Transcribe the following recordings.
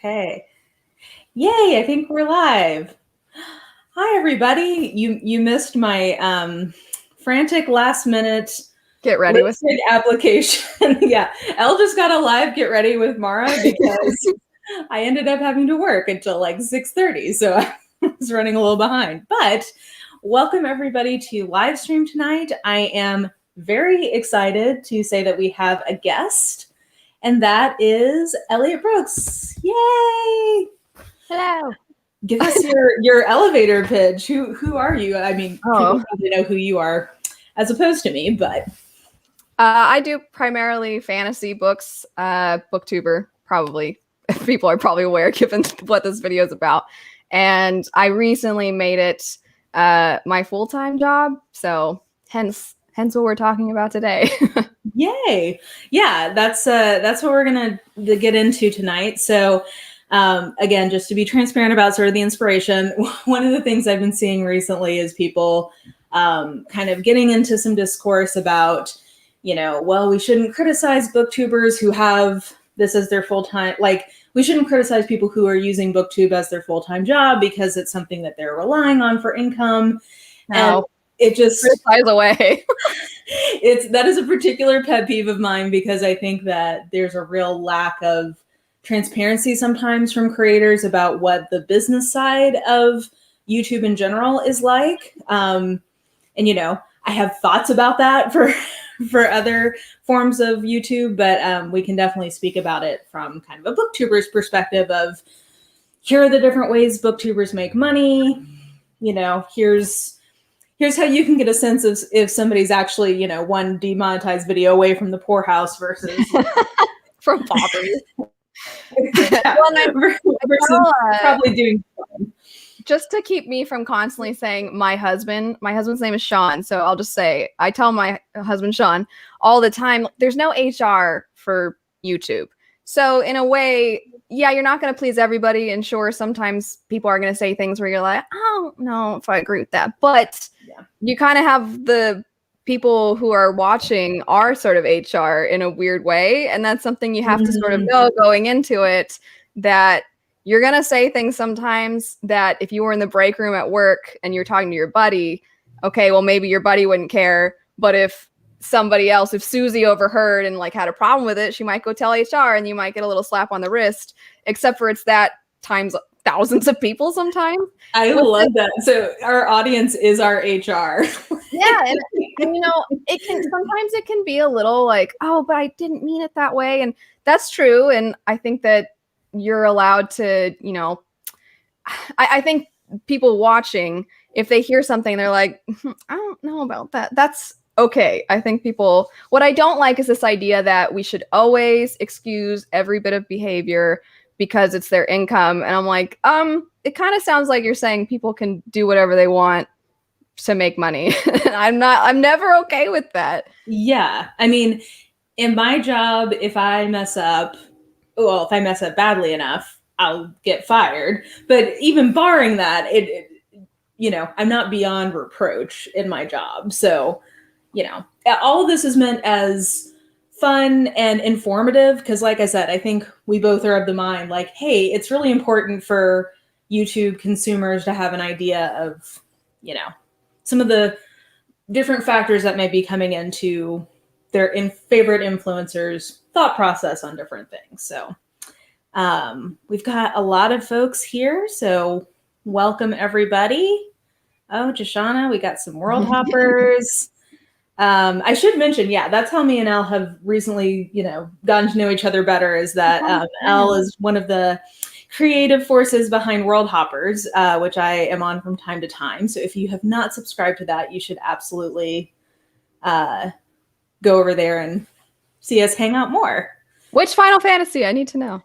Okay. Yay, I think we're live. Hi, everybody. You missed my frantic last minute get ready with application. Yeah, Elle just got a live get ready with Mara because I ended up having to work until like 6:30, so I was running a little behind. But welcome everybody to live stream tonight. I am very excited to say that we have a guest, and that is Elliot Brooks. Yay! hello. Give us your elevator pitch. Who are you? I mean, people probably know who you are as opposed to me, but I do primarily fantasy books, booktuber, probably. People are probably aware given what this video is about. And I recently made it my full-time job, so hence what we're talking about today. Yay. Yeah, that's what we're gonna get into tonight. So again, just to be transparent about sort of the inspiration, one of the things I've been seeing recently is people kind of getting into some discourse about, well, we shouldn't criticize booktubers who have this as their full-time, like we shouldn't criticize people who are using Booktube as their full-time job because it's something that they're relying on for income. No. And it just criticize away. That is a particular pet peeve of mine because I think that there's a real lack of transparency sometimes from creators about what the business side of YouTube in general is like. And I have thoughts about that for other forms of YouTube, but we can definitely speak about it from kind of a booktuber's perspective of here are the different ways booktubers make money. Here's how you can get a sense of if somebody's actually, one demonetized video away from the poorhouse versus from poverty. Versus probably doing fun. Just to keep me from constantly saying my husband's name is Sean, so I'll just say, I tell my husband Sean all the time, there's no HR for YouTube. So in a way, yeah, you're not going to please everybody, and sure, sometimes people are going to say things where you're like, I don't know if I agree with that, but you kind of have the people who are watching are sort of HR in a weird way, and that's something you have to sort of know going into it, that you're going to say things sometimes that if you were in the break room at work and you're talking to your buddy, okay, well, maybe your buddy wouldn't care, but if somebody else, if Susie overheard and like had a problem with it, she might go tell HR and you might get a little slap on the wrist, except for it's that times thousands of people sometimes. I love that. So our audience is our HR. Yeah. And sometimes it can be a little like, oh, but I didn't mean it that way. And that's true. And I think that you're allowed to, I think people watching, if they hear something, they're like, I don't know about that. That's okay. I think what I don't like is this idea that we should always excuse every bit of behavior because it's their income. And I'm like, it kind of sounds like you're saying people can do whatever they want to make money. I'm never okay with that. Yeah. I mean, in my job, if I mess up badly enough, I'll get fired. But even barring that, I'm not beyond reproach in my job. So, all of this is meant as fun and informative because, like I said, I think we both are of the mind like, hey, it's really important for YouTube consumers to have an idea of, some of the different factors that may be coming into their favorite influencers' thought process on different things. So we've got a lot of folks here. So welcome everybody. Oh, Jashana, we got some world hoppers. I should mention, that's how me and Elle have recently, gotten to know each other better, is that Elle is one of the creative forces behind World Hoppers, which I am on from time to time. So if you have not subscribed to that, you should absolutely go over there and see us hang out more. Which Final Fantasy? I need to know.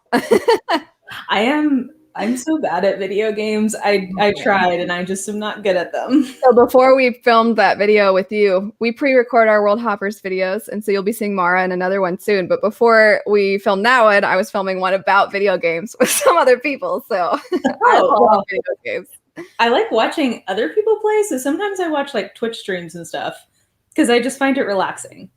I'm so bad at video games. I tried and I just am not good at them. So before we filmed that video with you, we pre-record our World Hoppers videos, and so you'll be seeing Mara in another one soon. But before we filmed that one, I was filming one about video games with some other people. So I love video games. I like watching other people play, so sometimes I watch like Twitch streams and stuff because I just find it relaxing.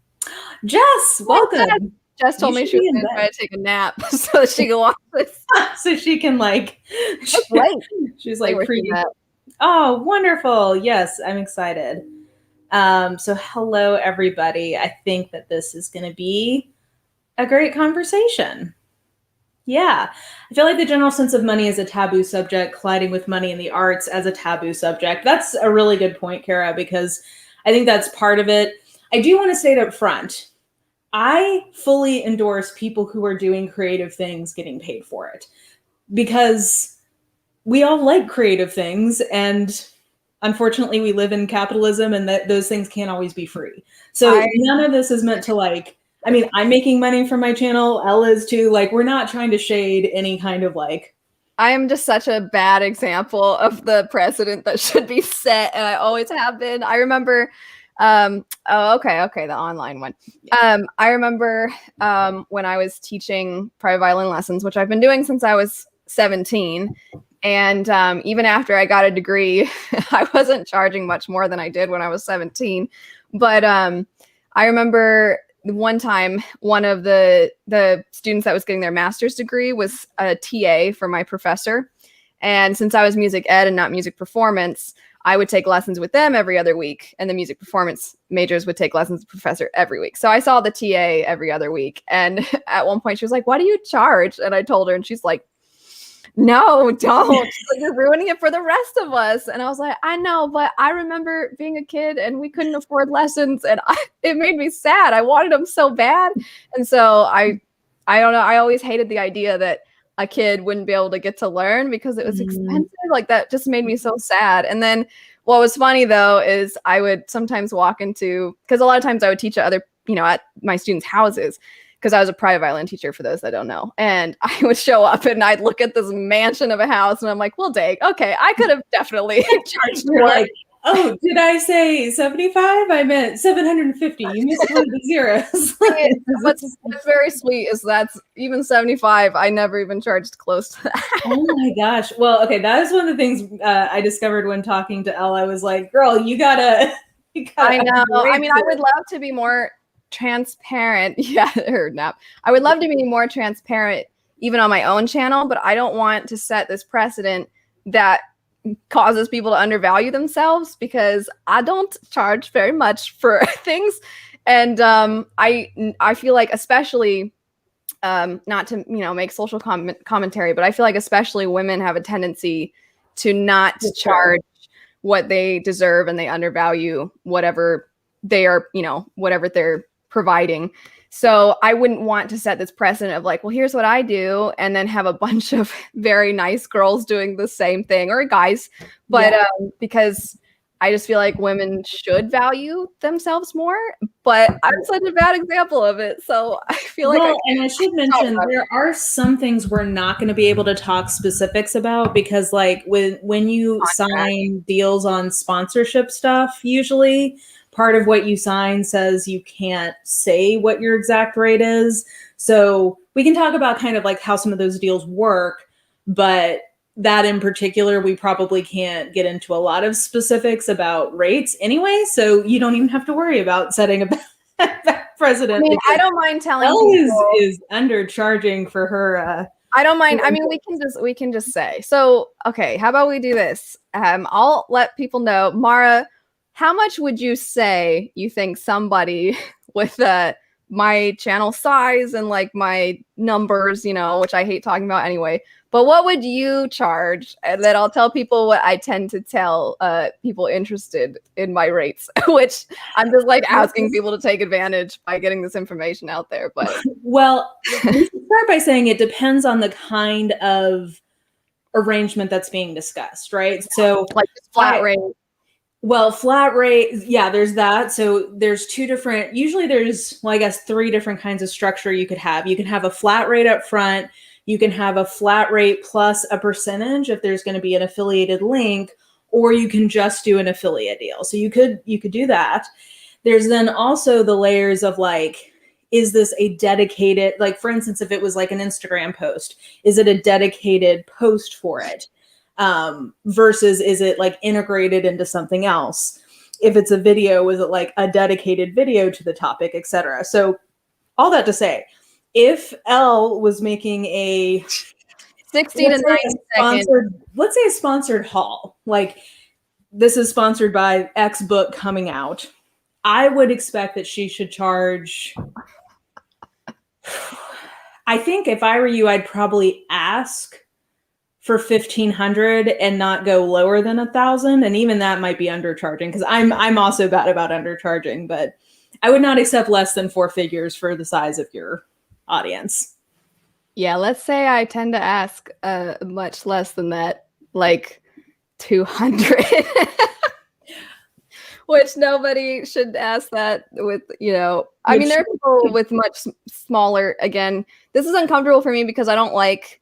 Jess, welcome. Jess told me she was going to try to take a nap so that she can watch this. So she can like, That's right. She's like, oh, wonderful. Yes, I'm excited. So hello, everybody. I think that this is going to be a great conversation. Yeah. I feel like the general sense of money as a taboo subject, colliding with money in the arts as a taboo subject. That's a really good point, Kara, because I think that's part of it. I do want to say it up front. I fully endorse people who are doing creative things getting paid for it, because we all like creative things, and unfortunately we live in capitalism, and that those things can't always be free. So none of this is meant to like, I mean, I'm making money from my channel, Elle is too, like we're not trying to shade any kind of like. I am just such a bad example of the precedent that should be set, and I always have been. I remember the online one. I remember when I was teaching private violin lessons, which I've been doing since I was 17, and even after I got a degree, I wasn't charging much more than I did when I was 17. But I remember one time, one of the students that was getting their master's degree was a TA for my professor, and since I was music ed and not music performance, I would take lessons with them every other week, and the music performance majors would take lessons with the professor every week. So I saw the TA every other week. And at one point she was like, "What do you charge?" And I told her, and she's like, "No, don't. You're ruining it for the rest of us." And I was like, "I know, but I remember being a kid and we couldn't afford lessons, and it made me sad. I wanted them so bad." And so I don't know. I always hated the idea that a kid wouldn't be able to get to learn because it was expensive. Like that just made me so sad. And then what was funny though is I would sometimes walk into, because a lot of times I would teach at other, at my students' houses, because I was a private violin teacher, for those that don't know. And I would show up and I'd look at this mansion of a house and I'm like, well, dang, okay, I could have definitely charged more. Like, oh, did I say 75? I meant 750. You missed one of the zeros. What's very sweet is that's even 75. I never even charged close to that. Oh my gosh. Well, okay. That is one of the things I discovered when talking to Elle. I was like, girl, you gotta I know. I mean, I would love to be more transparent. Yeah, I would love to be more transparent even on my own channel, but I don't want to set this precedent that causes people to undervalue themselves, because I don't charge very much for things. And I feel like, especially not to make social commentary, but I feel like especially women have a tendency to not charge what they deserve, and they undervalue whatever they are, whatever they're providing. So I wouldn't want to set this precedent of like, well, here's what I do, and then have a bunch of very nice girls doing the same thing, or guys. But because I just feel like women should value themselves more, but I'm such a bad example of it. So I feel like and I should mention there are some things we're not going to be able to talk specifics about, because like when you sign deals on sponsorship stuff, usually part of what you sign says you can't say what your exact rate is. So we can talk about kind of like how some of those deals work, but that in particular, we probably can't get into a lot of specifics about rates anyway. So you don't even have to worry about setting a precedent. I mean, I don't mind telling people is undercharging for her. I don't mind. I mean, we can just say, so, okay, how about we do this? I'll let people know. Mara, how much would you say you think somebody with my channel size and like my numbers, which I hate talking about anyway, but what would you charge? And then I'll tell people what I tend to tell people interested in my rates, which I'm just like asking people to take advantage by getting this information out there. But well, we should start by saying it depends on the kind of arrangement that's being discussed, right? So like flat rate. Well, flat rate, yeah, there's that. So there's usually there's, I guess 3 different kinds of structure you could have. You can have a flat rate up front. You can have a flat rate plus a percentage if there's going to be an affiliated link, or you can just do an affiliate deal. So you could do that. There's then also the layers of like, is this a dedicated, like for instance, if it was like an Instagram post, is it a dedicated post for it? Versus is it like integrated into something else? If it's a video, is it like a dedicated video to the topic, etc.? So all that to say, if Elle was making a 60 to 90 seconds. Let's say a sponsored haul, like this is sponsored by X book coming out, I would expect that she should charge. I think if I were you, I'd probably ask for 1,500 and not go lower than 1,000, and even that might be undercharging, because I'm also bad about undercharging, but I would not accept less than 4 figures for the size of your audience. Yeah, let's say I tend to ask much less than that, like 200. Which nobody should ask that with, I mean, there are people with much smaller. Again, this is uncomfortable for me because I don't like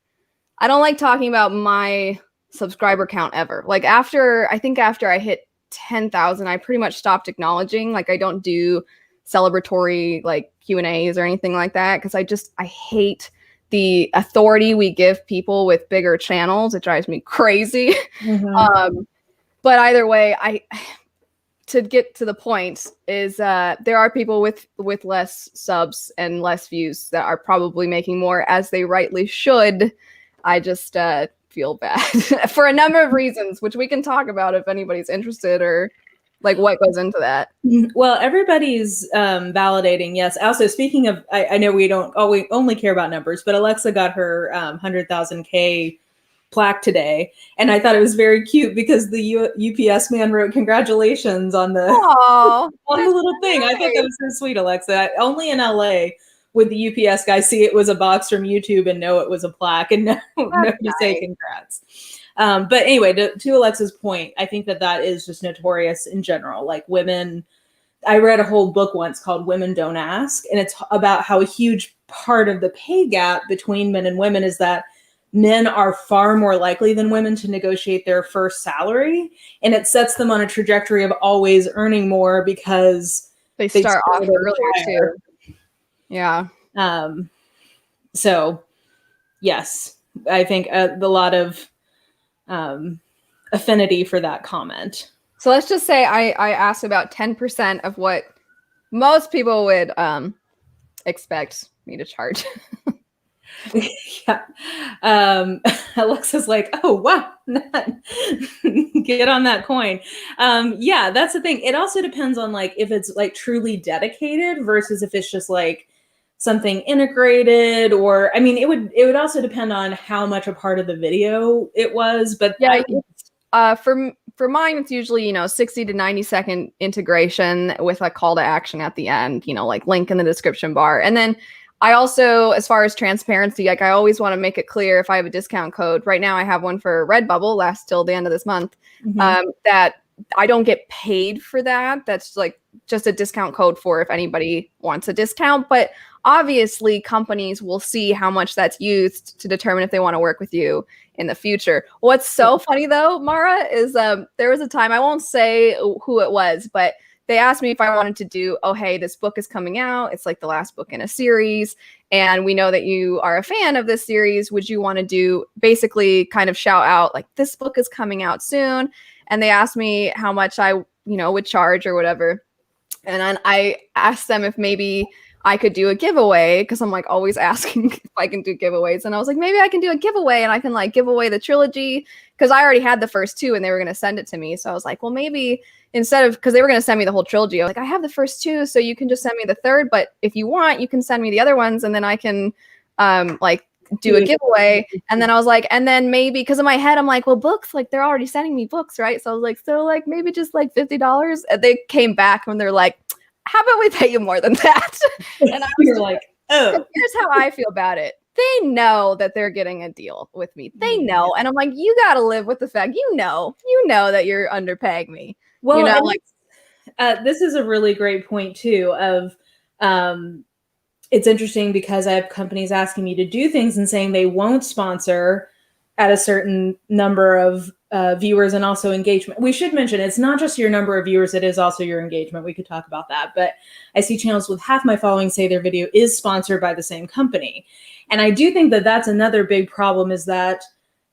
talking about my subscriber count ever. Like after I hit 10,000, I pretty much stopped acknowledging. Like I don't do celebratory like Q&As or anything like that, because I hate the authority we give people with bigger channels. It drives me crazy. Mm-hmm. But either way, to get to the point is there are people with less subs and less views that are probably making more, as they rightly should. I just feel bad for a number of reasons, which we can talk about if anybody's interested, or like what goes into that. Well, everybody's validating. Yes. Also, speaking of, I know we only care about numbers, but Alexa got her 100,000K plaque today, and I thought it was very cute because the UPS man wrote congratulations on the on the little thing. I thought that was so sweet, Alexa. Only in LA would the UPS guy see it was a box from YouTube and know it was a plaque, and no to say congrats. But anyway, to Alexa's point, I think that is just notorious in general. Like women, I read a whole book once called Women Don't Ask, and it's about how a huge part of the pay gap between men and women is that men are far more likely than women to negotiate their first salary, and it sets them on a trajectory of always earning more because they start off earlier too. Yeah. So yes, I think a lot of affinity for that comment. So let's just say I asked about 10% of what most people would expect me to charge. Yeah. Alexa's like, oh wow, get on that coin. Yeah, that's the thing. It also depends on like if it's like truly dedicated versus if it's just like something integrated, or I mean, it would also depend on how much a part of the video it was. But yeah, for mine, it's usually 60 to 90 second integration with a call to action at the end. Like link in the description bar, and then I also, as far as transparency, like I always want to make it clear if I have a discount code. Right now I have one for Redbubble, lasts till the end of this month, that I don't get paid for that. That's like just a discount code for if anybody wants a discount. But obviously companies will see how much that's used to determine if they want to work with you in the future. What's so funny though, Mara, is there was a time, I won't say who it was, but they asked me if I wanted to do, oh, hey, this book is coming out. It's like the last book in a series. And we know that you are a fan of this series. Would you want to do basically kind of shout out like this book is coming out soon? And they asked me how much I, would charge or whatever. And then I asked them if maybe I could do a giveaway, because I'm like always asking if I can do giveaways. And I was like, maybe I can do a giveaway and I can like give away the trilogy, because I already had the first two and they were going to send it to me. So I was like, well, maybe instead of, because they were going to send me the whole trilogy, I was like, I have the first two, so you can just send me the third. But if you want, you can send me the other ones, and then I can like do a giveaway. And then I was like, and then maybe, because in my head, I'm like, well, books, like they're already sending me books, right? So I was like, so like maybe just like $50. And they came back and they're like, how about we pay you more than that? And I was like, oh, here's how I feel about it. They know that they're getting a deal with me. They know. And I'm like, you got to live with the fact, you know that you're underpaying me. Well, this is a really great point too of, it's interesting because I have companies asking me to do things and saying they won't sponsor at a certain number of viewers and also engagement. We should mention it's not just your number of viewers, it is also your engagement. We could talk about that. But I see channels with half my following say their video is sponsored by the same company. And I do think that that's another big problem, is that,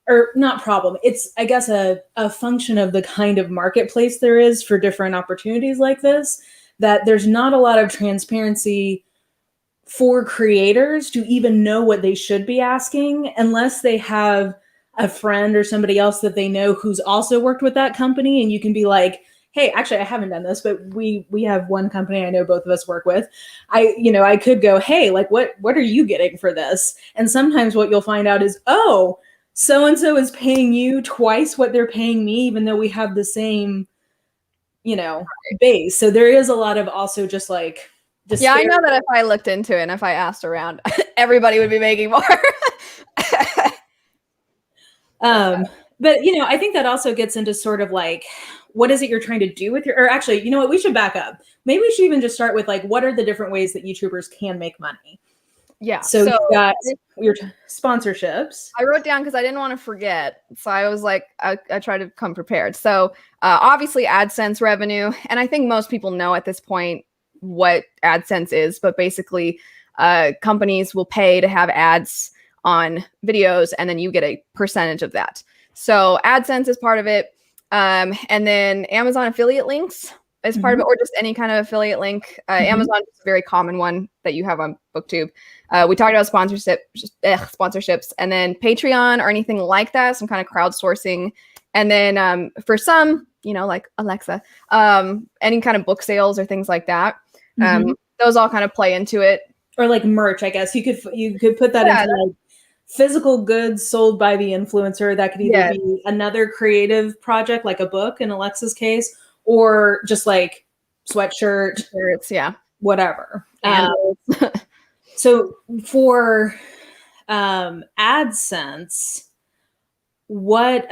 or not problem, it's, I guess, a function of the kind of marketplace there is for different opportunities like this, that there's not a lot of transparency for creators to even know what they should be asking unless they have a friend or somebody else that they know who's also worked with that company, and you can be like, hey, actually I haven't done this, but we have one company I know both of us work with. I could go, hey, like what are you getting for this? And sometimes what you'll find out is, oh, so and so is paying you twice what they're paying me, even though we have the same base. So there is a lot of also just like I know that if I looked into it and if I asked around, everybody would be making more. But I think that also gets into sort of like, what is it you're trying to do with or actually, you know what, we should back up. Maybe we should even just start with like, what are the different ways that YouTubers can make money? Yeah. So you've got your sponsorships. I wrote down because I didn't want to forget. So I was like, I tried to come prepared. So obviously AdSense revenue. And I think most people know at this point what AdSense is, but basically companies will pay to have ads on videos and then you get a percentage of that. So AdSense is part of it. And then Amazon affiliate links is part of it, or just any kind of affiliate link. Amazon is a very common one that you have on Booktube. We talked about sponsorships, and then Patreon or anything like that, some kind of crowdsourcing. And then for some, like Alexa, any kind of book sales or things like that. Those all kind of play into it. Or like merch, I guess. You could put that into like physical goods sold by the influencer. That could either be another creative project, like a book in Alexa's case, or just like sweatshirt, whatever. So for AdSense, what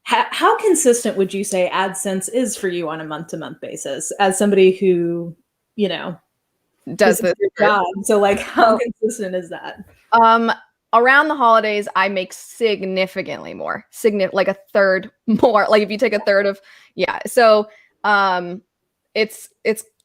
how consistent would you say AdSense is for you on a month-to-month basis as somebody who, does this job? So like how consistent is that? Around the holidays, I make significantly more, like a third more. Like if you take a third of, So it's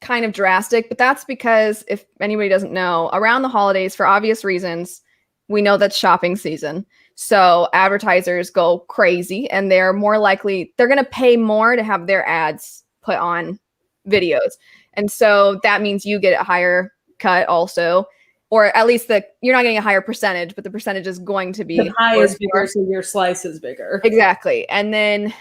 kind of drastic, but that's because if anybody doesn't know, around the holidays, for obvious reasons, we know that's shopping season. So advertisers go crazy and they're more likely, they're going to pay more to have their ads put on videos. And so that means you get a higher cut also. Or at least you're not getting a higher percentage, but the percentage is going to be the pie is bigger, so your slice is bigger. Exactly. And then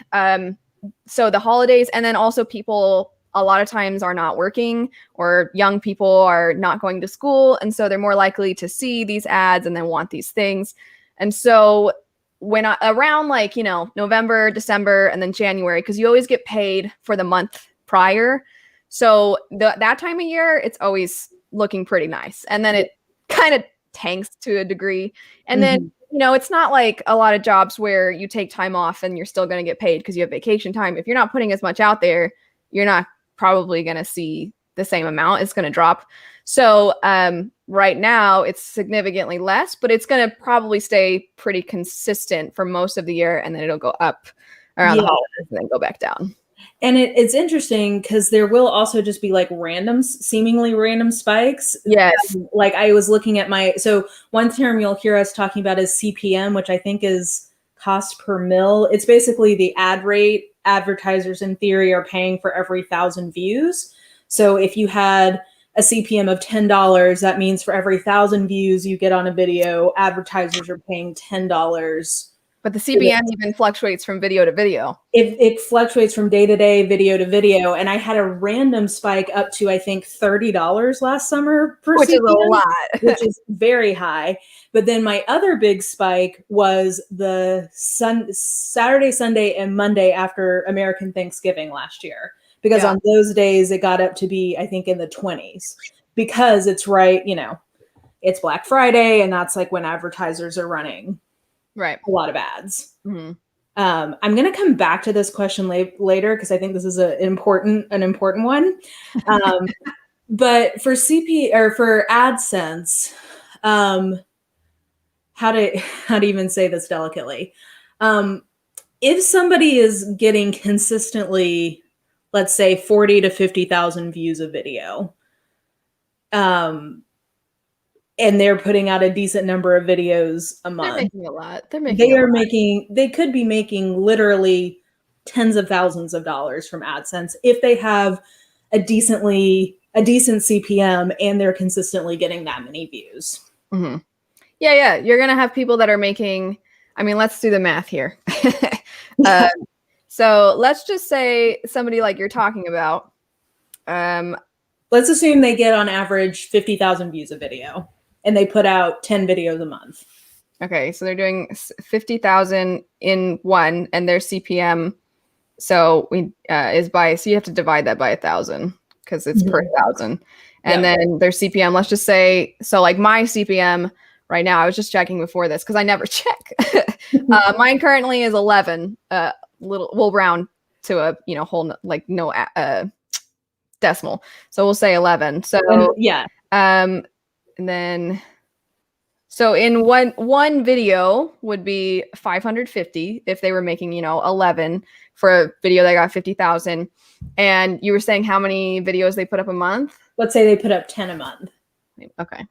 so the holidays, and then also people a lot of times are not working, or young people are not going to school, and so they're more likely to see these ads and then want these things. And so when around like November, December, and then January, because you always get paid for the month prior, so that time of year it's always looking pretty nice, and then it kind of tanks to a degree. And then it's not like a lot of jobs where you take time off and you're still going to get paid because you have vacation time. If you're not putting as much out there, you're not probably going to see the same amount. It's going to drop. So right now it's significantly less, but it's going to probably stay pretty consistent for most of the year, and then it'll go up around the holidays and then go back down. And it's interesting because there will also just be like seemingly random spikes. Yes. Like I was looking at so one term you'll hear us talking about is CPM, which I think is cost per mil. It's basically the ad rate advertisers in theory are paying for every 1,000 views. So if you had a CPM of $10, that means for every 1,000 views you get on a video, advertisers are paying $10. But the CPM even fluctuates from video to video. It fluctuates from day to day, video to video. And I had a random spike up to, I think, $30 last summer per which CPM, is a lot. which is very high. But then my other big spike was the Saturday, Sunday, and Monday after American Thanksgiving last year. Because on those days, it got up to be, I think, in the 20s. Because it's it's Black Friday, and that's like when advertisers are running a lot of ads. I'm going to come back to this question later because I think this is an important one. But for for AdSense, how to even say this delicately? If somebody is getting consistently, let's say 40 to 50,000 views of video, and they're putting out a decent number of videos a month. They're making a lot. They could be making literally tens of thousands of dollars from AdSense if they have a decently a decent CPM and they're consistently getting that many views. Mm-hmm. Yeah. You're going to have people that are making, I mean, let's do the math here. So let's just say somebody like you're talking about. Let's assume they get on average 50,000 views a video and they put out 10 videos a month. Okay, so they're doing 50,000 in one, and their CPM so you have to divide that by 1,000 because it's per 1,000. And then their CPM, let's just say, so like my CPM right now, I was just checking before this because I never check. Mine currently is 11. We'll round to a whole like no decimal, so we'll say 11. So and then so in one video would be 550 if they were making 11 for a video that got 50,000. And you were saying how many videos they put up a month? Let's say they put up 10 a month. Okay.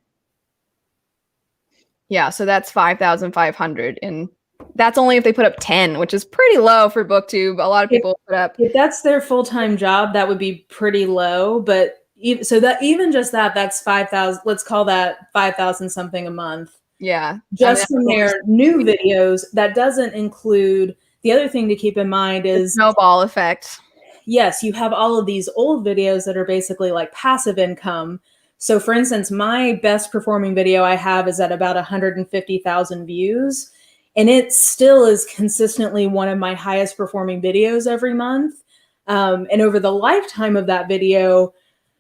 Yeah, so that's 5,500, and that's only if they put up 10, which is pretty low for Booktube. A lot of people put up. If that's their full-time job, that would be pretty low. But so that even just that's 5,000. Let's call that 5,000 something a month. Yeah, just from their new videos. That doesn't include the other thing to keep in mind is snowball effect. Yes, you have all of these old videos that are basically like passive income. So, for instance, my best performing video I have is at about 150,000 views. And it still is consistently one of my highest performing videos every month. And over the lifetime of that video,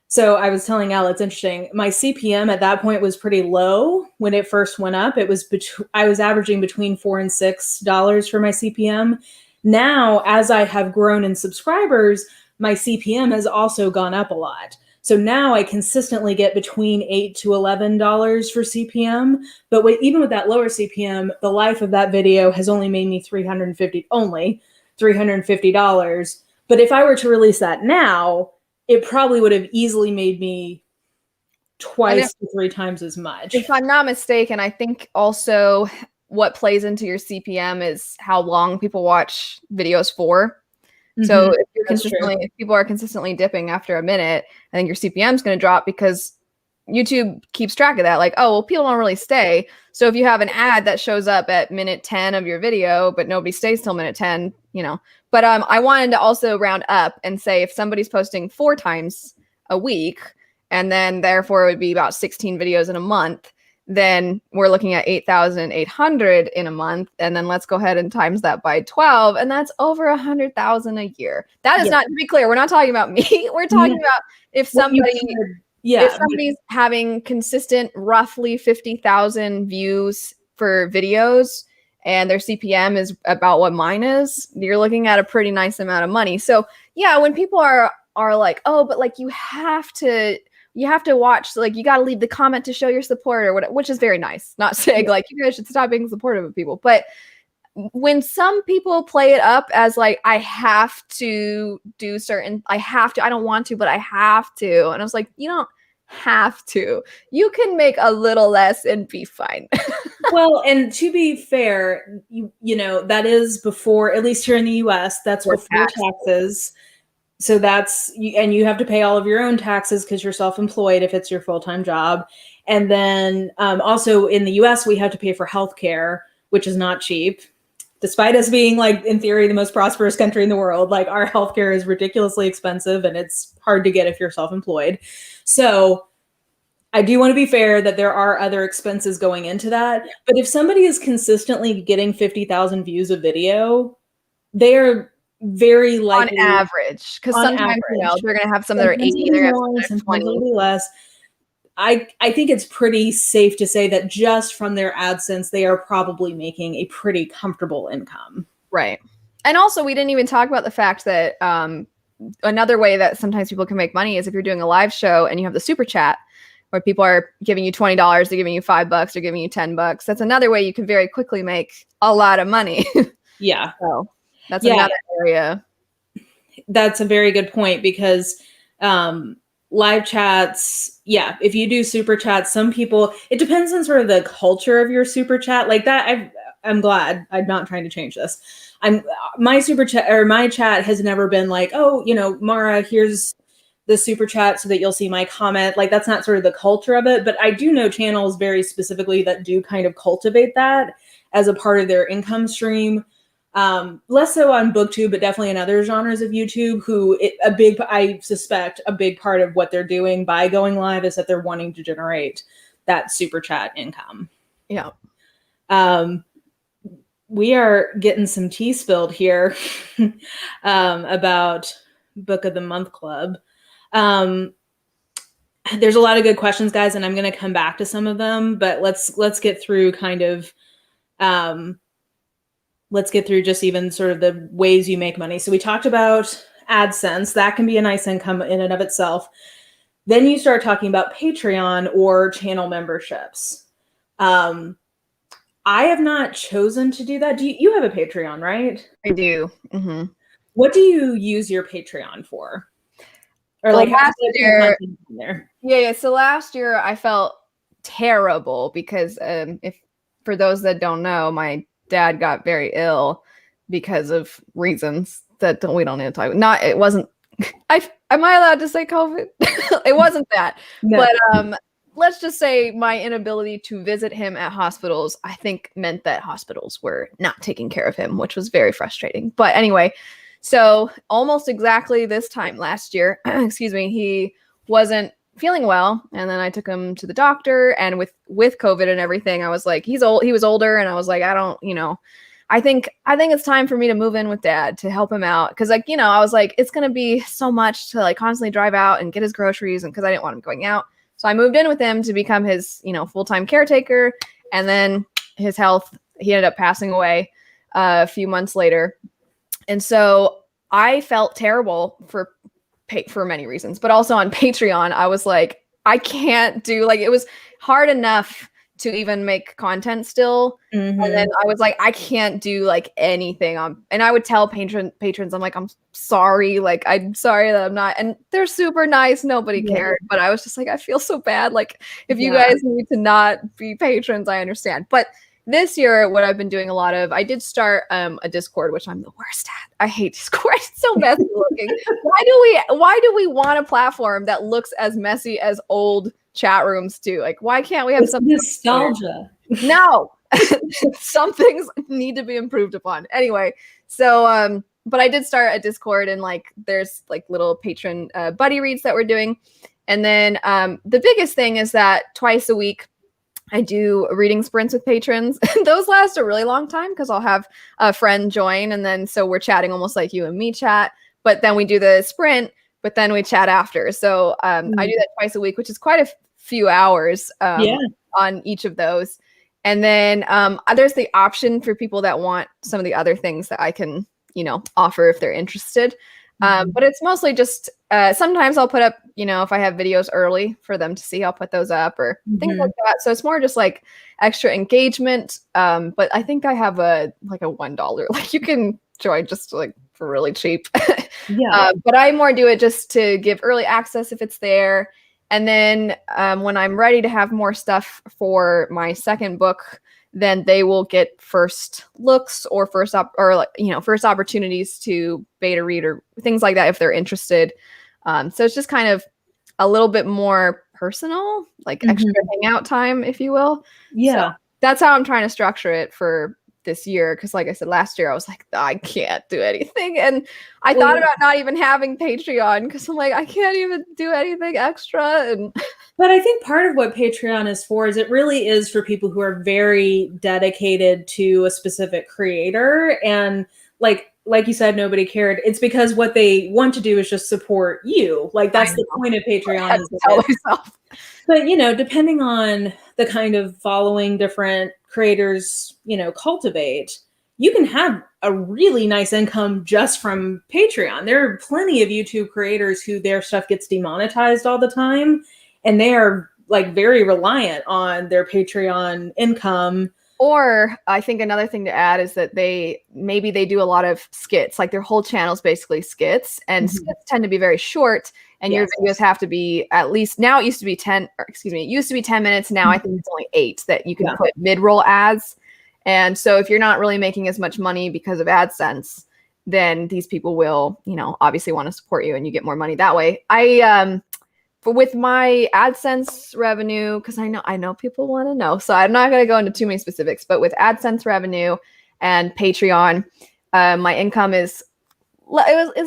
so I was telling Elle, it's interesting, my CPM at that point was pretty low when it first went up. It was I was averaging between $4 and $6 for my CPM. Now, as I have grown in subscribers, my CPM has also gone up a lot. So now I consistently get between $8 to $11 for CPM. But even with that lower CPM, the life of that video has only made me $350. But if I were to release that now, it probably would have easily made me twice to 3 times as much. If I'm not mistaken, I think also what plays into your CPM is how long people watch videos for. So if people are consistently dipping after a minute, I think your CPM is going to drop because YouTube keeps track of that. Like, oh, well, people don't really stay. So if you have an ad that shows up at minute 10 of your video, but nobody stays till minute 10, But I wanted to also round up and say if somebody's posting 4 times a week, and then therefore it would be about 16 videos in a month, then we're looking at 8,800 in a month. And then let's go ahead and times that by 12. And that's over 100,000 a year. That is not, to be clear, we're not talking about me. We're talking about if somebody's having consistent roughly 50,000 views for videos and their CPM is about what mine is, you're looking at a pretty nice amount of money. So yeah, when people are like, oh, but like you have to watch, like you got to leave the comment to show your support or whatever, which is very nice. Not saying like you guys should stop being supportive of people, but when some people play it up as like, I have to do I don't want to, but I have to. And I was like, you don't have to. You can make a little less and be fine. Well, and to be fair, you know, that is before, at least here in the US, that's before taxes. So and you have to pay all of your own taxes because you're self-employed if it's your full-time job. And then also in the US, we have to pay for healthcare, which is not cheap. Despite us being like, in theory, the most prosperous country in the world, like our healthcare is ridiculously expensive and it's hard to get if you're self-employed. So I do want to be fair that there are other expenses going into that. But if somebody is consistently getting 50,000 views a video, they're very likely on average, because sometimes they're going to have some that are 80, they're going to have some 20 less. I think it's pretty safe to say that just from their AdSense, they are probably making a pretty comfortable income. Right. And also, we didn't even talk about the fact that another way that sometimes people can make money is if you're doing a live show and you have the super chat where people are giving you $20, they're giving you $5, they're giving you $10. That's another way you can very quickly make a lot of money. Yeah. So that's another area. That's a very good point because live chats, if you do super chats, some people, it depends on sort of the culture of your super chat. Like that, I'm glad I'm not trying to change this. My super chat or my chat has never been like, oh, you know, Mara, here's the super chat so that you'll see my comment. Like, that's not sort of the culture of it, but I do know channels very specifically that do kind of cultivate that as a part of their income stream. Less so on Booktube, but definitely in other genres of YouTube, I suspect a big part of what they're doing by going live is that they're wanting to generate that super chat income. Yeah. We are getting some tea spilled here about Book of the Month Club. There's a lot of good questions, guys, and I'm going to come back to some of them, but let's get through let's get through just even sort of the ways you make money. So we talked about AdSense. That can be a nice income in and of itself. Then you start talking about Patreon or channel memberships. I have not chosen to do that. You have a Patreon, right? I do. Mm-hmm. What do you use your Patreon for? Or well, like last year, there? Yeah. So last year I felt terrible because if for those that don't know, my dad got very ill because of reasons that we don't need to talk about. Not, it wasn't, am I allowed to say COVID? It wasn't that, no. But let's just say my inability to visit him at hospitals, I think meant that hospitals were not taking care of him, which was very frustrating. But anyway, so almost exactly this time last year, excuse me, he wasn't feeling well, and then I took him to the doctor, and with COVID and everything, I was like, he was older, and I was like, I think it's time for me to move in with dad to help him out, because like, I was like, it's gonna be so much to like constantly drive out and get his groceries, and because I didn't want him going out, so I moved in with him to become his full-time caretaker. And then his health, he ended up passing away a few months later, and so I felt terrible for many reasons, but also on Patreon, I was like, I can't do, like, it was hard enough to even make content still. Mm-hmm. And then I was like, I can't do like anything and I would tell patrons, I'm like, I'm sorry that I'm not, and they're super nice, nobody cared, but I was just like, I feel so bad. Like, if you guys need to not be patrons, I understand. But this year, what I've been doing a lot of, I did start a Discord, which I'm the worst at. I hate Discord. It's so messy looking. Why do we want a platform that looks as messy as old chat rooms do? Like, why can't we have some nostalgia? No, some things need to be improved upon. Anyway, so but I did start a Discord, and like there's like little patron buddy reads that we're doing, and then the biggest thing is that twice a week I do reading sprints with patrons. Those last a really long time because I'll have a friend join, and then so we're chatting almost like you and me chat, but then we do the sprint, but then we chat after. So I do that twice a week, which is quite a few hours on each of those. And then there's the option for people that want some of the other things that I can, offer if they're interested. But it's mostly just sometimes I'll put up, if I have videos early for them to see, I'll put those up or things like that. So it's more just like extra engagement. But I think I have a $1, like you can join just like for really cheap. But I more do it just to give early access if it's there. And then when I'm ready to have more stuff for my second book, then they will get first looks or first opportunities to beta read or things like that if they're interested. So it's just kind of a little bit more personal, like extra hangout time, if you will. Yeah. So that's how I'm trying to structure it for this year, because like I said, last year I was like, I can't do anything, and I thought about not even having Patreon because I'm like, I can't even do anything extra. But I think part of what Patreon is for is it really is for people who are very dedicated to a specific creator, and like you said, nobody cared. It's because what they want to do is just support you. Like that's the point of Patreon. But depending on the kind of following different creators, cultivate, you can have a really nice income just from Patreon. There are plenty of YouTube creators who their stuff gets demonetized all the time, and they are like very reliant on their Patreon income. Or I think another thing to add is that they do a lot of skits, like their whole channel is basically skits, and skits tend to be very short, and your videos have to be at least, now it used to be 10 minutes. Now I think it's only 8 that you can put mid-roll ads. And so if you're not really making as much money because of AdSense, then these people will, you know, obviously want to support you and you get more money that way. With my AdSense revenue, because I know people want to know, so I'm not going to go into too many specifics, but with AdSense revenue and Patreon, my income is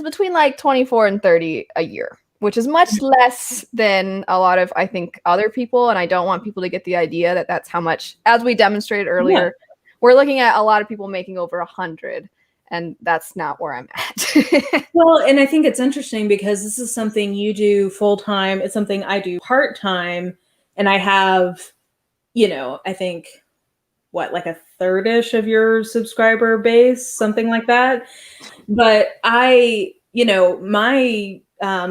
between like 24 and 30 a year, which is much less than a lot of, I think, other people. And I don't want people to get the idea that that's how much, as we demonstrated earlier, we're looking at a lot of people making over 100. And that's not where I'm at. Well, and I think it's interesting because this is something you do full time. It's something I do part time. And I have, you know, I think like a third-ish of your subscriber base, something like that. But you know, my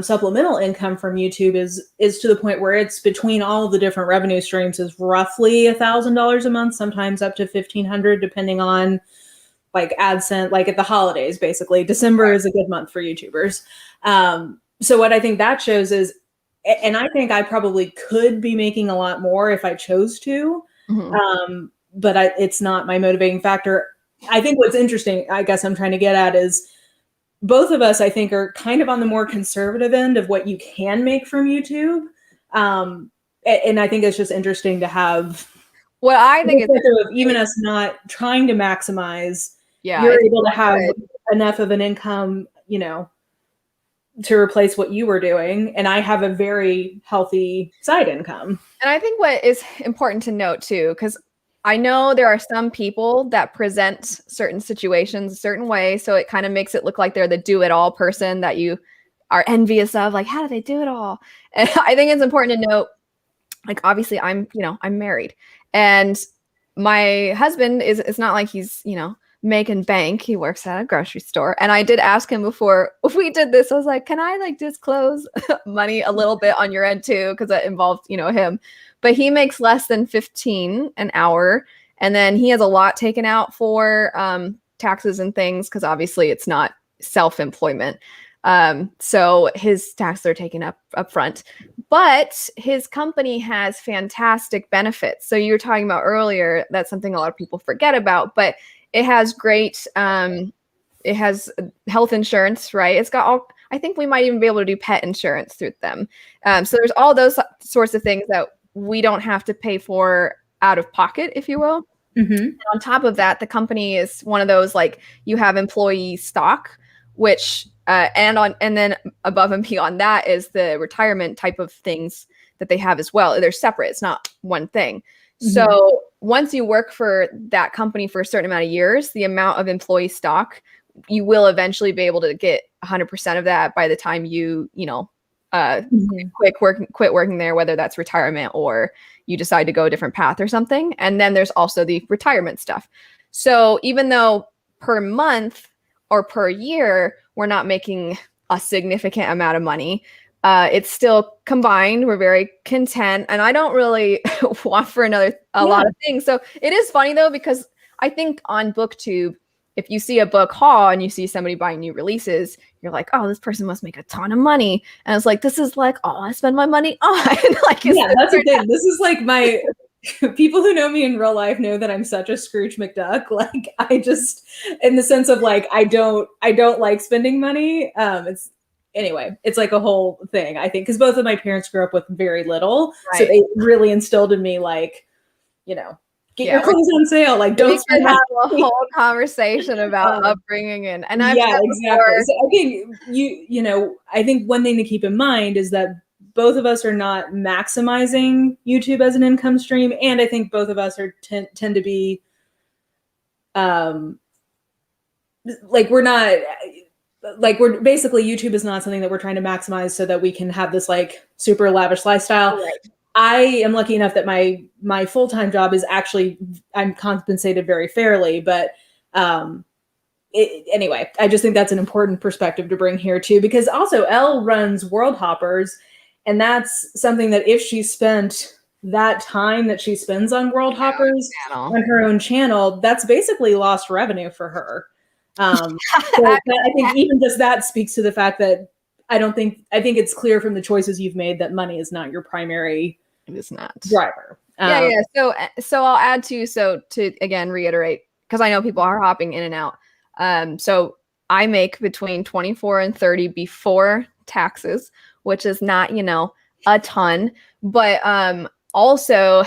supplemental income from YouTube is to the point where it's between all of the different revenue streams is roughly $1,000 a month, sometimes up to $1,500, depending on like AdSense, like at the holidays, basically. December is a good month for YouTubers. So what I think that shows is, and I think I probably could be making a lot more if I chose to, but it's not my motivating factor. I think what's interesting, I guess I'm trying to get at, is both of us, I think, are kind of on the more conservative end of what you can make from YouTube. And I think it's just interesting to have what I think is even us not trying to maximize. Yeah, you're able to have enough of an income, you know, to replace what you were doing. And I have a very healthy side income. And I think what is important to note too, because I know there are some people that present certain situations a certain way, so it kind of makes it look like they're the do-it-all person that you are envious of. Like, how do they do it all? And I think it's important to note, like, obviously I'm married, and my husband it's not like he's, you know, making bank. He works at a grocery store. And I did ask him before we did this, I was like, can I like disclose money a little bit on your end too? Because that involved, you know, him. But he makes less than 15 an hour. And then he has a lot taken out for taxes and things, because obviously it's not self-employment. So his taxes are taken up front. But his company has fantastic benefits. So you were talking about earlier, that's something a lot of people forget about, but it has great, it has health insurance, right? It's got all, I think we might even be able to do pet insurance through them. So there's all those sorts of things that we don't have to pay for out of pocket, if you will. On top of that, the company is one of those, like, you have employee stock, which, and then above and beyond that is the retirement type of things that they have as well. They're separate. It's not one thing. So once you work for that company for a certain amount of years, the amount of employee stock, you will eventually be able to get 100% of that by the time you know, quit working there, whether that's retirement or you decide to go a different path or something. And then there's also the retirement stuff. So even though per month or per year, we're not making a significant amount of money, it's still combined. We're very content, and I don't really want for a lot of things. So it is funny though, because I think on Booktube, if you see a book haul and you see somebody buying new releases, you're like, oh, this person must make a ton of money. And it's like, this is like all I spend my money on. Like, yeah, that's the thing. This is like my people who know me in real life know that I'm such a Scrooge McDuck. Like, I just, in the sense of like, I don't like spending money. It's like a whole thing, I think, because both of my parents grew up with very little. Right. So they really instilled in me, like, you know, get your clothes on sale. Like, don't spend have a whole conversation about upbringing and I've exactly. So I think you know, I think one thing to keep in mind is that both of us are not maximizing YouTube as an income stream, and I think both of us tend to be, like, we're basically, YouTube is not something that we're trying to maximize so that we can have this like super lavish lifestyle. Right. I am lucky enough that my full-time job is actually, I'm compensated very fairly, but anyway, I just think that's an important perspective to bring here too, because also Elle runs World Hoppers, and that's something that if she spent that time that she spends on World Hoppers on her own channel, that's basically lost revenue for her. So I think even just that speaks to the fact that I think it's clear from the choices you've made that money is not your primary driver. So I'll add to again reiterate, because I know people are hopping in and out. So I make between 24 and 30 before taxes, which is not, a ton. But also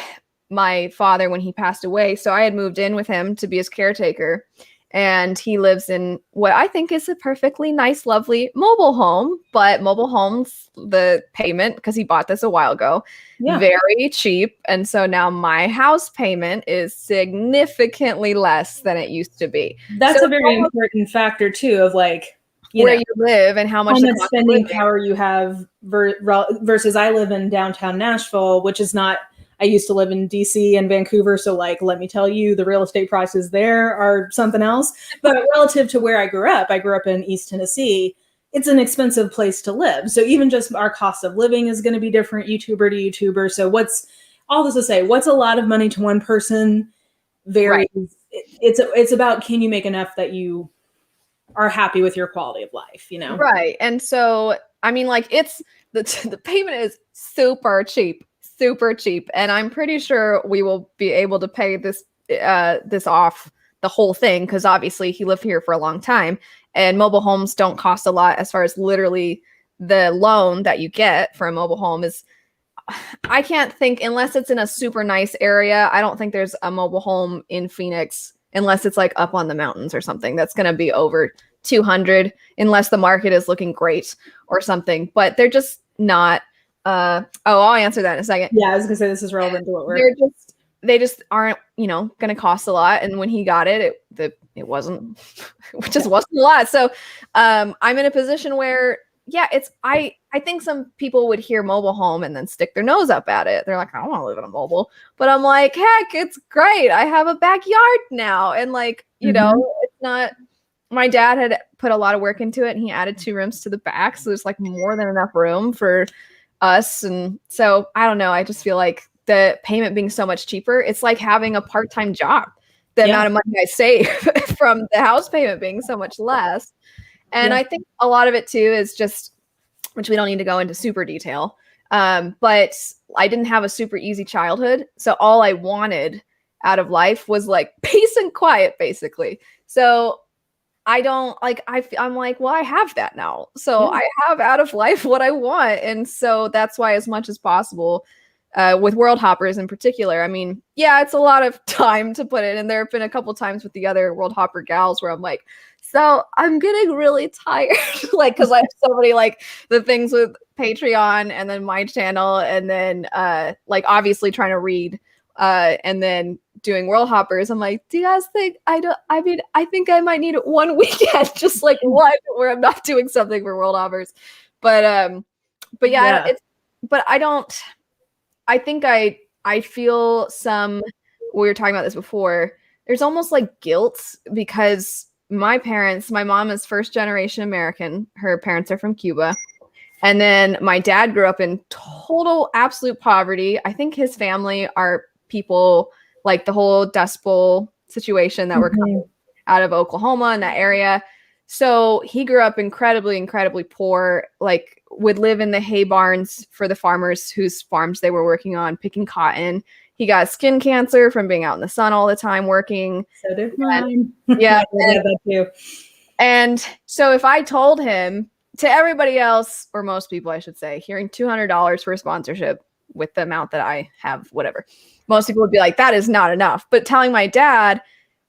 my father, when he passed away, so I had moved in with him to be his caretaker. And he lives in what I think is a perfectly nice, lovely mobile home. But mobile homes, the payment, because he bought this a while ago, very cheap. And so now my house payment is significantly less than it used to be. That's a very important factor too, of like where you live and how much spending power you have versus I live in downtown Nashville, which is not. I used to live in DC and Vancouver, so like, let me tell you, the real estate prices there are something else. But relative to where I grew up in East Tennessee, it's an expensive place to live. So even just our cost of living is going to be different YouTuber to YouTuber. So what's all this to say? What's a lot of money to one person varies. Right. It's about, can you make enough that you are happy with your quality of life, Right. And so, I mean, like, it's the payment is super cheap. And I'm pretty sure we will be able to pay this off, the whole thing, because obviously he lived here for a long time, and mobile homes don't cost a lot. As far as literally the loan that you get for a mobile home is, I can't think, unless it's in a super nice area, I don't think there's a mobile home in Phoenix, unless it's like up on the mountains or something, that's going to be over 200, unless the market is looking great or something. But they're just not. I'll answer that in a second. Yeah, I was gonna say this is relevant to what they just aren't, gonna cost a lot. And when he got it wasn't it just wasn't a lot. So I'm in a position where, I think some people would hear mobile home and then stick their nose up at it. They're like, I don't want to live in a mobile. But I'm like, heck, it's great. I have a backyard now. And like, it's not. My dad had put a lot of work into it, and he added 2 rooms to the back. So there's like more than enough room for us. And so I don't know, I just feel like the payment being so much cheaper, it's like having a part-time job. The amount of money I save from the house payment being so much less. And I think a lot of it too is just, which we don't need to go into super detail, but I didn't have a super easy childhood. So all I wanted out of life was like peace and quiet, basically. So I don't like, I'm like, well, I have that now. So I have out of life what I want. And so that's why, as much as possible, with World Hoppers in particular, I mean, it's a lot of time to put in. And there have been a couple times with the other World Hopper gals where I'm like, so I'm getting really tired, like, because I have so many, like, the things with Patreon and then my channel, and then like obviously trying to read and then doing World Hoppers. I'm like, do you guys think I think I might need 1 weekend, just like one, where I'm not doing something for World Hoppers. But I think I feel some, we were talking about this before, there's almost like guilt, because my mom is first generation American. Her parents are from Cuba. And then my dad grew up in total absolute poverty. I think his family are people like the whole Dust Bowl situation that were coming out of Oklahoma in that area. So he grew up incredibly, incredibly poor, like would live in the hay barns for the farmers whose farms they were working on, picking cotton. He got skin cancer from being out in the sun all the time working. So did mine. Yeah. That too. And so if I told him, to everybody else, or most people, I should say, hearing $200 for a sponsorship with the amount that I have, whatever, most people would be like, that is not enough. But telling my dad,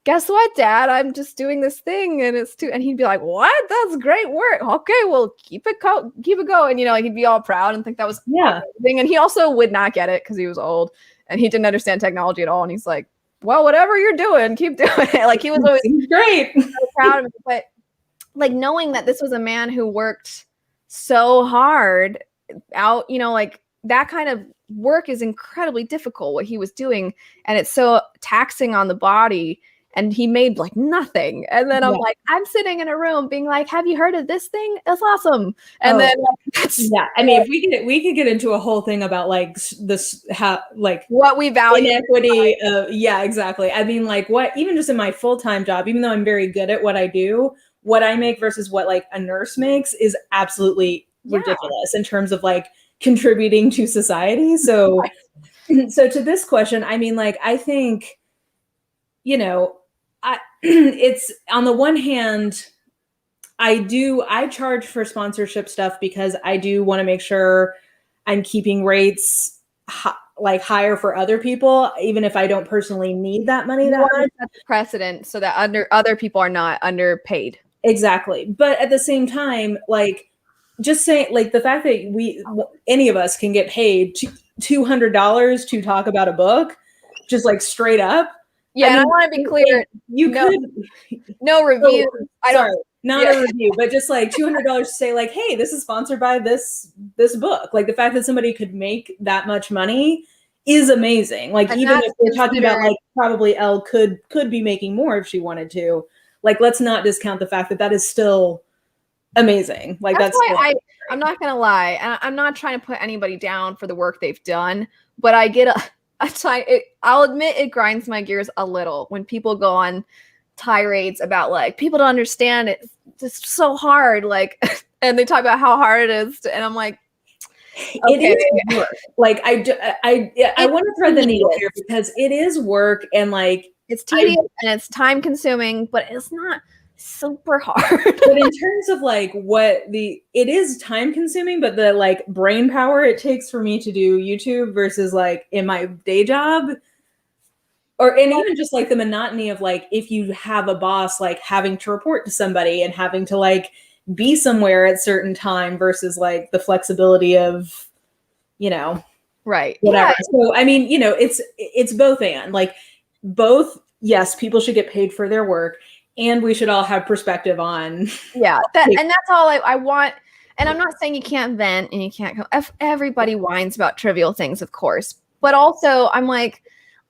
guess what, Dad? I'm just doing this thing, and it's and he'd be like, what? That's great work. Okay, well, keep it going. Like, he'd be all proud and think that was amazing. And he also would not get it because he was old and he didn't understand technology at all. And he's like, well, whatever you're doing, keep doing it. Like, he was always great, so proud of me. But like, knowing that this was a man who worked so hard out, like, that kind of work is incredibly difficult, what he was doing, and it's so taxing on the body, and he made like nothing. And then I'm like, I'm sitting in a room being like, have you heard of this thing? It's awesome. And then I mean, if we could get into a whole thing about like this, how, like, what we value, inequity. Exactly. I mean, like, what, even just in my full-time job, even though I'm very good at what I do, what I make versus what like a nurse makes is absolutely ridiculous in terms of like contributing to society. So, so to this question, I mean, like, I think, it's on the one hand, I charge for sponsorship stuff because I do want to make sure I'm keeping rates like higher for other people, even if I don't personally need that money You that want much. to set the precedent so that other people are not underpaid. Exactly. But at the same time, like, just saying, like, the fact that any of us can get paid $200 to talk about a book, just like straight up. Yeah, I mean, and I want to be clear. You could. No review. Sorry, not a review, but just like $200 to say, like, hey, this is sponsored by this book. Like, the fact that somebody could make that much money is amazing. Like, And even if we're talking about, like, probably Elle could be making more if she wanted to. Like, let's not discount the fact that is still amazing. Like, that's why I'm not gonna lie, and I'm not trying to put anybody down for the work they've done, but I get I'll admit it grinds my gears a little when people go on tirades about, like, people don't understand it. It's so hard, like, and they talk about how hard it is, and I'm like, okay. It is work. Like, I want to thread the needle here because it is work, and like, it's tedious and it's time consuming, but it's not super hard. But in terms of like it is time consuming, but the like brain power it takes for me to do YouTube versus like in my day job, and even just like the monotony of like, if you have a boss, like having to report to somebody and having to like be somewhere at certain time versus like the flexibility of, right. Whatever. Yeah. So, I mean, it's both and like both. Yes, people should get paid for their work. And we should all have perspective on. Yeah, and that's all I want. And I'm not saying you can't vent and you can't go. Everybody whines about trivial things, of course. But also, I'm like,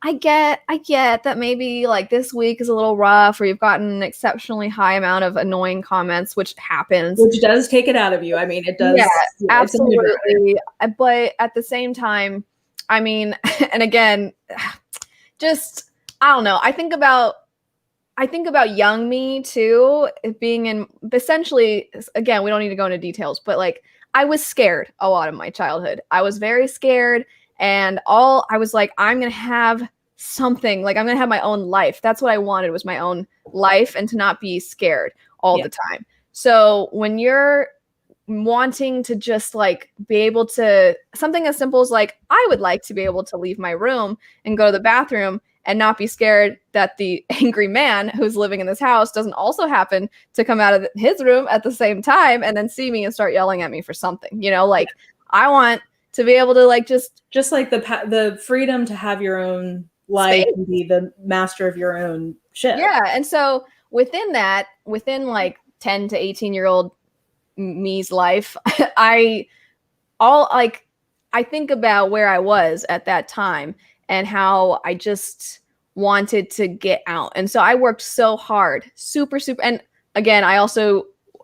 I get that maybe like this week is a little rough, or you've gotten an exceptionally high amount of annoying comments, which happens. Which does take it out of you. I mean, it does. Yeah, absolutely. But at the same time, I mean, and again, just, I don't know. I think about young me too, being in essentially, again, we don't need to go into details, but like I was scared a lot of my childhood. I was very scared, and I was like, I'm going to have something, like I'm going to have my own life. That's what I wanted, was my own life, and to not be scared all the time. So when you're wanting to just like be able to, something as simple as like, I would like to be able to leave my room and go to the bathroom and not be scared that the angry man who's living in this house doesn't also happen to come out of his room at the same time and then see me and start yelling at me for something, like I want to be able to like just like the freedom to have your own life and be the master of your own shit. Yeah. And so within like 10 to 18-year-old me's life, I think about where I was at that time and how I just wanted to get out. And so I worked so hard, super. And again, I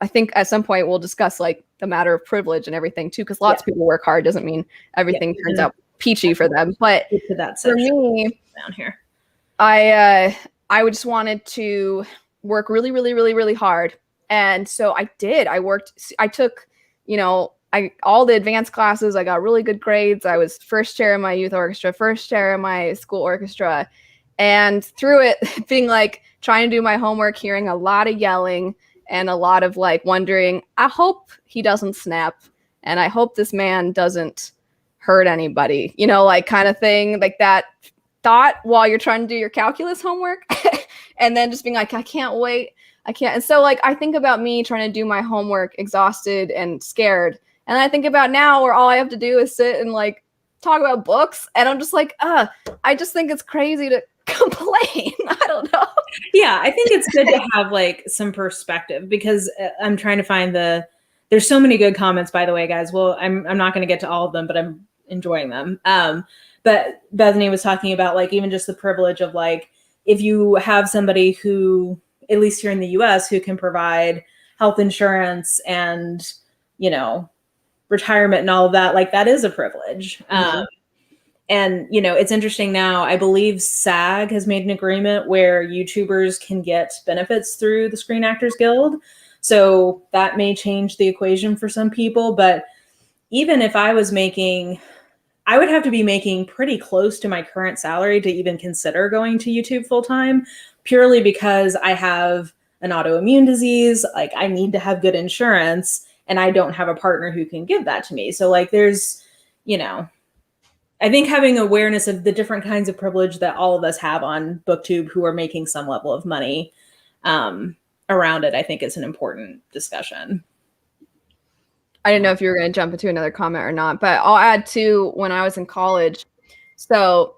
think at some point we'll discuss like the matter of privilege and everything too, because lots of people work hard. Doesn't mean everything turns out peachy for them. But for me, down here, I just wanted to work really, really, really, really hard. And so I did. I took, all the advanced classes. I got really good grades. I was first chair in my youth orchestra, first chair in my school orchestra. And through it, being like trying to do my homework, hearing a lot of yelling and a lot of like wondering, I hope he doesn't snap. And I hope this man doesn't hurt anybody, like kind of thing, like that thought while you're trying to do your calculus homework. And then just being like, I can't wait. I can't. And so like, I think about me trying to do my homework exhausted and scared. And I think about now where all I have to do is sit and like talk about books. And I'm just like, I just think it's crazy to complain. I don't know. Yeah, I think it's good to have like some perspective, because I'm trying to find there's so many good comments, by the way, guys. Well, I'm not going to get to all of them, but I'm enjoying them. But Bethany was talking about like even just the privilege of like, if you have somebody who, at least here in the US, who can provide health insurance and, retirement and all of that, like that is a privilege. Mm-hmm. And, it's interesting now, I believe SAG has made an agreement where YouTubers can get benefits through the Screen Actors Guild. So that may change the equation for some people. But even if I was I would have to be making pretty close to my current salary to even consider going to YouTube full time, purely because I have an autoimmune disease, like I need to have good insurance, and I don't have a partner who can give that to me. So like there's, you know, I think having awareness of the different kinds of privilege that all of us have on Booktube who are making some level of money around it, I think is an important discussion. I didn't know if you were going to jump into another comment or not, but I'll add too, when I was in college. So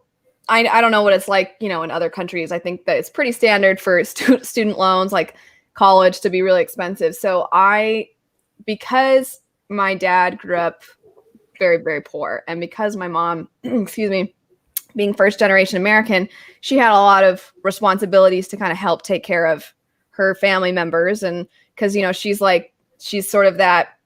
I don't know what it's like, you know, in other countries. I think that it's pretty standard for student loans, like college, to be really expensive. So because my dad grew up very, very poor, and because my mom, excuse me, being first generation American, she had a lot of responsibilities to kind of help take care of her family members. And because, you know, she's sort of that,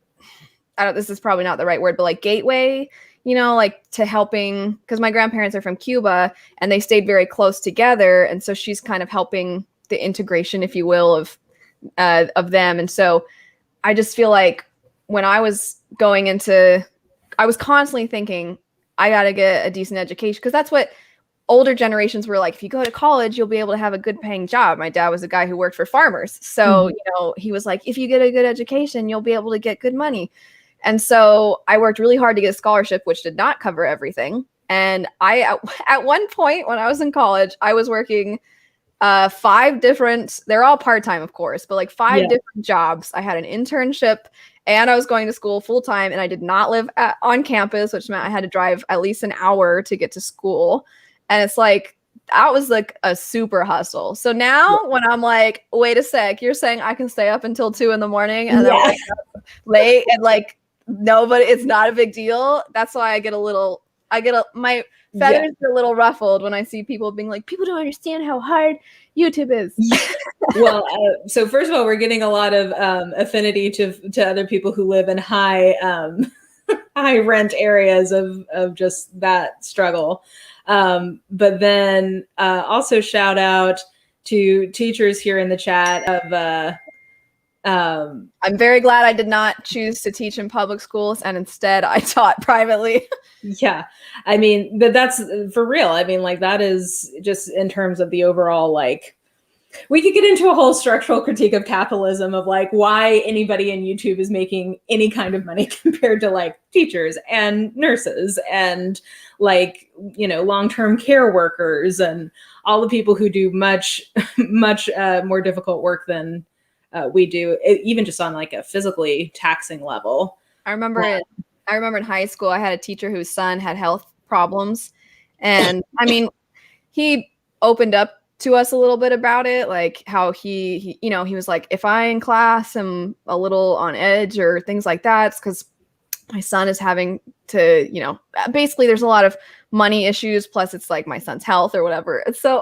this is probably not the right word, but like gateway, you know, like to helping, because my grandparents are from Cuba and they stayed very close together. And so she's kind of helping the integration, if you will, of them. And so I just feel like when I was going into, I was constantly thinking, I got to get a decent education, because that's what older generations were like. If you go to college, you'll be able to have a good paying job. My dad was a guy who worked for farmers. So, you know, he was like, if you get a good education, you'll be able to get good money. And so I worked really hard to get a scholarship, which did not cover everything. And at one point when I was in college, I was working 5 different, they're all part-time, of course, but like 5 different jobs. I had an internship and I was going to school full time, and I did not live on campus, which meant I had to drive at least an hour to get to school. And it's like, that was like a super hustle. So now when I'm like, wait a sec, you're saying I can stay up until 2 a.m. and then wake up late and like, nobody, it's not a big deal. That's why my feathers are a little ruffled when I see people being like, people don't understand how hard YouTube is. Well, so first of all, we're getting a lot of affinity to other people who live in high rent areas of just that struggle. But then also shout out to teachers here in the chat of I'm very glad I did not choose to teach in public schools, and instead I taught privately. Yeah. I mean, but that's for real. I mean, like that is just in terms of the overall, like, we could get into a whole structural critique of capitalism of like why anybody in YouTube is making any kind of money compared to like teachers and nurses and like, you know, long-term care workers and all the people who do much more difficult work than we do, even just on like a physically taxing level. I remember in high school, I had a teacher whose son had health problems. And I mean, he opened up to us a little bit about it, like how he you know, he was like, if I in class am a little on edge or things like that, it's because my son is having to, you know, basically there's a lot of money issues, plus it's like my son's health or whatever. And so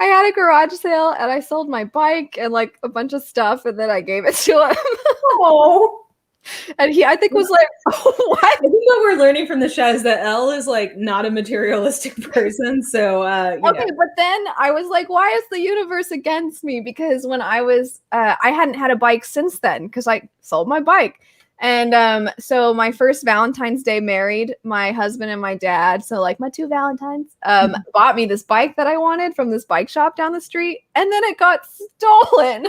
I had a garage sale and I sold my bike and like a bunch of stuff, and then I gave it to him. Oh. And he, I think, was like, what? I think what we're learning from the show is that Elle is like not a materialistic person. So, okay, but then I was like, why is the universe against me? Because when I was, I hadn't had a bike since then because I sold my bike. And so my first Valentine's Day married my husband and my dad. So like my 2 Valentines bought me this bike that I wanted from this bike shop down the street. And then it got stolen.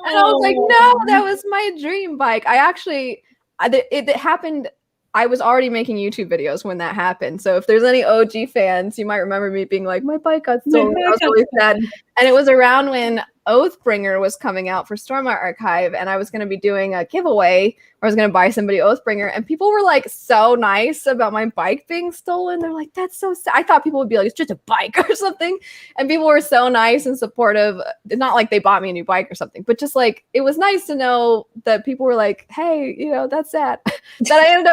And I was like, no, that was my dream bike. It happened. I was already making YouTube videos when that happened. So if there's any OG fans, you might remember me being like, my bike got stolen. I was really sad. And it was around when Oathbringer was coming out for Stormlight Archive, and I was going to be doing a giveaway where I was going to buy somebody Oathbringer, and people were like so nice about my bike being stolen. They're like, that's so sad. I thought people would be like, it's just a bike or something. And people were so nice and supportive. It's not like they bought me a new bike or something, but just like, it was nice to know that people were like, hey, you know, that's sad. That I ended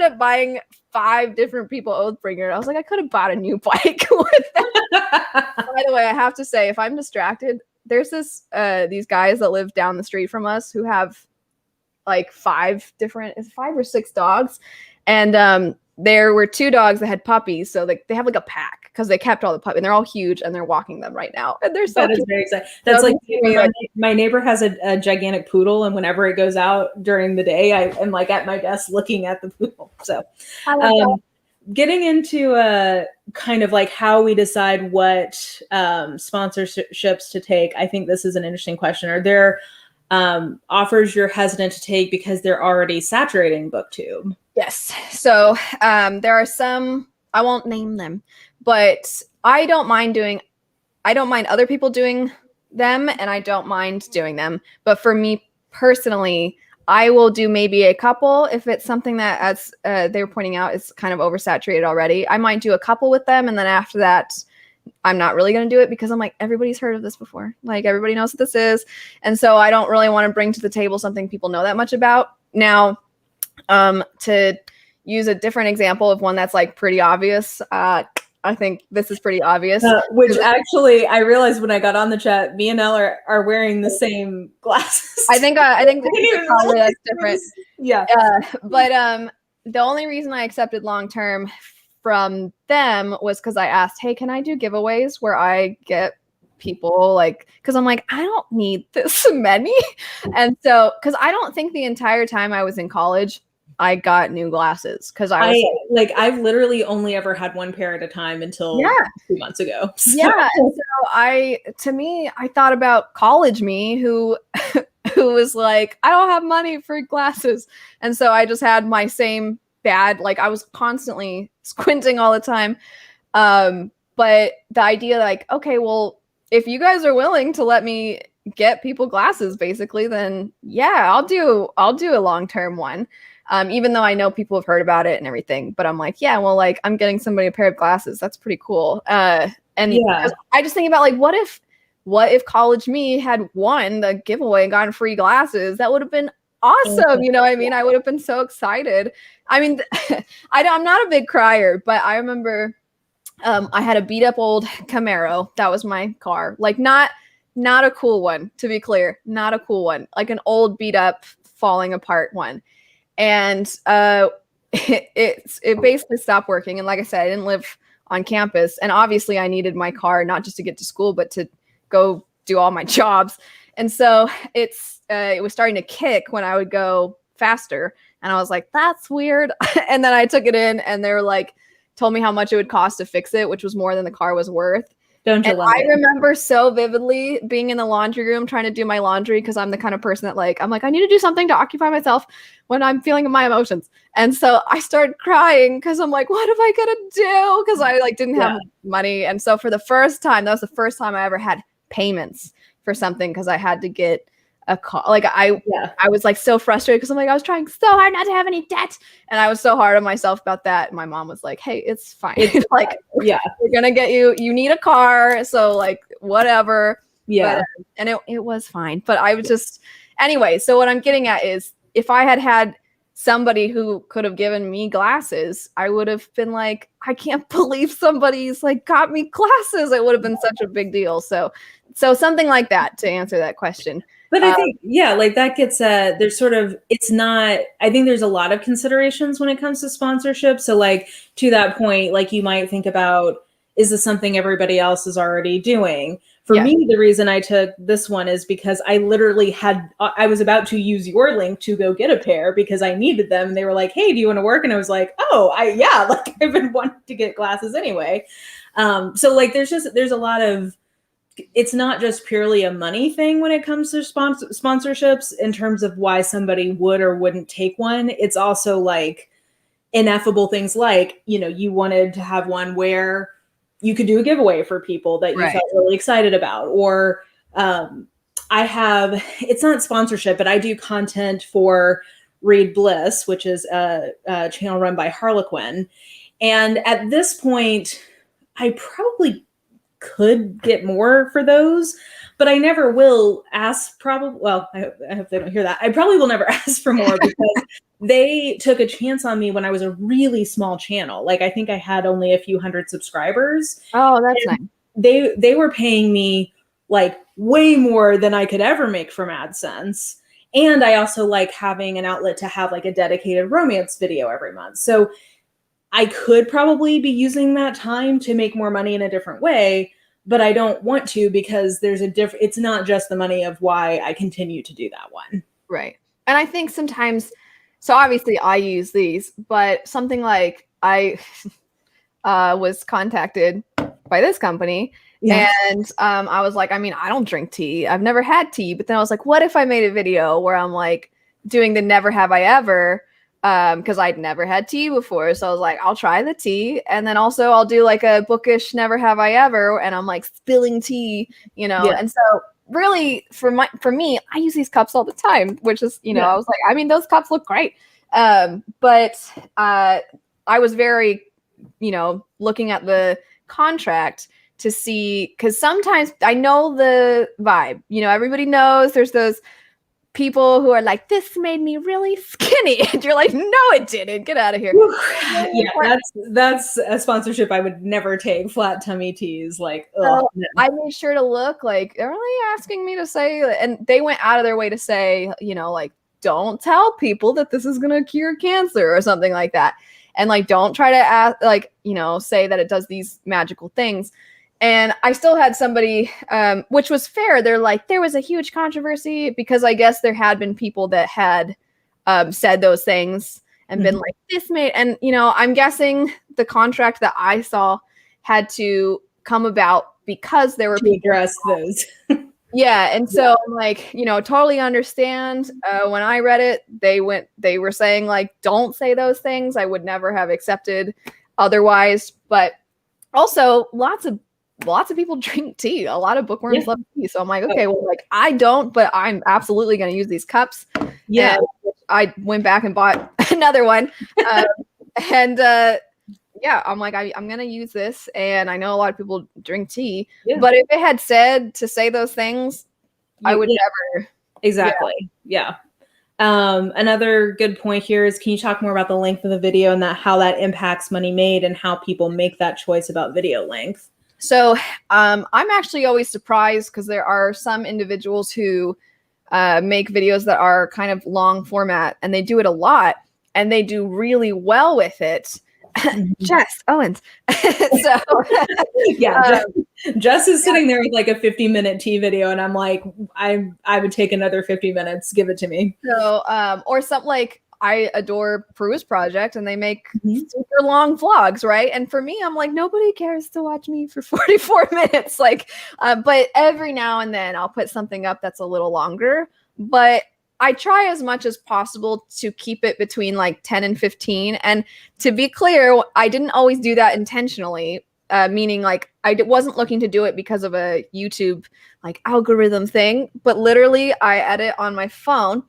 up buying 5 different people Oathbringer. I was like, I could have bought a new bike with that. By the way, I have to say, if I'm distracted, there's these guys that live down the street from us who have like 5 or 6 dogs. And there were 2 dogs that had puppies. So like they have like a pack because they kept all the puppies, and they're all huge, and they're walking them right now. And they're so that is very exciting. That's like my neighbor has a gigantic poodle, and whenever it goes out during the day, I am like at my desk looking at the poodle. So getting into kind of like how we decide what sponsorships to take, I think this is an interesting question. Are there offers you're hesitant to take because they're already saturating Booktube? Yes. So there are some, I won't name them, but I don't mind other people doing them, and I don't mind doing them. But for me personally, I will do maybe a couple if it's something that, as they were pointing out, is kind of oversaturated already. I might do a couple with them, and then after that, I'm not really going to do it because I'm like, everybody's heard of this before. Like, everybody knows what this is. And so I don't really want to bring to the table something people know that much about. Now, to use a different example of one that's like pretty obvious, I think this is pretty obvious. Which actually, I realized when I got on the chat, me and Elle are wearing the same glasses. I think probably that's different. Yeah. But the only reason I accepted long-term from them was because I asked, hey, can I do giveaways where I get people like, because I'm like, I don't need this many. And so, because I don't think the entire time I was in college, I got new glasses because I've literally only ever had one pair at a time until 2 months ago. So. Yeah. And so I thought about college me who was like, I don't have money for glasses. And so I just had my same bad, like I was constantly squinting all the time. But the idea like, okay, well, if you guys are willing to let me get people glasses basically, then yeah, I'll do a long-term one. Even though I know people have heard about it and everything, but I'm like, yeah, well, like I'm getting somebody a pair of glasses. That's pretty cool. And yeah. I just think about like, what if college me had won the giveaway and gotten free glasses? That would have been awesome. You know what I mean? I would have been so excited. I mean, I'm not a big crier, but I remember I had a beat up old Camaro. That was my car. Like not a cool one, to be clear, not a cool one, like an old beat up falling apart one. And it basically stopped working. And like I said, I didn't live on campus. And obviously I needed my car, not just to get to school, but to go do all my jobs. And so it was starting to kick when I would go faster. And I was like, that's weird. And then I took it in and they were like, told me how much it would cost to fix it, which was more than the car was worth. Don't you love it? I remember so vividly being in the laundry room trying to do my laundry because I'm the kind of person that like, I'm like, I need to do something to occupy myself when I'm feeling my emotions. And so I started crying because I'm like, what am I going to do? Because I like didn't have money. And so for the first time, that was the first time I ever had payments for something because I had to get a car. Like I was like so frustrated because I'm like, I was trying so hard not to have any debt. And I was so hard on myself about that. And my mom was like, hey, it's fine. It's like, we're going to get you need a car. So like, whatever. Yeah. But, and it was fine. But I was just, anyway, so what I'm getting at is if I had somebody who could have given me glasses, I would have been like, I can't believe somebody's like got me glasses. It would have been such a big deal. So something like that to answer that question. But I think, like that gets there's sort of, it's not, I think there's a lot of considerations when it comes to sponsorship. So like to that point, like you might think about, is this something everybody else is already doing? For me, the reason I took this one is because I literally I was about to use your link to go get a pair because I needed them. And they were like, hey, do you want to work? And I was like, oh, like I've been wanting to get glasses anyway. So like, there's a lot of, it's not just purely a money thing when it comes to sponsorships in terms of why somebody would or wouldn't take one. It's also like ineffable things like, you wanted to have one where you could do a giveaway for people that you felt really excited about. Or it's not sponsorship, but I do content for Read Bliss, which is a channel run by Harlequin. And at this point, I probably could get more for those, but I never will ask I hope they don't hear that. I probably will never ask for more because they took a chance on me when I was a really small channel. Like I think I had only a few hundred subscribers. Oh, that's nice. They were paying me like way more than I could ever make from AdSense. And I also like having an outlet to have like a dedicated romance video every month. So I could probably be using that time to make more money in a different way, but I don't want to because there's it's not just the money of why I continue to do that one. Right. And I think sometimes So obviously I use these, but something like I was contacted by this company. Yeah. And I was like, I mean, I don't drink tea. I've never had tea. But then I was like, what if I made a video where I'm like doing the never have I ever? Because I'd never had tea before. So I was like, I'll try the tea. And then also I'll do like a bookish never have I ever. And I'm like spilling tea, you know. Yeah. And so really for me, I use these cups all the time, which is, you know, Yeah. I was like, I mean, those cups look great. But I was very, you know, looking at the contract to see, because sometimes I know the vibe, you know, everybody knows there's those people who are like, this made me really skinny. And you're like, no, it didn't. Get out of here. Yeah, that's a sponsorship I would never take. Flat tummy teas, like, So no. I made sure to look like, they're really asking me to say, and they went out of their way to say, you know, like, don't tell people that this is going to cure cancer or something like that. And like, don't try to ask, like, you know, say that it does these magical things. And I still had somebody, which was fair. They're like, there was a huge controversy because I guess there had been people that had said those things and been like, this made, and, you know, I'm guessing the contract that I saw had to come about because there were to address those. Yeah. And so I'm like, you know, totally understand. When I read it, they were saying like, don't say those things. I would never have accepted otherwise. But also lots of people drink tea. A lot of bookworms love tea. So I'm like, okay, well, like I don't, but I'm absolutely going to use these cups. Yeah. And I went back and bought another one. Yeah, I'm like, I'm going to use this. And I know a lot of people drink tea, but if it had said to say those things, I would never. Exactly. Yeah. Another good point here is, can you talk more about the length of the video and how that impacts money made and how people make that choice about video length? So I'm actually always surprised because there are some individuals who make videos that are kind of long format, and they do it a lot and they do really well with it. Jess Owens. So yeah, Jess is sitting there with like a 50-minute tea video, and I'm like, I would take another 50 minutes. Give it to me. So or something like, I adore Peru's Project, and they make super long vlogs, right? And for me, I'm like, nobody cares to watch me for 44 minutes. Like, but every now and then I'll put something up that's a little longer. But I try as much as possible to keep it between like 10 and 15. And to be clear, I didn't always do that intentionally, meaning like I wasn't looking to do it because of a YouTube like algorithm thing, but literally I edit on my phone,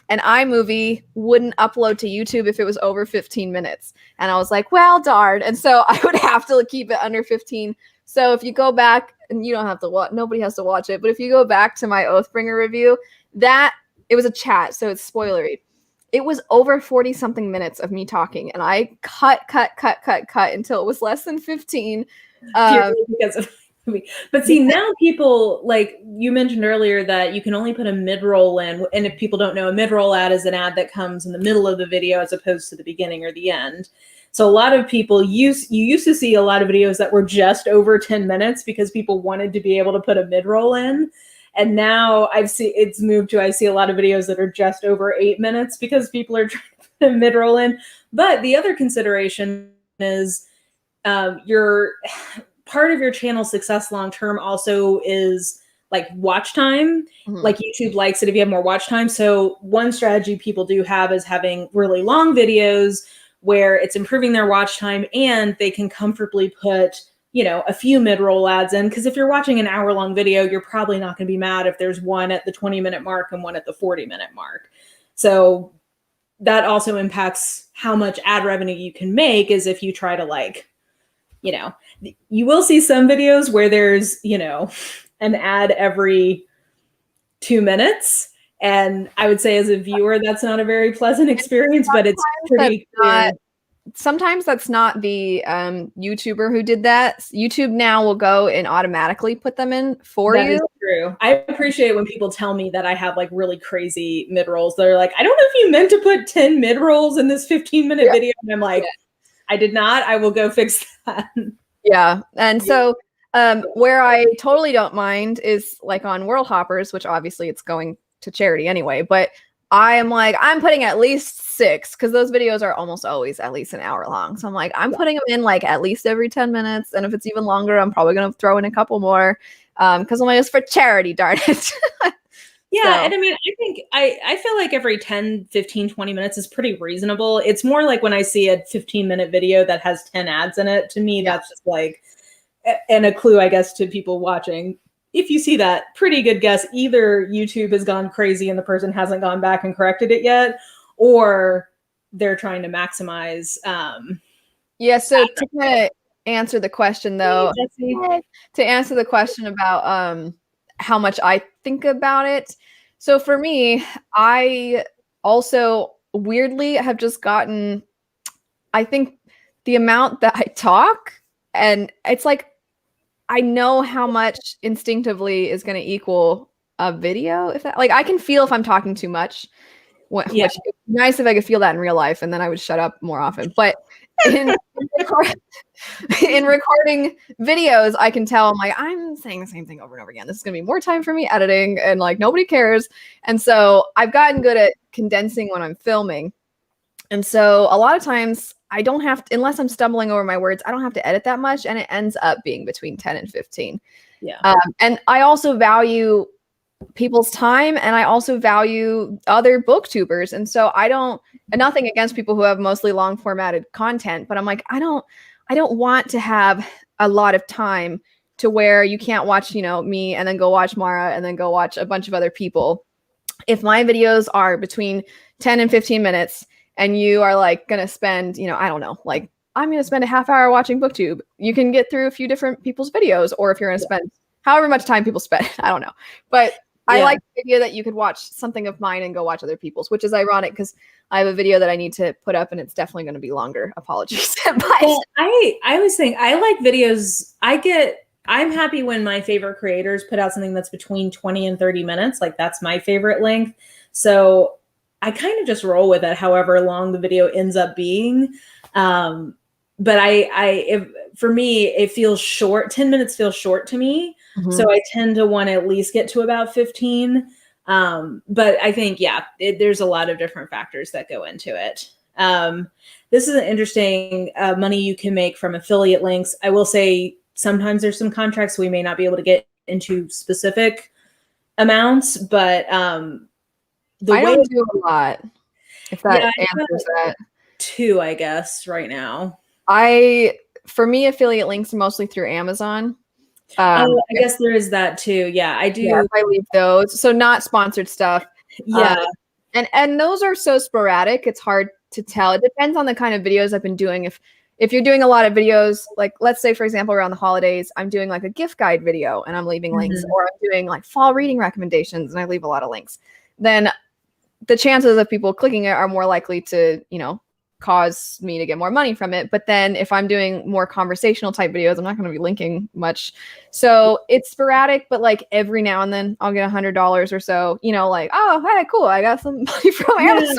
and iMovie wouldn't upload to YouTube if it was over 15 minutes. And I was like, well, darn. And so I would have to keep it under 15. So if you go back, and you don't have to watch, nobody has to watch it, but if you go back to my Oathbringer review, it was a chat, so it's spoilery. It was over 40 something minutes of me talking, and I cut until it was less than 15. Because of me. But see, now people, like you mentioned earlier, that you can only put a mid-roll in, and if people don't know, a mid-roll ad is an ad that comes in the middle of the video as opposed to the beginning or the end. So a lot of people you used to see a lot of videos that were just over 10 minutes because people wanted to be able to put a mid-roll in. And now I see a lot of videos that are just over 8 minutes because people are trying to put a mid-roll in. But the other consideration is your part of your channel success long-term also is like watch time. Like YouTube likes it if you have more watch time. So one strategy people do have is having really long videos where it's improving their watch time, and they can comfortably put, you know, a few mid-roll ads in, because if you're watching an hour-long video, you're probably not going to be mad if there's one at the 20-minute mark and one at the 40-minute mark. So that also impacts how much ad revenue you can make, is if you try to, like, you know, you will see some videos where there's, you know, an ad every 2 minutes. And I would say as a viewer, that's not a very pleasant experience, but it's pretty clear. Sometimes that's not the YouTuber who did that. YouTube now will go and automatically put them in for you. That is true. I appreciate when people tell me that I have like really crazy mid-rolls. They're like, I don't know if you meant to put 10 mid-rolls in this 15-minute video. And I'm like, I did not. I will go fix that. Yeah. And so where I totally don't mind is like on World Hoppers, which obviously it's going to charity anyway, but I am like, I'm putting at least 6 because those videos are almost always at least an hour long. So I'm like, I'm putting them in like at least every 10 minutes. And if it's even longer, I'm probably going to throw in a couple more because I'm like, it's for charity, darn it. Yeah, so. And I mean, I think I feel like every 10, 15, 20 minutes is pretty reasonable. It's more like when I see a 15-minute video that has 10 ads in it, to me, that's just like, and a clue, I guess, to people watching. If you see that, pretty good guess, either YouTube has gone crazy and the person hasn't gone back and corrected it yet, or they're trying to maximize. Yeah, so to kind of answer the question, though, to answer the question about how much I think about it. So for me, I also weirdly have just gotten, I think the amount that I talk, and it's like, I know how much instinctively is going to equal a video. If that, like, I can feel if I'm talking too much, which would be nice if I could feel that in real life, and then I would shut up more often. But in recording videos, I can tell I'm saying the same thing over and over again. This is going to be more time for me editing, and like nobody cares. And so I've gotten good at condensing when I'm filming. And so a lot of times I don't have to, unless I'm stumbling over my words, I don't have to edit that much. And it ends up being between 10 and 15. Yeah. And I also value people's time, and I also value other booktubers. And so nothing against people who have mostly long formatted content, but I'm like, I don't want to have a lot of time to where you can't watch, me and then go watch Mara and then go watch a bunch of other people. If my videos are between 10 and 15 minutes and you are like going to spend, I don't know, like I'm going to spend a half hour watching Booktube, you can get through a few different people's videos. Or if you're going to spend however much time people spend, I don't know. But I like the idea that you could watch something of mine and go watch other people's, which is ironic because I have a video that I need to put up and it's definitely going to be longer. Apologies. Well, I always think I like videos. I'm happy when my favorite creators put out something that's between 20 and 30 minutes. Like that's my favorite length. So I kind of just roll with it, however long the video ends up being. But for me, it feels short. 10 minutes feels short to me. Mm-hmm. So I tend to want to at least get to about 15. But I think, there's a lot of different factors that go into it. This is an interesting money you can make from affiliate links. I will say sometimes there's some contracts we may not be able to get into specific amounts, but I don't do a lot. If that answers that. 2, I guess, right now. For me, affiliate links are mostly through Amazon. I guess there is that too. Yeah, I do. Yeah, I leave those. So not sponsored stuff. Yeah. And those are so sporadic. It's hard to tell. It depends on the kind of videos I've been doing. If you're doing a lot of videos, like let's say, for example, around the holidays, I'm doing like a gift guide video and I'm leaving links, or I'm doing like fall reading recommendations and I leave a lot of links, then the chances of people clicking it are more likely to, cause me to get more money from it. But then if I'm doing more conversational type videos, I'm not going to be linking much. So it's sporadic, but like every now and then I'll get $100 or so, like, oh, hey, cool. I got some money from Amazon.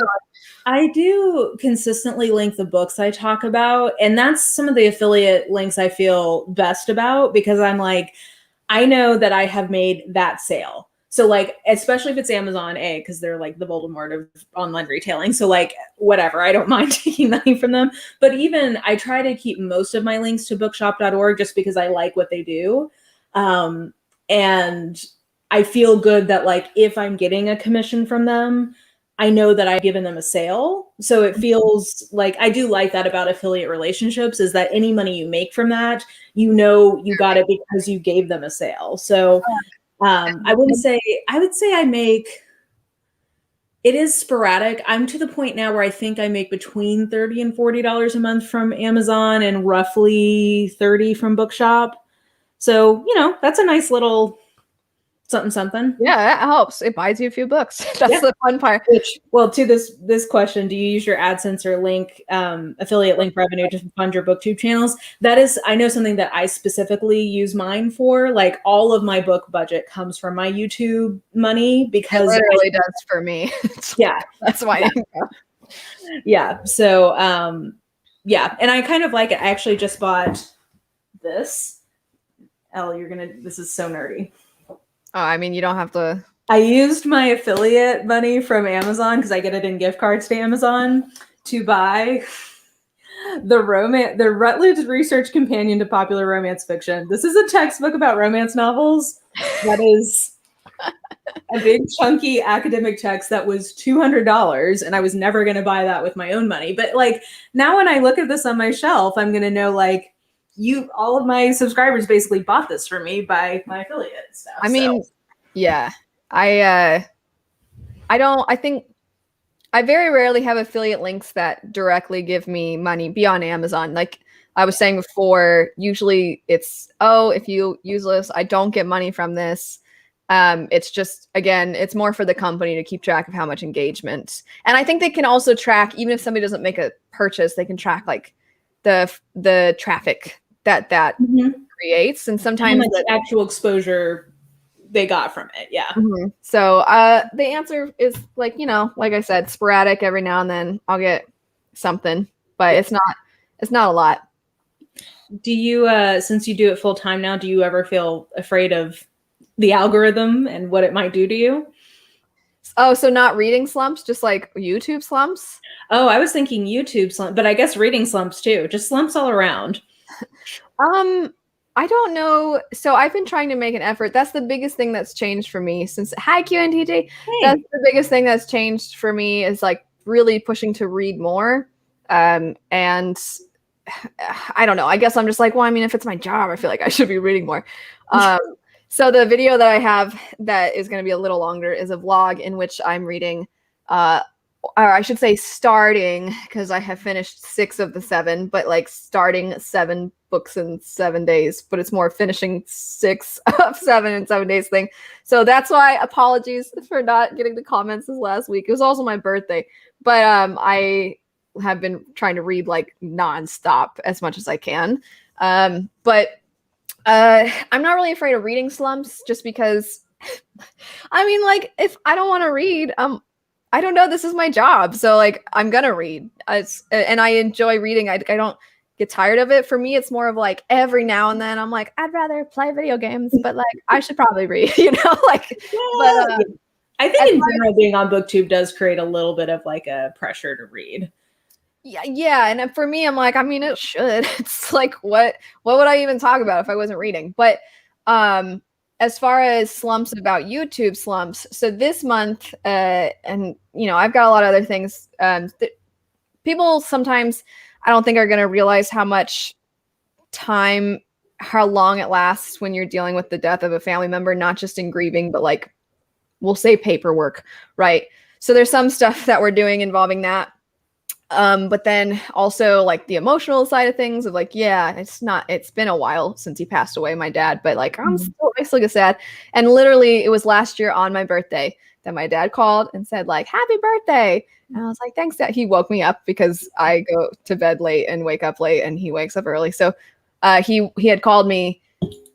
I do consistently link the books I talk about. And that's some of the affiliate links I feel best about, because I'm like, I know that I have made that sale. So like, especially if it's Amazon, because they're like the Voldemort of online retailing. So like, whatever, I don't mind taking money from them. But even I try to keep most of my links to bookshop.org just because I like what they do. And I feel good that like, if I'm getting a commission from them, I know that I've given them a sale. So it feels like, I do like that about affiliate relationships, is that any money you make from that, you got it because you gave them a sale. So I would say I make, it is sporadic. I'm to the point now where I think I make between $30 and $40 a month from Amazon and roughly 30 from Bookshop. So, that's a nice little something. Yeah, that helps. It buys you a few books. That's the fun part. To this question, do you use your AdSense or affiliate link revenue to fund your Booktube channels? That is, I know, something that I specifically use mine for. Like all of my book budget comes from my YouTube money, because it literally does for me. That's why. Yeah. So, and I kind of like it. I actually just bought this. Elle, this is so nerdy. Oh, I mean, you don't have to I used my affiliate money from Amazon, because I get it in gift cards to Amazon, to buy the Routledge Research Companion to Popular Romance Fiction. This is a textbook about romance novels that is a big chunky academic text that was $200, and I was never going to buy that with my own money. But like now when I look at this on my shelf, I'm going to know like all of my subscribers basically bought this for me by my affiliate stuff. I mean, yeah. I think I very rarely have affiliate links that directly give me money beyond Amazon. Like I was saying before, usually it's, oh, if you use this, I don't get money from this. It's just, again, it's more for the company to keep track of how much engagement. And I think they can also track, even if somebody doesn't make a purchase, they can track like the traffic that creates. And sometimes the actual exposure they got from it. Yeah. Mm-hmm. So the answer is like, you know, like I said, sporadic. Every now and then I'll get something, but it's not a lot. Do you, since you do it full time now, do you ever feel afraid of the algorithm and what it might do to you? Oh, so not reading slumps, just like YouTube slumps? Oh, I was thinking YouTube slump, but I guess reading slumps too. Just slumps all around. I don't know. So I've been trying to make an effort. That's the biggest thing that's changed for me since hi QNTJ. Hey. That's the biggest thing that's changed for me is like really pushing to read more. And I don't know. I guess I'm just like, well, I mean, if it's my job, I feel like I should be reading more. So the video that I have that is going to be a little longer is a vlog in which I'm reading, or I should say starting, because I have finished 6 of the 7, but like starting 7 books in 7 days, but it's more finishing 6 of 7 in 7 days thing. So that's why apologies for not getting the comments this last week. It was also my birthday, but I have been trying to read like nonstop as much as I can. But I'm not really afraid of reading slumps just because I mean, like if I don't want to read, I don't know, this is my job. So like I'm gonna read. And I enjoy reading. I don't get tired of it. For me, it's more of like every now and then I'm like, I'd rather play video games, but like I should probably read, you know, like but I think in general being on Booktube does create a little bit of like a pressure to read. Yeah, and for me, I'm like, I mean, it should. It's like, what would I even talk about if I wasn't reading? But as far as slumps about YouTube slumps, so this month, and you know, I've got a lot of other things. People sometimes I don't think are going to realize how much time, how long it lasts when you're dealing with the death of a family member, not just in grieving, but like we'll say paperwork, right? So there's some stuff that we're doing involving that. But then also like the emotional side of things of like, yeah, it's been a while since he passed away, my dad, but like, I'm still sad. And literally it was last year on my birthday that my dad called and said like, happy birthday. And I was like, thanks, Dad. He woke me up because I go to bed late and wake up late and he wakes up early. So, he had called me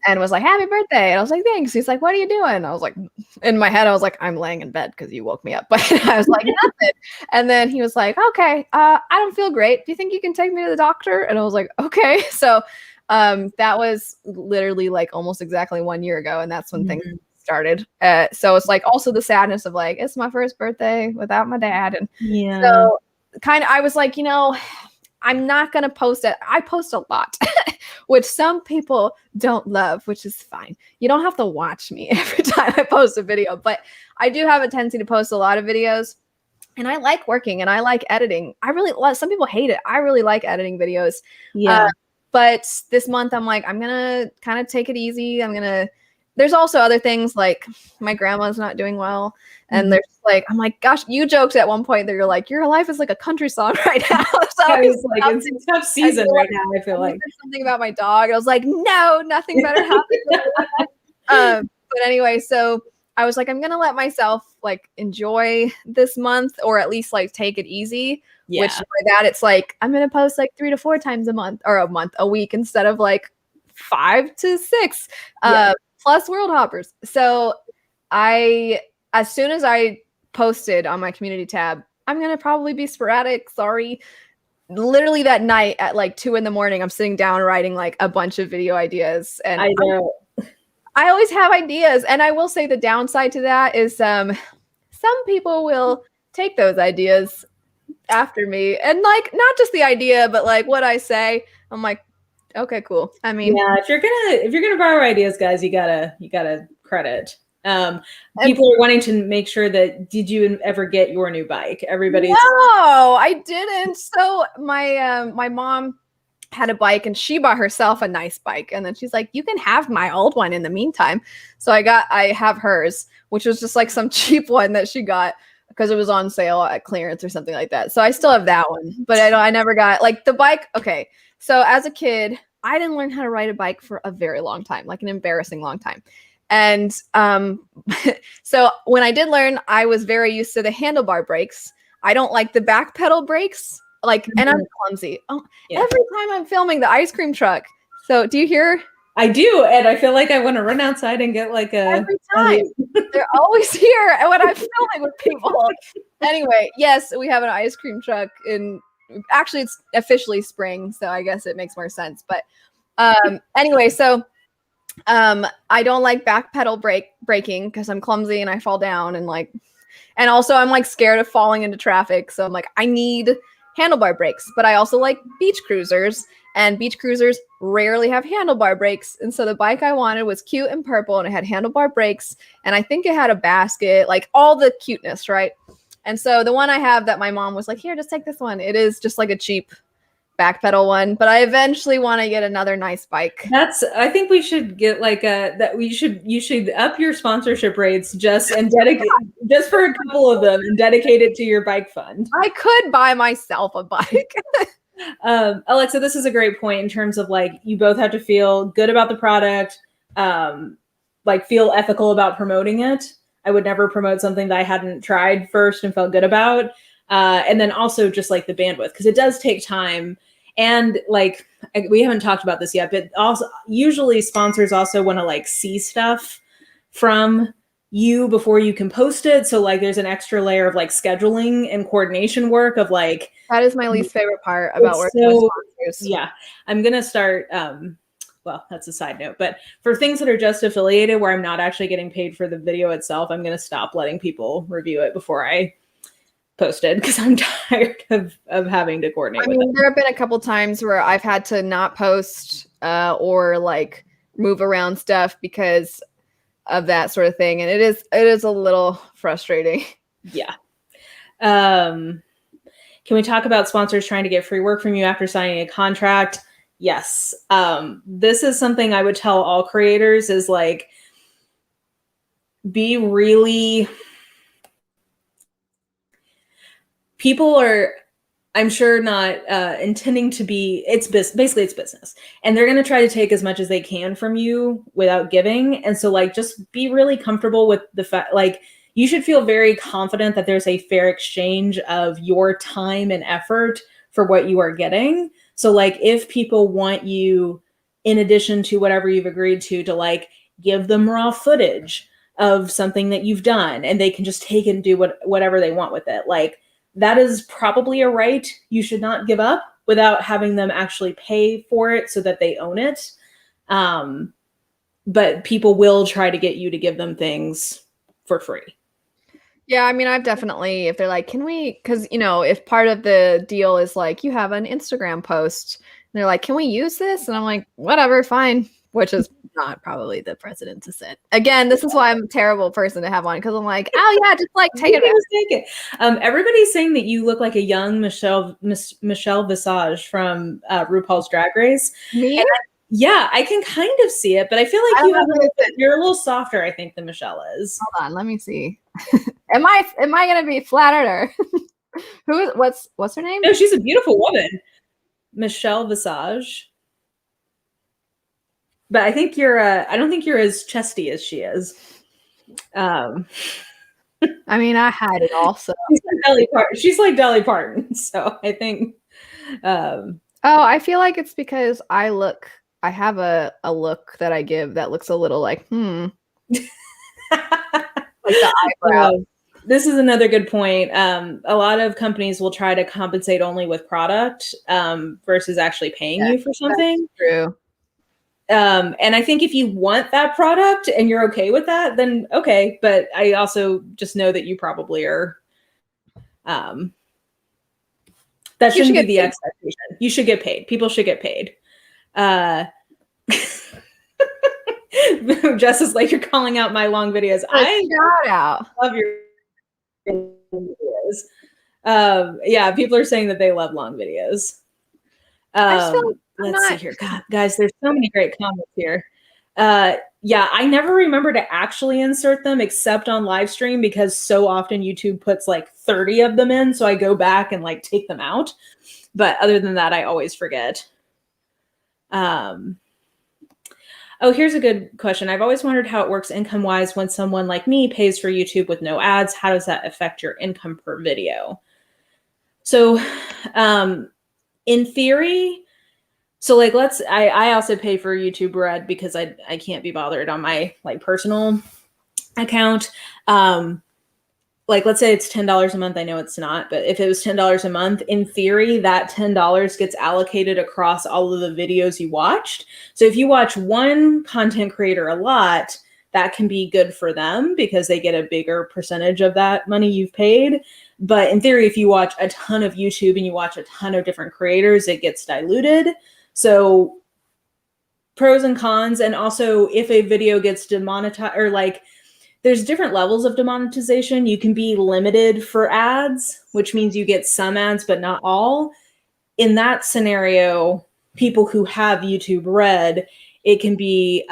and was like, happy birthday. And I was like, thanks. He's like, what are you doing? I was like, in my head, I was like, I'm laying in bed because you woke me up. But I was like, nothing. And then he was like, okay, I don't feel great. Do you think you can take me to the doctor? And I was like, okay. So that was literally like almost exactly 1 year ago. And that's when things started. So it's like also the sadness of like, it's my first birthday without my dad. And so kind of, I was like, you know, I'm not going to post it. I post a lot, which some people don't love, which is fine. You don't have to watch me every time I post a video, but I do have a tendency to post a lot of videos and I like working and I like editing. Some people hate it. I really like editing videos. Yeah. But this month I'm like, I'm going to kind of take it easy. There's also other things like my grandma's not doing well. And there's like, I'm like, gosh, you joked at one point that you're like, your life is like a country song right now. So I was like, it's a tough season right now. I feel like something about my dog. I was like, no, nothing better happens. But anyway, so I was like, I'm going to let myself like enjoy this month or at least like take it easy. Yeah. Which by that it's like, I'm going to post like 3 to 4 times a week instead of like 5 to 6. Plus World Hoppers. So as soon as I posted on my community tab, I'm going to probably be sporadic. Sorry. Literally that night at like 2 a.m, I'm sitting down writing like a bunch of video ideas. And I always have ideas, and I will say the downside to that is some people will take those ideas after me, and like not just the idea, but like what I say. I'm like, okay, cool. I mean, yeah, if you're gonna borrow ideas, guys, you gotta credit. People are wanting to make sure that did you ever get your new bike? Everybody's no, I didn't. So my mom had a bike and she bought herself a nice bike, and then she's like, you can have my old one in the meantime. So I have hers, which was just like some cheap one that she got because it was on sale at clearance or something like that. So I still have that one, but I never got like the bike. Okay, so as a kid, I didn't learn how to ride a bike for a very long time, like an embarrassing long time. And so when I did learn, I was very used to the handlebar brakes. I don't like the back pedal brakes, like, and I'm clumsy. Oh, yeah. Every time I'm filming the ice cream truck. So do you hear? I do, and I feel like I want to run outside and get like a. Every time they're always here when I'm filming with people. Anyway, yes, we have an ice cream truck in. Actually, it's officially spring, so I guess it makes more sense. But anyway, so. I don't like back pedal braking because I'm clumsy and I fall down and also I'm like scared of falling into traffic. So I'm like, I need handlebar brakes, but I also like beach cruisers, and beach cruisers rarely have handlebar brakes. And so the bike I wanted was cute and purple and it had handlebar brakes. And I think it had a basket, like all the cuteness, right? And so the one I have that my mom was like, here, just take this one. It is just like a cheap back pedal one, but I eventually want to get another nice bike. I think we should get like you should up your sponsorship rates just dedicate just for a couple of them and dedicate it to your bike fund. I could buy myself a bike. Alexa, this is a great point in terms of like you both have to feel good about the product, like feel ethical about promoting it. I would never promote something that I hadn't tried first and felt good about. And then also just like the bandwidth, because it does take time. And like, we haven't talked about this yet, but also usually sponsors also want to like see stuff from you before you can post it. So like there's an extra layer of like scheduling and coordination work of like. That is my least favorite part about working with sponsors. Yeah, I'm going to start, well, that's a side note, but for things that are just affiliated where I'm not actually getting paid for the video itself, I'm going to stop letting people review it before I posted because I'm tired of having to coordinate. I mean, there have been a couple times where I've had to not post or like move around stuff because of that sort of thing, and it is a little frustrating. Yeah. Can we talk about sponsors trying to get free work from you after signing a contract? Yes. This is something I would tell all creators is like, be really. People are, I'm sure, not intending to be, basically it's business. And they're going to try to take as much as they can from you without giving. And so like, just be really comfortable with the fact, like you should feel very confident that there's a fair exchange of your time and effort for what you are getting. So like, if people want you, in addition to whatever you've agreed to like give them raw footage of something that you've done and they can just take and do whatever they want with it. Like, that is probably a right you should not give up without having them actually pay for it so that they own it. But people will try to get you to give them things for free. Yeah, I mean, I've definitely, if they're like, can we, because, you know, if part of the deal is like, you have an Instagram post, and they're like, can we use this? And I'm like, whatever, fine, which is not probably the precedent to set. Again, this is why I'm a terrible person to have on, because I'm like, oh yeah, just like take it. Everybody's saying that you look like a young Michelle Visage from RuPaul's Drag Race. Me? Yeah, I can kind of see it, but I feel like you're a little softer, I think, than Michelle is. Hold on, let me see. Am I gonna be flattered or what's her name? No, she's a beautiful woman. Michelle Visage. But I think I don't think you're as chesty as she is. I mean, I had it also. She's like Dolly Parton. So I think. I feel like it's because I have a look that I give that looks a little like, like the eyebrow. This is another good point. A lot of companies will try to compensate only with product versus actually paying you for something. That's true. And I think if you want that product and you're okay with that, then okay. But I also just know that you probably are. That shouldn't be the expectation. You should get paid. People should get paid. Jess is like, you're calling out my long videos. Shout out. Love your videos. Yeah, people are saying that they love long videos. Let's see here. God, guys, there's so many great comments here. Yeah, I never remember to actually insert them except on live stream because so often YouTube puts like 30 of them in. So I go back and like take them out. But other than that, I always forget. Oh, here's a good question. I've always wondered how it works income-wise when someone like me pays for YouTube with no ads. How does that affect your income per video? So in theory, so like I also pay for YouTube Red because I can't be bothered on my like personal account. Like let's say it's $10 a month. I know it's not, but if it was $10 a month, in theory, that $10 gets allocated across all of the videos you watched. So if you watch one content creator a lot, that can be good for them because they get a bigger percentage of that money you've paid. But in theory, if you watch a ton of YouTube and you watch a ton of different creators, it gets diluted. So pros and cons. And also if a video gets demonetized or like, there's different levels of demonetization. You can be limited for ads, which means you get some ads, but not all. In that scenario, people who have YouTube Red, it can be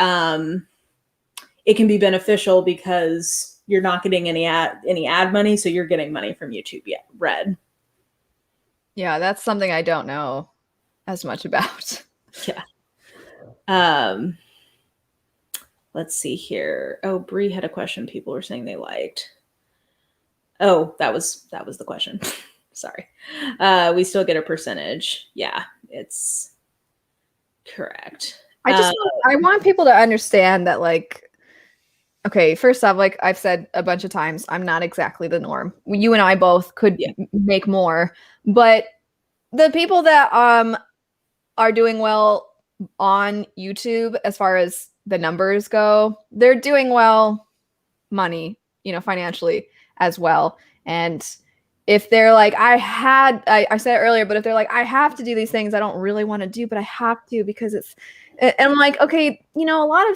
beneficial because you're not getting any ad money, so you're getting money from YouTube Red. Yeah, that's something I don't know as much about. Yeah. Let's see here. Oh, Bree had a question people were saying they liked. Oh, that was the question. Sorry. We still get a percentage. Yeah, it's correct. I want people to understand that, like, okay, first off, like I've said a bunch of times, I'm not exactly the norm. You and I both could make more, but the people that are doing well on YouTube as far as the numbers go, they're doing well financially as well. And if they're like, I said it earlier, but if they're like, I have to do these things I don't really want to do, but I have to because it's, and I'm like, okay, a lot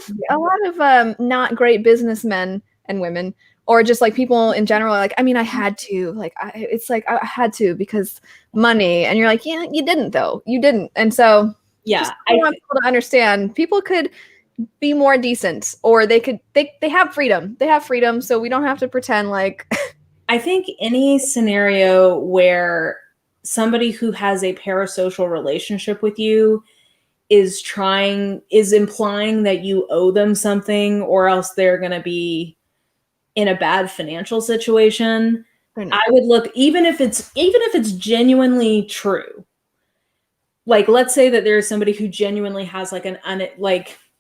of not great businessmen and women, or just like people in general, like, I mean, I had to, like, it's like I had to because money, and you're like, yeah, you didn't though, you didn't, and so yeah, I want people to understand people could be more decent, or they have freedom. They have freedom, so we don't have to pretend like. I think any scenario where somebody who has a parasocial relationship with you is implying that you owe them something, or else they're going to be in a bad financial situation. I would look, even if it's genuinely true. Like, let's say that there's somebody who genuinely has like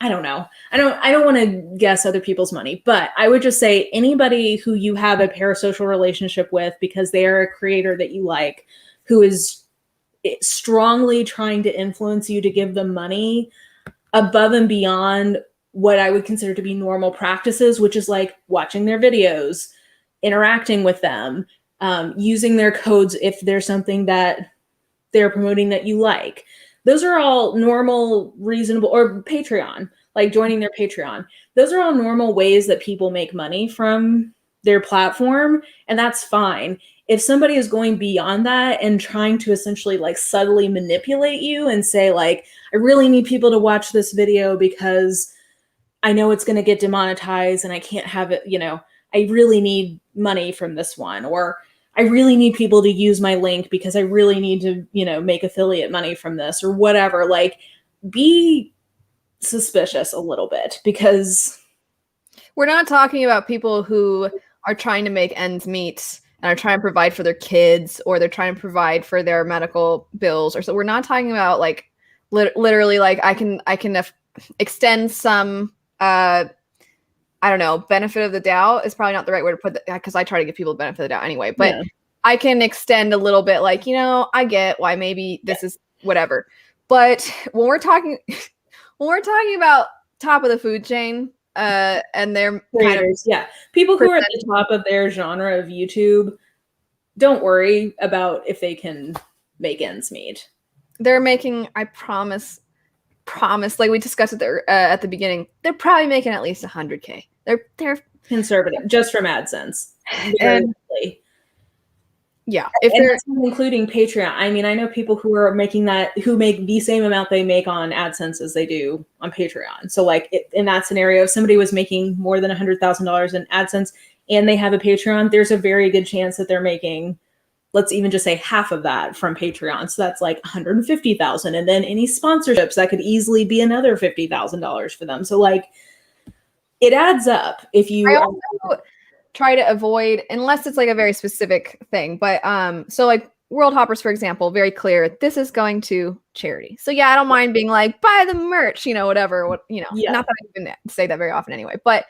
I don't know. I don't want to guess other people's money, but I would just say anybody who you have a parasocial relationship with because they are a creator that you like, who is strongly trying to influence you to give them money above and beyond what I would consider to be normal practices, which is like watching their videos, interacting with them, using their codes if there's something that they're promoting that you like. Those are all normal, reasonable, or Patreon, like joining their Patreon. Those are all normal ways that people make money from their platform, and that's fine. If somebody is going beyond that and trying to essentially like subtly manipulate you and say like, I really need people to watch this video because I know it's going to get demonetized and I can't have it, I really need money from this one, or I really need people to use my link because I really need to, make affiliate money from this or whatever. Like, be suspicious a little bit, because we're not talking about people who are trying to make ends meet and are trying to provide for their kids, or they're trying to provide for their medical bills, or so. We're not talking about like literally like I can extend some I don't know, benefit of the doubt is probably not the right way to put that, because I try to give people the benefit of the doubt anyway, but yeah. I can extend a little bit, like, I get why maybe this is whatever. But when we're talking when we're talking about top of the food chain, and they're creators, people who are at the top of their genre of YouTube, don't worry about if they can make ends meet. They're making, I promise, like we discussed at the beginning, they're probably making at least 100K. They're conservative just from AdSense. And if and that's including Patreon. I mean, I know people who are making that, who make the same amount they make on AdSense as they do on Patreon. So like in that scenario, if somebody was making more than $100,000 in AdSense and they have a Patreon, there's a very good chance that they're making, let's even just say half of that from Patreon. So that's like $150,000. And then any sponsorships, that could easily be another $50,000 for them. So like it adds up if you... I also try to avoid, unless it's like a very specific thing, but so like World Hoppers, for example, very clear, this is going to charity. So yeah, I don't mind being like, buy the merch, whatever, not that I even say that very often anyway, but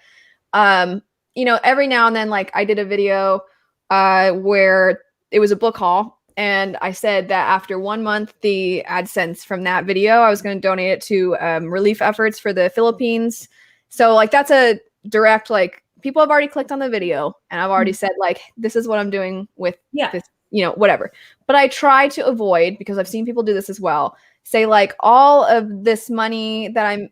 every now and then, like I did a video where it was a book haul, and I said that after 1 month, the AdSense from that video, I was going to donate it to relief efforts for the Philippines. So like that's a direct, like, people have already clicked on the video, and I've already said like, this is what I'm doing with this, whatever. But I try to avoid, because I've seen people do this as well, say like all of this money that I'm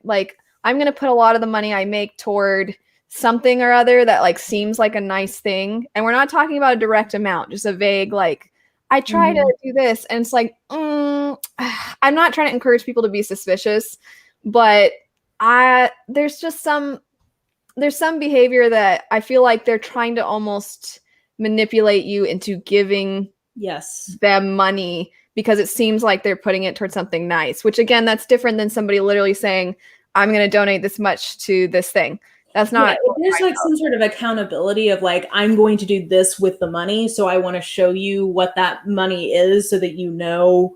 going to put a lot of the money I make toward something or other that like seems like a nice thing. And we're not talking about a direct amount, just a vague, like, I try to do this. And it's like, I'm not trying to encourage people to be suspicious, but there's some behavior that I feel like they're trying to almost manipulate you into giving them money because it seems like they're putting it towards something nice, which again, that's different than somebody literally saying, I'm going to donate this much to this thing. That's not... there's like some sort of accountability of like, I'm going to do this with the money, so I want to show you what that money is so that you know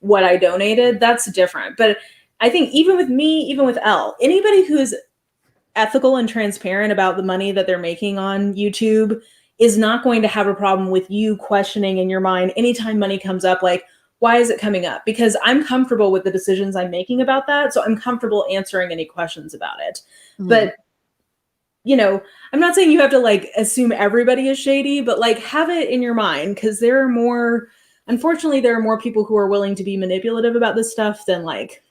what I donated. That's different. But I think even with me, even with Elle, anybody who is ethical and transparent about the money that they're making on YouTube is not going to have a problem with you questioning in your mind anytime money comes up, like, why is it coming up? Because I'm comfortable with the decisions I'm making about that. So I'm comfortable answering any questions about it. But I'm not saying you have to like assume everybody is shady, but like have it in your mind, because unfortunately, there are more people who are willing to be manipulative about this stuff than like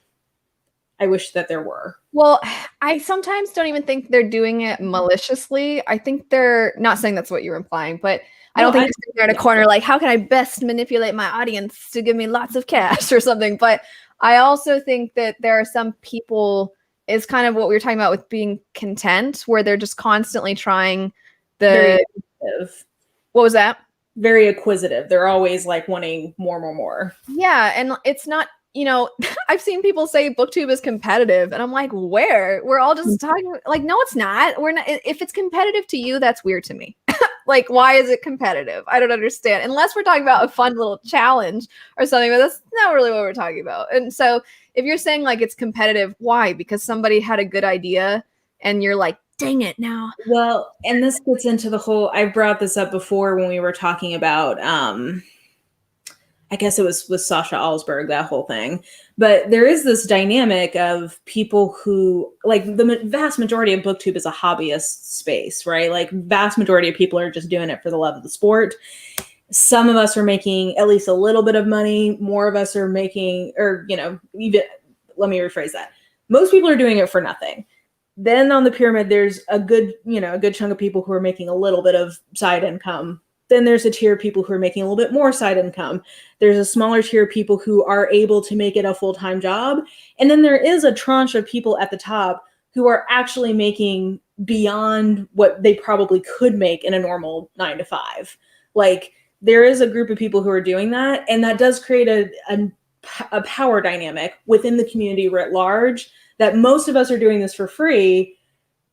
I wish that there were. Well, I sometimes don't even think they're doing it maliciously. I think they're not saying that's what you're implying, but I don't think they're in a corner like, how can I best manipulate my audience to give me lots of cash or something? But I also think that there are some people, is kind of what we were talking about with being content, where they're just constantly trying Very acquisitive. What was that? Very acquisitive. They're always like wanting more. Yeah. And it's not, I've seen people say Booktube is competitive, and I'm like, where? We're all just talking like, no, it's not. We're not. If it's competitive to you, that's weird to me. Like, why is it competitive? I don't understand. Unless we're talking about a fun little challenge or something, but that's not really what we're talking about. And so if you're saying like it's competitive, why? Because somebody had a good idea and you're like, dang it now. Well, and this gets into the whole, I brought this up before when we were talking about, I guess it was with Sasha Alsberg, that whole thing. But there is this dynamic of people who, like, the vast majority of Booktube is a hobbyist space, right? Like, vast majority of people are just doing it for the love of the sport. Some of us are making at least a little bit of money. More of us are making, or, even, let me rephrase that. Most people are doing it for nothing. Then on the pyramid, there's a good chunk of people who are making a little bit of side income. Then there's a tier of people who are making a little bit more side income. There's a smaller tier of people who are able to make it a full-time job. And then there is a tranche of people at the top who are actually making beyond what they probably could make in a normal 9 to 5. Like, there is a group of people who are doing that. And that does create a power dynamic within the community writ large, that most of us are doing this for free.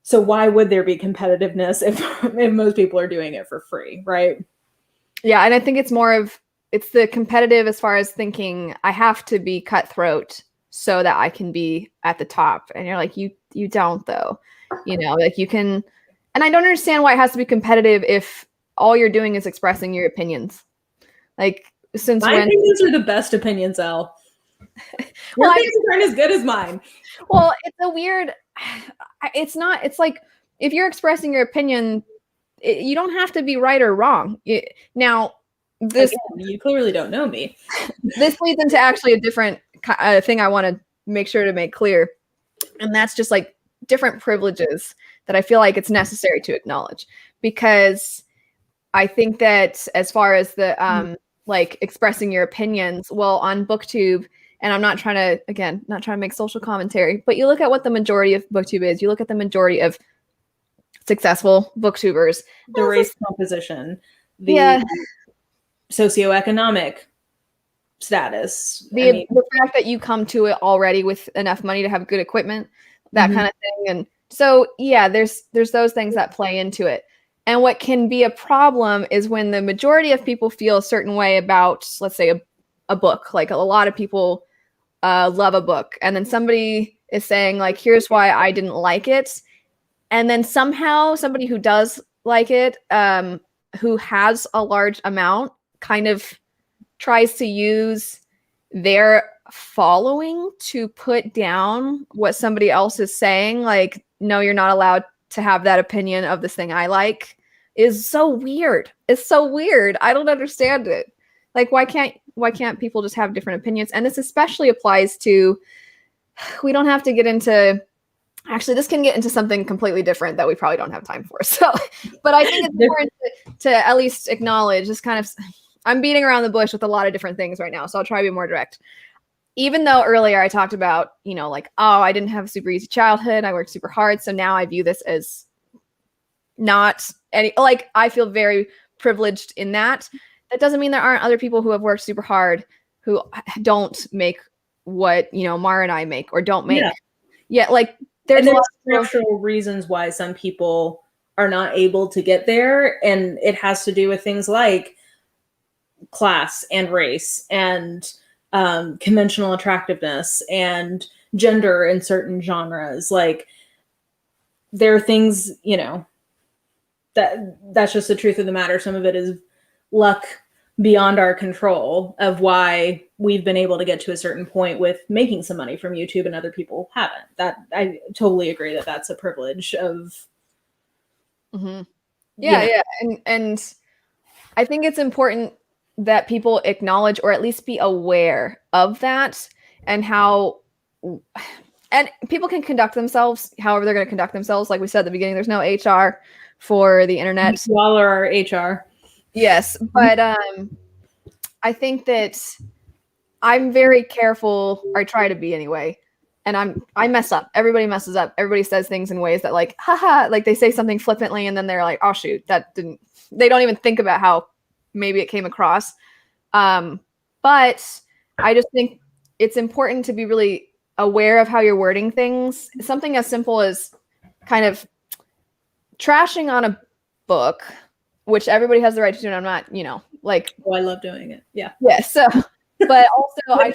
So why would there be competitiveness if most people are doing it for free, right? Yeah, and I think it's the competitive as far as thinking I have to be cutthroat so that I can be at the top. And you're like, you don't though. Like you can, and I don't understand why it has to be competitive if all you're doing is expressing your opinions. Like, since my opinions are the best opinions, Elle. Your opinions aren't as good as mine. Well, it's a weird, it's not, it's like, if you're expressing your opinion, you don't have to be right or wrong. Now, this, again, you clearly don't know me. This leads into actually a different thing I want to make sure to make clear. And that's just like different privileges that I feel like it's necessary to acknowledge, because I think that as far as the like expressing your opinions, well, on Booktube, and I'm not trying to, again, not trying to make social commentary, but you look at what the majority of Booktube is, you look at the majority of successful Booktubers, the race composition, the socioeconomic status, the fact that you come to it already with enough money to have good equipment, that kind of thing. And so, yeah, there's those things that play into it. And what can be a problem is when the majority of people feel a certain way about, let's say, a book. Like a lot of people love a book, and then somebody is saying like, here's why I didn't like it. And then somehow somebody who does like it, who has a large amount, kind of tries to use their following to put down what somebody else is saying. Like, no, you're not allowed to have that opinion of this thing I like, is so weird. It's so weird. I don't understand it. Like, why can't people just have different opinions? And this especially applies to, we don't have to get into, actually, this can get into something completely different that we probably don't have time for. So, but I think it's important to at least acknowledge this kind of, I'm beating around the bush with a lot of different things right now, so I'll try to be more direct. Even though earlier I talked about, you know, like, oh, I didn't have a super easy childhood, I worked super hard, so now I view this as not any, like, I feel very privileged in that. That doesn't mean there aren't other people who have worked super hard who don't make what, you know, Mara and I make, or don't make. Yeah, like, there's a lot of structural reasons why some people are not able to get there, and it has to do with things like class and race and conventional attractiveness and gender in certain genres. Like, there are things, you know, that's just the truth of the matter. Some of it is luck beyond our control of why we've been able to get to a certain point with making some money from YouTube and other people haven't. That I totally agree that that's a privilege of. Yeah. And I think it's important that people acknowledge, or at least be aware of that, and how, and people can conduct themselves however they're going to conduct themselves. Like we said at the beginning, there's no HR for the internet. You all are HR. Yes, but I think that I'm very careful, or I try to be anyway, and I mess up. Everybody messes up. Everybody says things in ways that, like, haha, like they say something flippantly and then they're like, oh shoot, that didn't, they don't even think about how maybe it came across. But I just think it's important to be really aware of how you're wording things. Something as simple as kind of trashing on a book, which everybody has the right to do, and I'm not, you know, like, oh, I love doing it. Yeah. So, but also I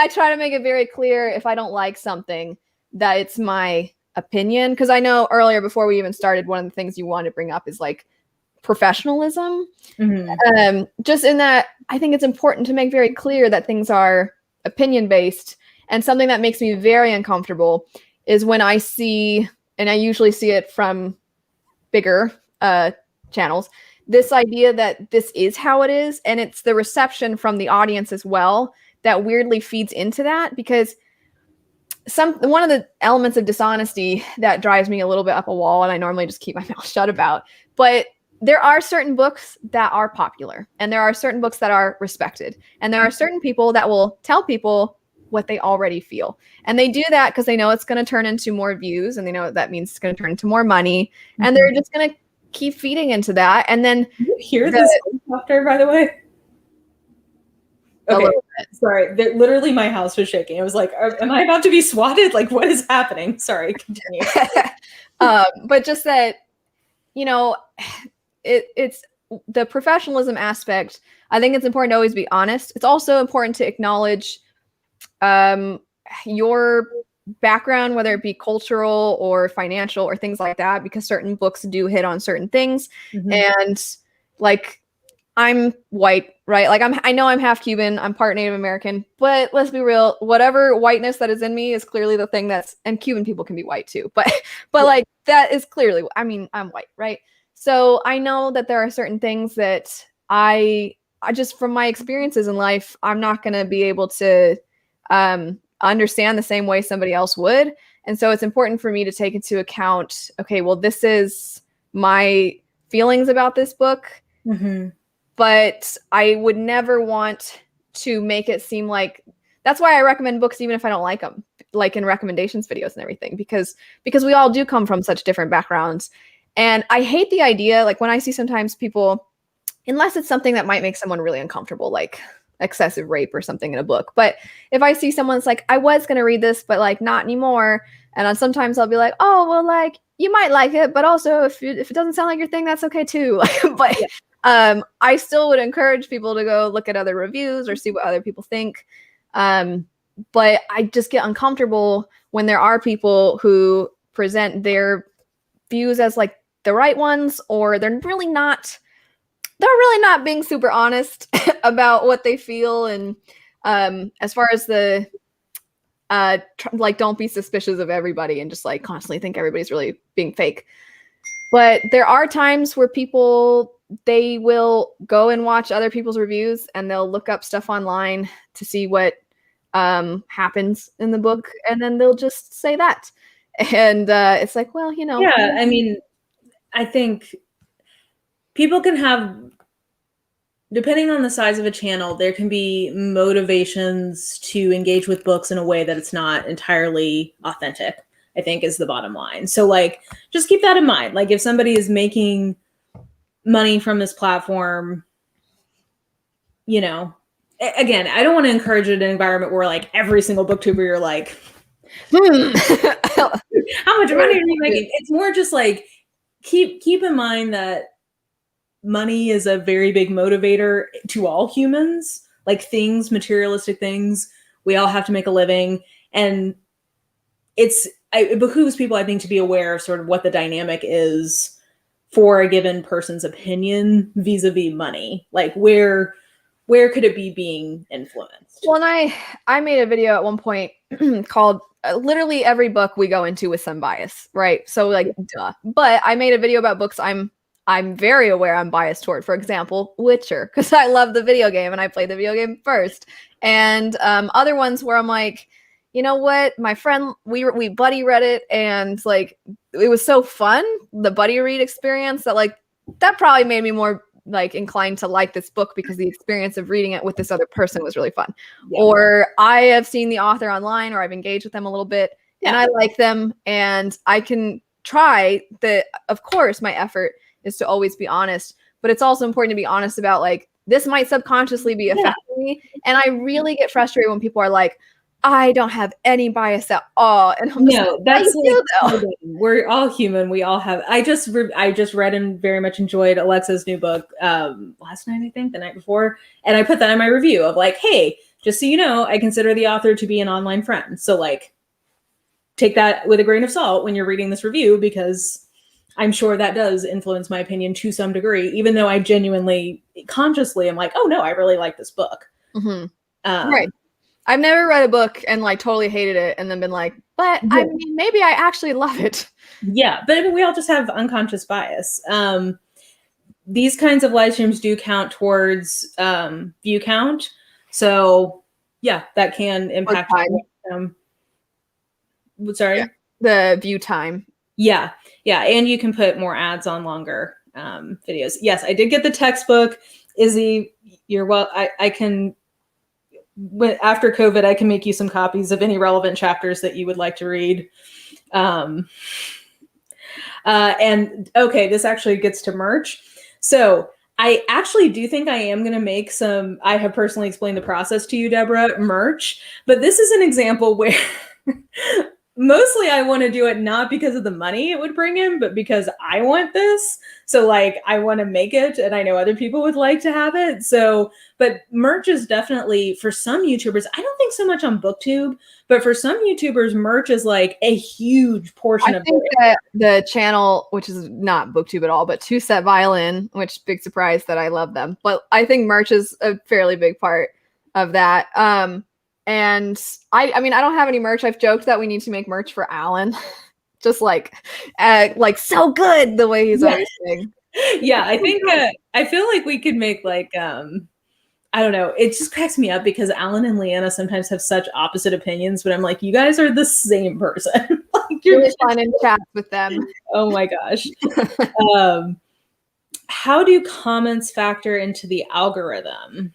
try to make it very clear, if I don't like something, that it's my opinion. Because I know earlier, before we even started, one of the things you wanted to bring up is like professionalism. Just in that, I think it's important to make very clear that things are opinion based. And something that makes me very uncomfortable is when I see, and I usually see it from bigger channels, this idea that this is how it is, and it's the reception from the audience as well that weirdly feeds into that. Because one of the elements of dishonesty that drives me a little bit up a wall, and I normally just keep my mouth shut about, but there are certain books that are popular, and there are certain books that are respected, and there are certain people that will tell people what they already feel. And they do that because they know it's going to turn into more views, and they know that means it's going to turn into more money, and they're just going to keep feeding into that. And then you hear this helicopter, by the way? Okay, sorry. Literally, my house was shaking. I was like, am I about to be swatted? Like, what is happening? Sorry, continue. But just that, you know, it's the professionalism aspect. I think it's important to always be honest. It's also important to acknowledge your background, whether it be cultural or financial or things like that, because certain books do hit on certain things. And like, I'm white, right? Like I know I'm half Cuban, I'm part Native American, but let's be real, whatever whiteness that is in me is clearly the thing and Cuban people can be white too, but like that is clearly, I mean, I'm white, right? So I know that there are certain things that I just, from my experiences in life, I'm not going to be able to understand the same way somebody else would. And so it's important for me to take into account, okay, well, this is my feelings about this book, but I would never want to make it seem like, that's why I recommend books even if I don't like them, like in recommendations videos and everything, because we all do come from such different backgrounds. And I hate the idea, like when I see sometimes people, unless it's something that might make someone really uncomfortable, like excessive rape or something in a book. But if I see someone's like, I was going to read this, but like not anymore. And sometimes I'll be like, oh, well, like you might like it, but also if it doesn't sound like your thing, that's okay too. But I still would encourage people to go look at other reviews or see what other people think. But I just get uncomfortable when there are people who present their views as like the right ones, or they're really not being super honest about what they feel. And as far as the like, don't be suspicious of everybody and just like constantly think everybody's really being fake. But there are times where people, they will go and watch other people's reviews and they'll look up stuff online to see what happens in the book, and then they'll just say that. And it's like, well, you know. Yeah, I mean, I think people can have, depending on the size of a channel, there can be motivations to engage with books in a way that it's not entirely authentic, I think is the bottom line. So like, just keep that in mind. Like if somebody is making money from this platform, you know, again, I don't want to encourage an environment where like every single booktuber, you're like, how much money are you making? It's more just like, keep in mind that money is a very big motivator to all humans, like things, materialistic things. We all have to make a living. And it behooves people, I think, to be aware of sort of what the dynamic is for a given person's opinion vis-a-vis money. Like where could it be being influenced? Well, and I made a video at one point called literally every book we go into with some bias, right? So like, duh. But I made a video about books I'm very aware I'm biased toward. For example, Witcher, because I love the video game and I played the video game first. And other ones where I'm like, you know what, my friend, we buddy read it, and like it was so fun, the buddy read experience, that like that probably made me more like inclined to like this book because the experience of reading it with this other person was really fun. Yeah. Or I have seen the author online, or I've engaged with them a little bit, and I like them, and I can try the, of course, my effort is to always be honest, but it's also important to be honest about like, this might subconsciously be affecting me. And I really get frustrated when people are like, I don't have any bias at all. And I'm no, that's like, we're all human. We all have. I just read and very much enjoyed Alexa's new book last night, I think, the night before, and I put that in my review of like, hey, just so you know, I consider the author to be an online friend. So like, take that with a grain of salt when you're reading this review, because I'm sure that does influence my opinion to some degree, even though I genuinely, consciously am like, oh no, I really like this book. Right. I've never read a book and like totally hated it and then been like, but I mean, maybe I actually love it. Yeah, but I mean, we all just have unconscious bias. These kinds of live streams do count towards view count. So yeah, that can impact. Sorry? Yeah. The view time. Yeah. And you can put more ads on longer videos. Yes, I did get the textbook. Izzy, you're well, I can, after COVID, I can make you some copies of any relevant chapters that you would like to read. And okay, this actually gets to merch. So I actually do think I am going to make some, I have personally explained the process to you, Deborah, merch, but this is an example where mostly I want to do it not because of the money it would bring in, but because I want this. So like I want to make it, and I know other people would like to have it. So, but merch is definitely, for some YouTubers, I don't think so much on Booktube, but for some YouTubers, merch is like a huge portion of think that the channel, which is not Booktube at all, but Two Set Violin, which big surprise that I love them. But I think merch is a fairly big part of that. And I mean, I don't have any merch. I've joked that we need to make merch for Alan. Just like so good the way he's always saying. Yeah, I think I feel like we could make like I don't know. It just cracks me up because Alan and Leanna sometimes have such opposite opinions, but I'm like, you guys are the same person. Like, you're really fun in chat with them. Oh my gosh. How do comments factor into the algorithm?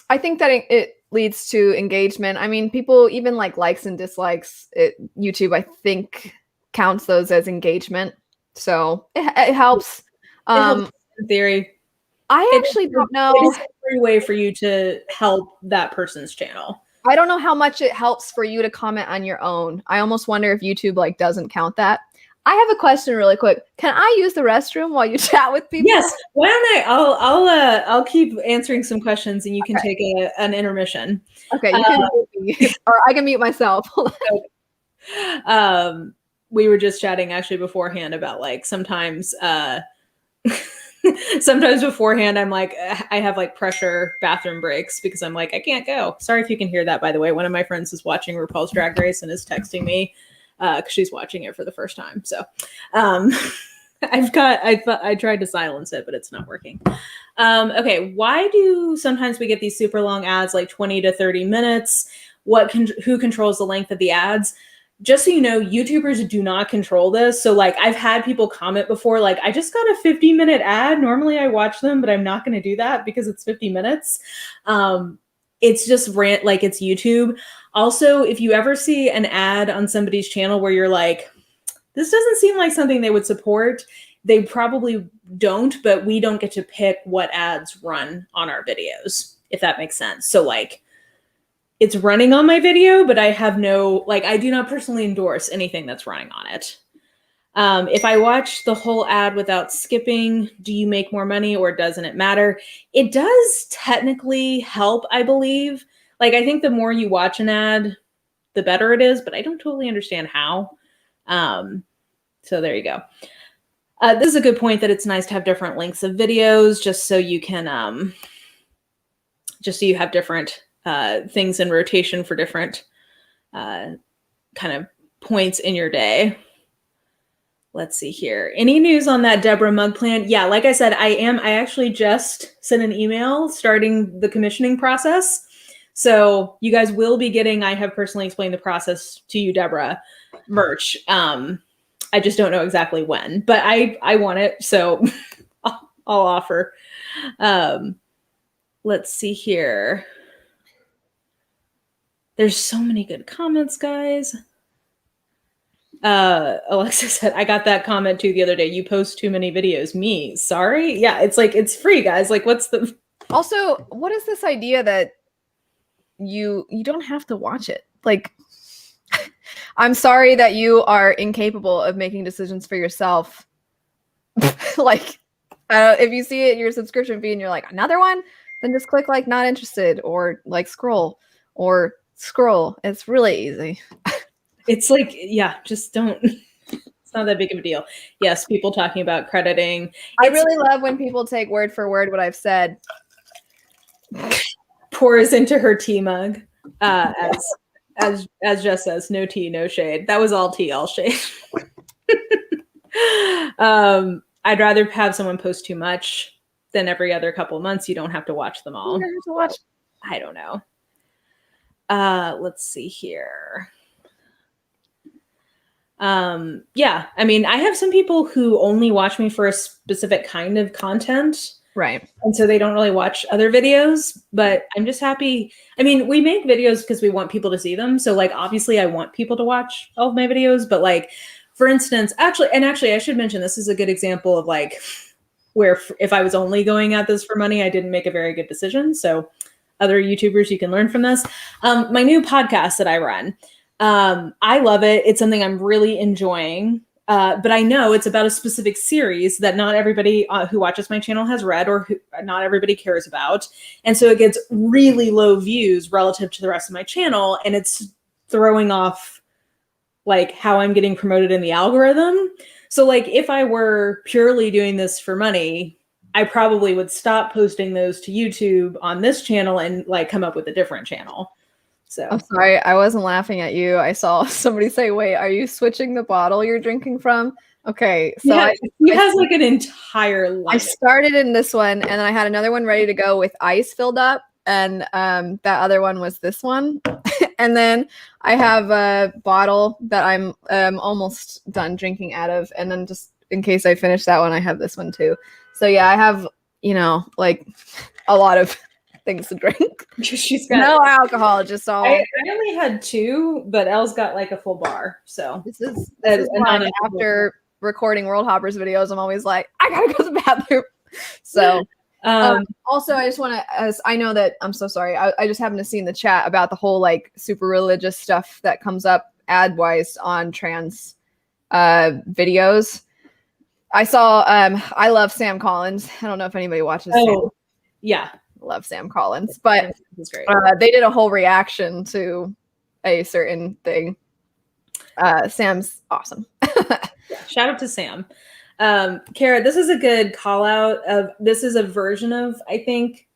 I think that it leads to engagement. I mean, people even like likes and dislikes. YouTube, I think, counts those as engagement. So it helps. It helps in theory. I actually don't know. It's a free way for you to help that person's channel. I don't know how much it helps for you to comment on your own. I almost wonder if YouTube like doesn't count that. I have a question really quick. Can I use the restroom while you chat with people? Yes. Why don't I'll keep answering some questions and you can take an intermission. Okay, you can mute me, or I can mute myself. We were just chatting actually beforehand about like sometimes sometimes beforehand I'm like, I have like pressure bathroom breaks because I'm like, I can't go. Sorry if you can hear that, by the way. One of my friends is watching RuPaul's Drag Race and is texting me because she's watching it for the first time. So I tried to silence it, but it's not working. Okay, why do sometimes we get these super long ads, like 20 to 30 minutes? Who controls the length of the ads? Just so you know, YouTubers do not control this. So like I've had people comment before, like, I just got a 50-minute ad. Normally I watch them, but I'm not going to do that because it's 50 minutes. It's just like it's YouTube. Also, if you ever see an ad on somebody's channel where you're like, this doesn't seem like something they would support, they probably don't, but we don't get to pick what ads run on our videos, if that makes sense. So like, it's running on my video, but I have no, like, I do not personally endorse anything that's running on it. If I watch the whole ad without skipping, do you make more money or doesn't it matter? It does technically help, I believe. Like, I think the more you watch an ad, the better it is, but I don't totally understand how. So there you go. This is a good point that it's nice to have different lengths of videos just so you can, just so you have different things in rotation for different kind of points in your day. Let's see here. Any news on that Deborah mug plan? Yeah, like I said, I actually just sent an email starting the commissioning process. So you guys will be getting, I have personally explained the process to you, Deborah, merch. I just don't know exactly when, but I want it. So I'll offer. Let's see here. There's so many good comments, guys. Alexa said, I got that comment too the other day. You post too many videos. Me, sorry. Yeah, it's like, it's free, guys. Like, what's the... Also, what is this idea that you don't have to watch it? Like, I'm sorry that you are incapable of making decisions for yourself. Like, if you see it in your subscription fee and you're like, another one, then just click like not interested or like scroll. It's really easy. It's like, yeah, just don't. It's not that big of a deal. Yes, people talking about crediting. I really love when people take word for word what I've said. Pours into her tea mug, as Jess says, no tea, no shade. That was all tea, all shade. I'd rather have someone post too much than every other couple of months. You don't have to watch them all. You have to watch. I don't know. Let's see here. Yeah, I mean, I have some people who only watch me for a specific kind of content. Right. And so they don't really watch other videos, but I'm just happy. I mean, we make videos because we want people to see them. So like, obviously I want people to watch all of my videos, but like, for instance, actually, I should mention, this is a good example of like, where if I was only going at this for money, I didn't make a very good decision. So other YouTubers, you can learn from this. My new podcast that I run, I love it. It's something I'm really enjoying. But I know it's about a specific series that not everybody who watches my channel has read, or who not everybody cares about. And so it gets really low views relative to the rest of my channel. And it's throwing off like how I'm getting promoted in the algorithm. So like if I were purely doing this for money, I probably would stop posting those to YouTube on this channel and like come up with a different channel. So I'm sorry, I wasn't laughing at you. I saw somebody say, "Wait, are you switching the bottle you're drinking from?" Okay, so yeah, he has like an entire line. I started in this one, and then I had another one ready to go with ice filled up, and that other one was this one. And then I have a bottle that I'm almost done drinking out of, and then just in case I finish that one, I have this one too. So yeah, I have, like a lot of things to drink. She's got no alcohol, just all. I only had 2, but Elle's got like a full bar. So This is why after recording World Hoppers videos, I'm always like, I gotta go to the bathroom. So also, I just want to, as I know that I'm so sorry, I just happened to see in the chat about the whole like super religious stuff that comes up ad wise on trans videos. I saw I love Sam Collins. I don't know if anybody watches Sam. Yeah, love Sam Collins, but great. They did a whole reaction to a certain thing. Sam's awesome. Shout out to Sam. Kara, this is a good call out of, this is a version of, I think,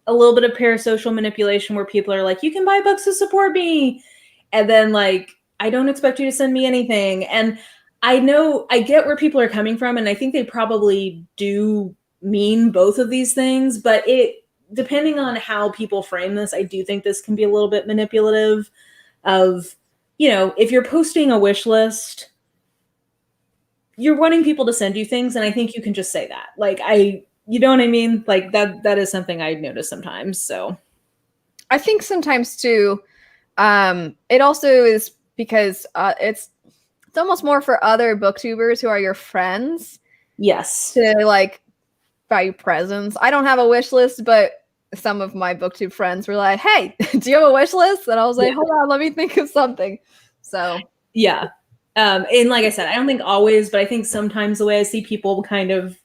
a little bit of parasocial manipulation where people are like, you can buy books to support me. And then like, I don't expect you to send me anything. And I know, I get where people are coming from. And I think they probably do mean both of these things, but depending on how people frame this, I do think this can be a little bit manipulative of, if you're posting a wish list, you're wanting people to send you things. And I think you can just say that. Like, you know what I mean? Like that is something I notice sometimes. So I think sometimes too, it also is because it's almost more for other booktubers who are your friends. Yes. To like buy you presents. I don't have a wish list, but some of my booktube friends were like, hey, do you have a wish list? And I was like, hold on, let me think of something. So yeah. And like I said, I don't think always, but I think sometimes the way I see people kind of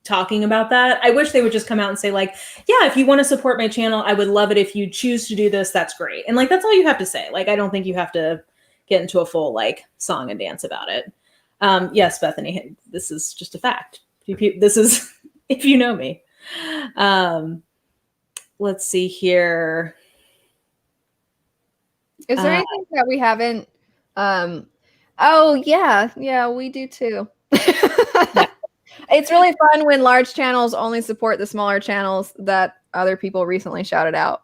talking about that, I wish they would just come out and say like, yeah, if you want to support my channel, I would love it if you choose to do this. That's great. And like, that's all you have to say. Like, I don't think you have to get into a full like song and dance about it. Yes, Bethany, this is just a fact. This is, if you know me. Let's see here. Is there anything that we haven't? Oh yeah, we do too. Yeah. It's really fun when large channels only support the smaller channels that other people recently shouted out.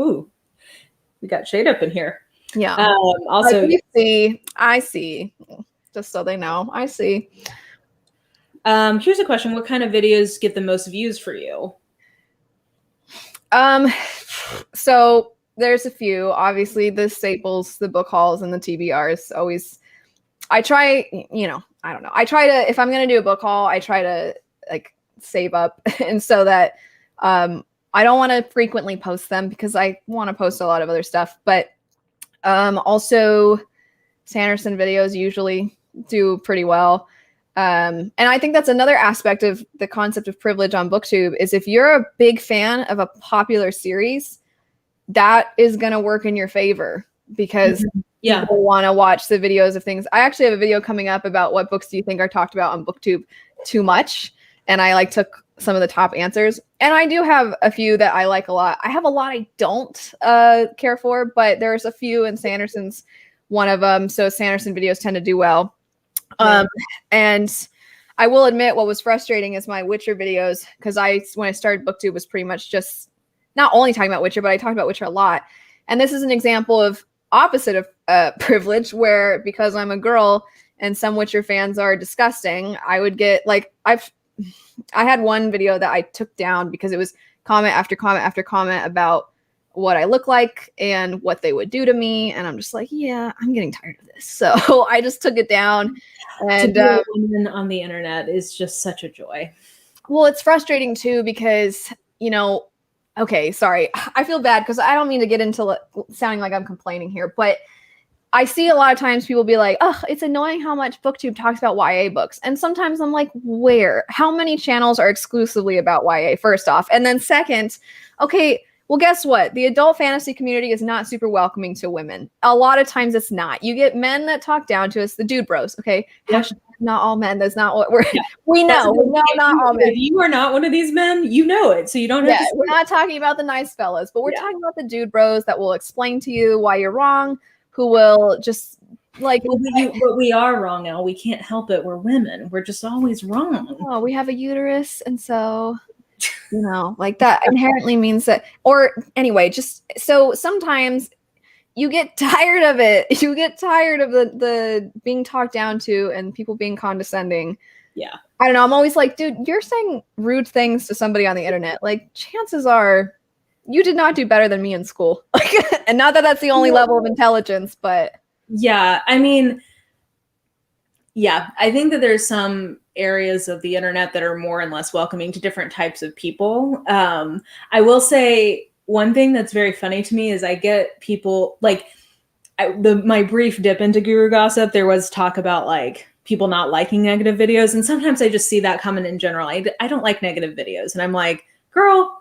Ooh, we got shade up in here. Yeah. Also, I see. Just so they know, I see. Here's a question: what kind of videos get the most views for you? So there's a few. Obviously, the staples, the book hauls, and the TBRs. Always, I try. I don't know. I try to, if I'm gonna do a book haul, I try to like save up, and so that I don't want to frequently post them because I want to post a lot of other stuff. But also, Sanderson videos usually do pretty well. And I think that's another aspect of the concept of privilege on Booktube is if you're a big fan of a popular series, that is going to work in your favor because people want to watch the videos of things. I actually have a video coming up about what books do you think are talked about on Booktube too much. And I like took some of the top answers. And I do have a few that I like a lot. I have a lot I don't care for, but there's a few, and Sanderson's one of them. So Sanderson videos tend to do well. And I will admit what was frustrating is my Witcher videos, because when I started Booktube was pretty much just not only talking about Witcher, but I talked about Witcher a lot. And this is an example of opposite of privilege, where because I'm a girl and some Witcher fans are disgusting, I would get like, I had one video that I took down because it was comment after comment after comment about what I look like and what they would do to me. And I'm just like, yeah, I'm getting tired of this. So I just took it down. And to be a woman on the internet is just such a joy. Well, it's frustrating too, because, okay, sorry. I feel bad because I don't mean to get into sounding like I'm complaining here, but I see a lot of times people be like, oh, it's annoying how much Booktube talks about YA books. And sometimes I'm like, where? How many channels are exclusively about YA, first off? And then second, okay, well, guess what? The adult fantasy community is not super welcoming to women. A lot of times it's not. You get men that talk down to us, the dude bros, okay? Yep. Not all men. That's not what we're... Yeah. We know not all men. If you are not one of these men, you know it. So you don't have to... We're not talking about the nice fellas, but we're talking about the dude bros that will explain to you why you're wrong, who will just like... But we are wrong, Elle. We can't help it. We're women. We're just always wrong. Oh, we have a uterus, and so, you know, like that inherently means that... Or anyway, just so sometimes you get tired of it. You get tired of the being talked down to and people being condescending. Yeah. I don't know. I'm always like, dude, you're saying rude things to somebody on the internet. Like, chances are you did not do better than me in school. And not that that's the only level of intelligence, but... Yeah, I mean, yeah, I think that there's some areas of the internet that are more and less welcoming to different types of people. I will say one thing that's very funny to me is I get people like my brief dip into guru gossip. There was talk about like people not liking negative videos. And sometimes I just see that comment in general. I don't like negative videos. And I'm like, girl,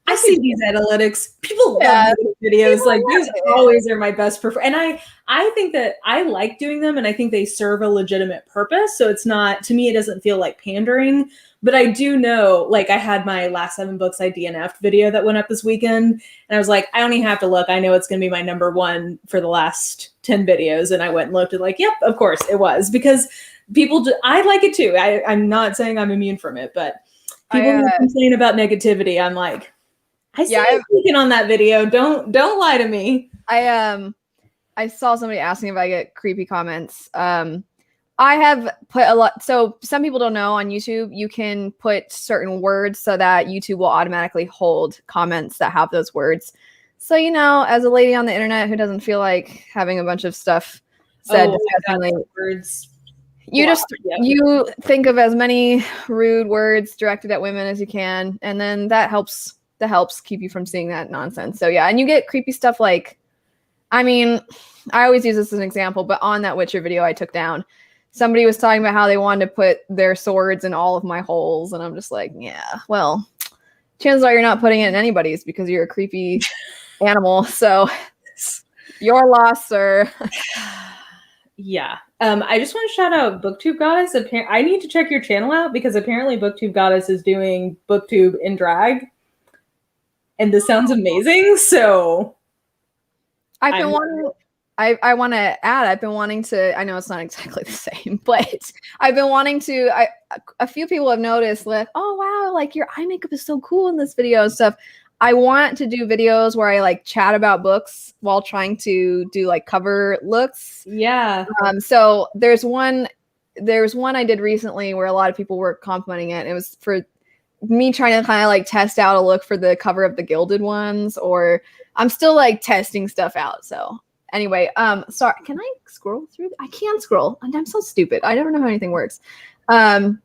I see these analytics. People love videos. People like these always are my best prefer. And I think that I like doing them and I think they serve a legitimate purpose. So it's not, to me, it doesn't feel like pandering. But I do know, like I had my last 7 books I DNF'd video that went up this weekend. And I was like, I don't even have to look. I know it's going to be my #1 for the last 10 videos. And I went and looked and like, yep, of course it was. Because people, I like it too. I'm not saying I'm immune from it. But people who complain about negativity, I'm like, I see you speaking on that video. Don't lie to me. I saw somebody asking if I get creepy comments. I have put a lot. So some people don't know on YouTube, you can put certain words so that YouTube will automatically hold comments that have those words. So, you know, as a lady on the internet who doesn't feel like having a bunch of stuff said disgustingly, words. You think of as many rude words directed at women as you can, and then that helps keep you from seeing that nonsense. So yeah, and you get creepy stuff like, I mean, I always use this as an example, but on that Witcher video I took down, somebody was talking about how they wanted to put their swords in all of my holes, and I'm just like, yeah, well, chances are you're not putting it in anybody's because you're a creepy animal. So your loss, sir. Yeah. I just want to shout out Booktube Goddess. I need to check your channel out because apparently Booktube Goddess is doing Booktube in drag. And this sounds amazing. So I've been wanting, I want to add, I've been wanting to, I know it's not exactly the same, but I've been wanting to, a few people have noticed like, oh, wow, like your eye makeup is so cool in this video and stuff. I want to do videos where I like chat about books while trying to do like cover looks. Yeah. So there's one I did recently where a lot of people were complimenting it. And it was for me trying to kind of like test out a look for the cover of the Gilded ones, or I'm still like testing stuff out. So anyway, sorry, can I scroll through? I can't scroll, and I'm so stupid. I never know how anything works. I'm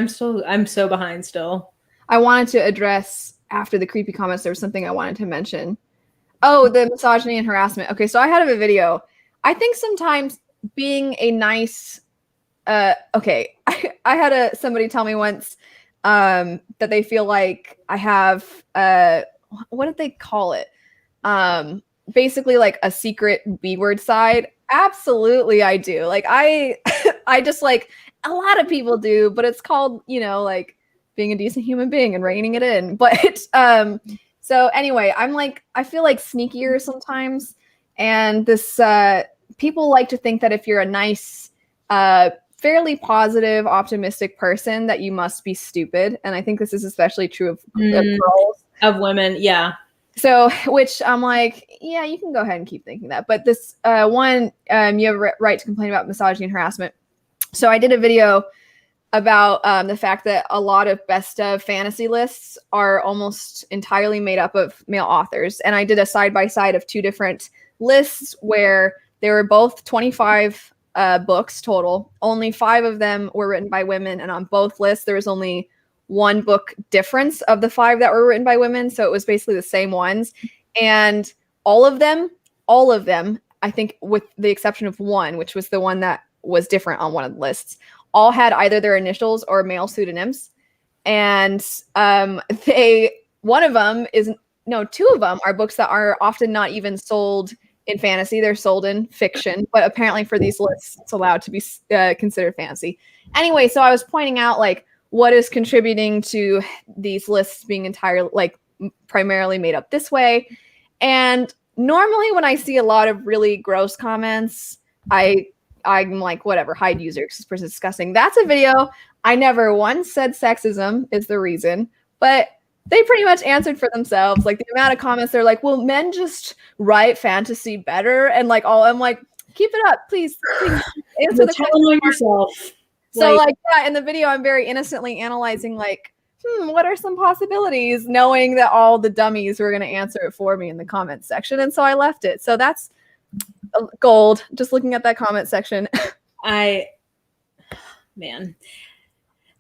so behind still. I wanted to address after the creepy comments. There was something I wanted to mention. Oh, the misogyny and harassment. Okay, so I had a video. I think sometimes being a nice okay, I had somebody tell me once that they feel like I have what did they call it? Basically like a secret B-word side. Absolutely I do. Like I just like a lot of people do, but it's called, you know, like being a decent human being and reining it in. But so anyway, I'm like, I feel like sneakier sometimes. And this people like to think that if you're a nice fairly positive, optimistic person that you must be stupid. And I think this is especially true of girls. Of women, yeah. So, which I'm like, yeah, you can go ahead and keep thinking that. But this one, you have a right to complain about misogyny and harassment. So I did a video about the fact that a lot of best of fantasy lists are almost entirely made up of male authors. And I did a side-by-side of 2 different lists where they were both 25 books total. Only 5 of them were written by women, and on both lists there was only one book difference of the 5 that were written by women. So it was basically the same ones. And all of them, I think with the exception of one, which was the one that was different on one of the lists, all had either their initials or male pseudonyms. And two of them are books that are often not even sold in fantasy. They're sold in fiction, but apparently for these lists, it's allowed to be considered fantasy. Anyway, so I was pointing out like what is contributing to these lists being entirely like primarily made up this way. And normally when I see a lot of really gross comments, I'm like, whatever, hide user, this person's disgusting. That's a video. I never once said sexism is the reason, but they pretty much answered for themselves. Like the amount of comments, they're like, well, men just write fantasy better. And like, I'm like, keep it up, please answer the question on yourself. So like, yeah, in the video, I'm very innocently analyzing like, what are some possibilities, knowing that all the dummies were going to answer it for me in the comments section. And so I left it. So that's gold, just looking at that comment section.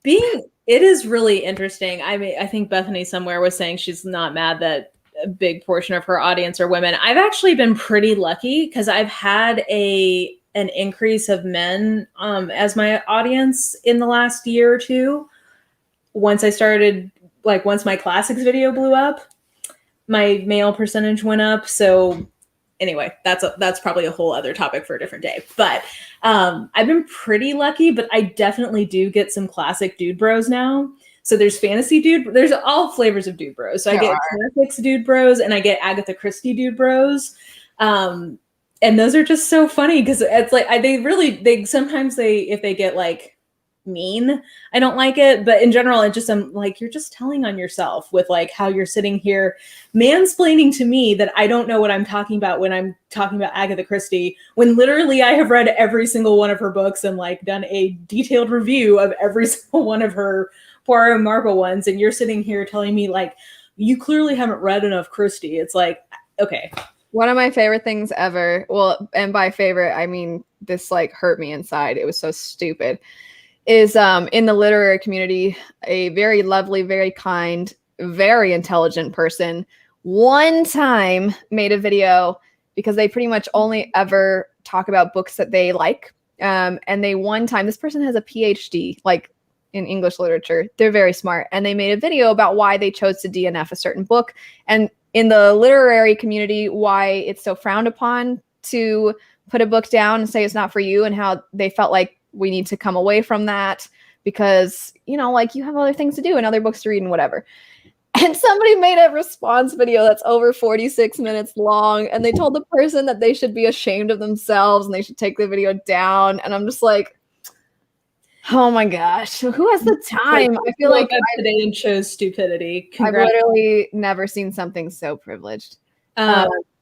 It is really interesting. I mean, I think Bethany somewhere was saying she's not mad that a big portion of her audience are women. I've actually been pretty lucky because I've had an increase of men as my audience in the last year or two. Once my classics video blew up, my male percentage went up. So anyway, that's probably a whole other topic for a different day. But I've been pretty lucky, but I definitely do get some classic dude bros now. So there's fantasy dude, there's all flavors of dude bros. So I get classics dude bros and I get Agatha Christie dude bros. And those are just so funny because it's like sometimes if they get like mean, I don't like it, but in general I'm like, you're just telling on yourself with like how you're sitting here mansplaining to me that I don't know what I'm talking about when I'm talking about Agatha Christie, when literally I have read every single one of her books and like done a detailed review of every single one of her Poirot and Marple ones, and you're sitting here telling me like you clearly haven't read enough Christie. It's like, okay. One of my favorite things ever, well, and by favorite I mean this like hurt me inside, it was so stupid, is in the literary community, a very lovely, very kind, very intelligent person one time made a video because they pretty much only ever talk about books that they like. And this person has a PhD, like in English literature. They're very smart. And they made a video about why they chose to DNF a certain book. And in the literary community, why it's so frowned upon to put a book down and say it's not for you, and how they felt like we need to come away from that because, like you have other things to do and other books to read and whatever. And somebody made a response video that's over 46 minutes long. And they told the person that they should be ashamed of themselves and they should take the video down. And I'm just like, oh my gosh, who has the time? I feel like today and chose stupidity. I've literally never seen something so privileged.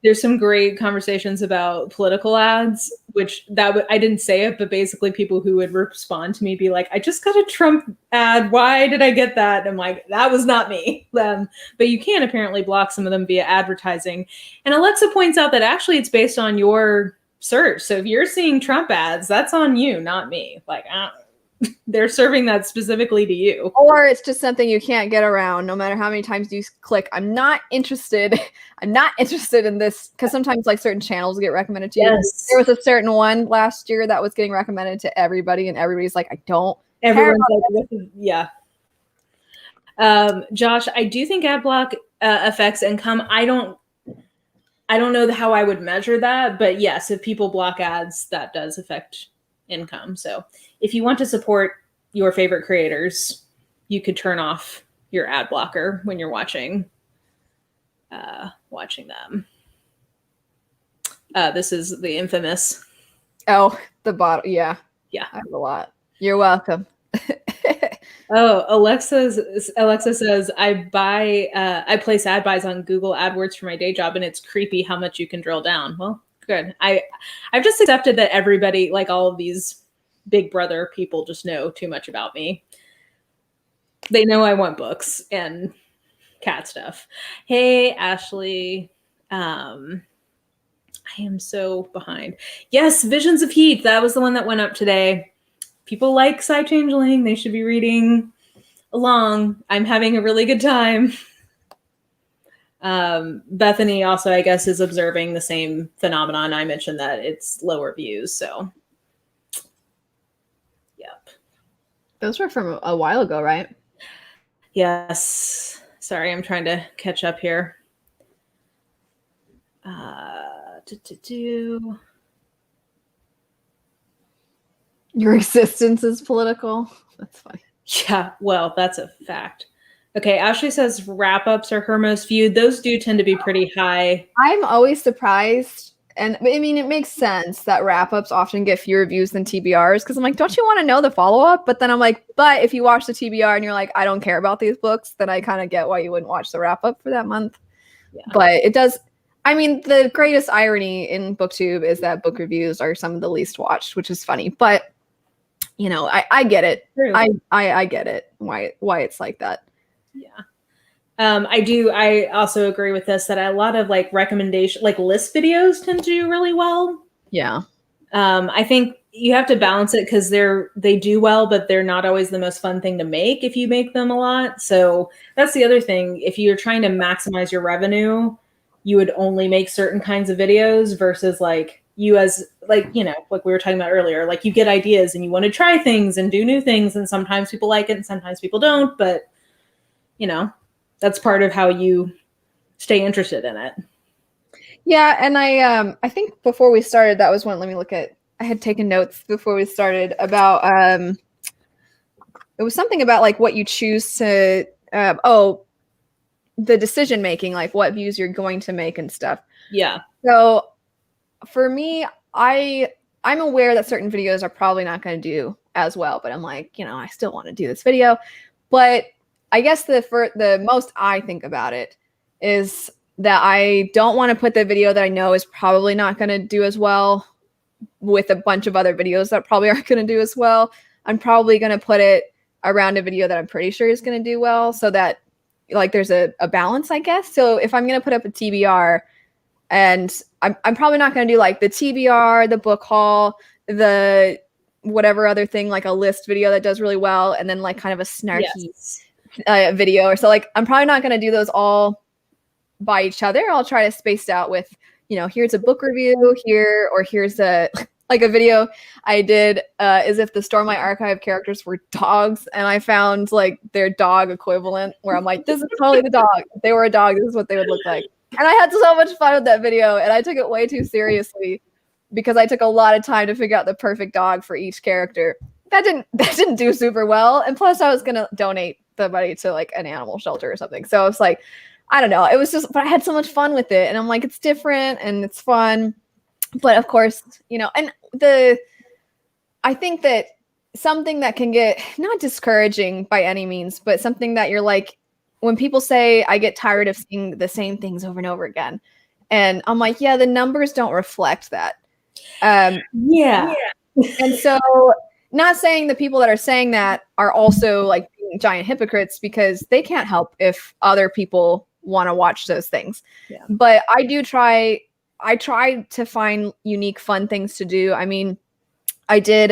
There's some great conversations about political ads, which I didn't say it, but basically people who would respond to me be like, I just got a Trump ad. Why did I get that? And I'm like, that was not me. But you can apparently block some of them via advertising. And Alexa points out that actually it's based on your search. So if you're seeing Trump ads, that's on you, not me. Like, they're serving that specifically to you. Or it's just something you can't get around no matter how many times you click. I'm not interested in this, because sometimes like certain channels get recommended to you. Yes. There was a certain one last year that was getting recommended to everybody, and everybody's like, I don't. Everyone's like, yeah. Josh, I do think ad block affects income. I don't know how I would measure that, but yes, if people block ads, that does affect income. So if you want to support your favorite creators, you could turn off your ad blocker when you're watching them. This is the infamous. Oh, the bottom. Yeah. Yeah. I have a lot. You're welcome. Oh, Alexa says, I place ad buys on Google AdWords for my day job, and it's creepy how much you can drill down. Well, good. I've just accepted that everybody, like all of these big brother people, just know too much about me. They know I want books and cat stuff. Hey, Ashley. I am so behind. Yes, Visions of Heat. That was the one that went up today. People like Psy Changeling. They should be reading along. I'm having a really good time. Bethany also, I guess, is observing the same phenomenon. I mentioned that it's lower views, so yep. Those were from a while ago, right? Yes. Sorry, I'm trying to catch up here. Your existence is political. That's funny. Yeah, well, that's a fact. Okay, Ashley says wrap-ups are her most viewed. Those do tend to be pretty high. I'm always surprised. And I mean, it makes sense that wrap-ups often get fewer views than TBRs because I'm like, don't you want to know the follow-up? But then I'm like, but if you watch the TBR and you're like, I don't care about these books, then I kind of get why you wouldn't watch the wrap-up for that month. Yeah. But it does. I mean, the greatest irony in Booktube is that book reviews are some of the least watched, which is funny. But you know, I get it. True. I get it. Why it's like that. Yeah. I also agree with this that a lot of like recommendation, like list videos tend to do really well. Yeah. I think you have to balance it because they do well, but they're not always the most fun thing to make if you make them a lot. So that's the other thing. If you're trying to maximize your revenue, you would only make certain kinds of videos versus like you as like, you know, like we were talking about earlier, like you get ideas and you want to try things and do new things. And sometimes people like it and sometimes people don't, but you know, that's part of how you stay interested in it. Yeah. And I think before we started, that was one, let me look at, I had taken notes before we started about, it was something about like what you choose to, the decision making, like what views you're going to make and stuff. Yeah. So for me, I'm aware that certain videos are probably not going to do as well, but I'm like, you know, I still want to do this video. But I guess the most I think about it is that I don't want to put the video that I know is probably not going to do as well with a bunch of other videos that probably aren't going to do as well. I'm probably going to put it around a video that I'm pretty sure is going to do well so that like there's a balance, I guess. So if I'm going to put up a TBR and I'm probably not going to do like the TBR, the book haul, the whatever other thing, like a list video that does really well. And then like kind of a snarky video or so like, I'm probably not going to do those all by each other. I'll try to space out with, you know, here's a book review here, or here's a like a video I did as if the Stormlight Archive characters were dogs, and I found like their dog equivalent where I'm like, this is totally the dog. If they were a dog, this is what they would look like. And I had so much fun with that video, and I took it way too seriously because I took a lot of time to figure out the perfect dog for each character. That didn't do super well, and plus I was gonna donate the money to like an animal shelter or something. So it's like, I don't know. It was just, but I had so much fun with it, and I'm like, it's different and it's fun. But of course, you know, and I think that something that can get not discouraging by any means, but something that you're like, when people say I get tired of seeing the same things over and over again, and I'm like, yeah, the numbers don't reflect that. Yeah. And so not saying the people that are saying that are also like being giant hypocrites because they can't help if other people want to watch those things. Yeah. But I try to find unique, fun things to do. I mean, I did,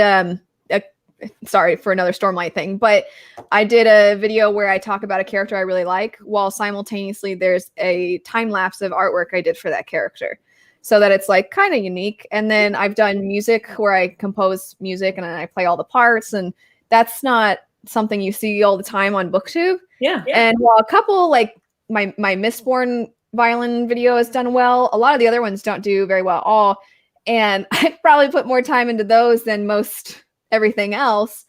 sorry for another Stormlight thing, but I did a video where I talk about a character I really like while simultaneously there's a time lapse of artwork I did for that character so that it's like kind of unique. And then I've done music where I compose music and I play all the parts, and that's not something you see all the time on Booktube. Yeah. And while a couple like my Mistborn violin video has done well, a lot of the other ones don't do very well at all. And I probably put more time into those than most everything else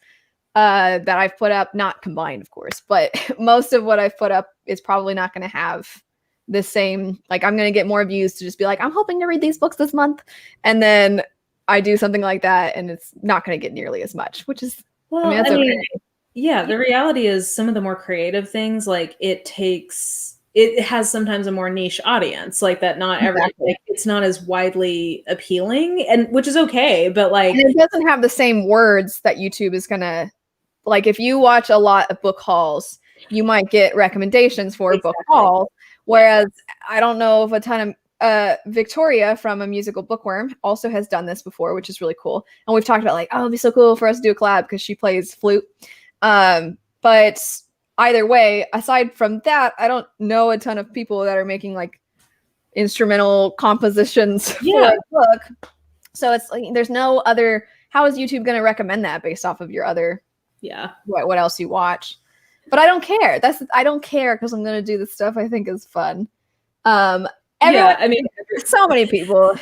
that I've put up, not combined, of course, but most of what I've put up is probably not going to have the same, like I'm going to get more views to just be like, I'm hoping to read these books this month. And then I do something like that and it's not going to get nearly as much, which is, well, I mean, okay. Yeah, the reality is some of the more creative things, like it has sometimes a more niche audience, like that not every like, it's not as widely appealing, and which is okay, but like and it doesn't have the same words that YouTube is gonna like. If you watch a lot of book hauls, you might get recommendations for book hauls, whereas I don't know if a ton of Victoria from A Musical Bookworm also has done this before, which is really cool. And we've talked about like, oh, it'd be so cool for us to do a collab because she plays flute. But either way, aside from that, I don't know a ton of people that are making like instrumental compositions for a book. So it's like there's no other. How is YouTube going to recommend that based off of your other? What else you watch? But I don't care. I don't care because I'm going to do the stuff I think is fun. I mean, so many people.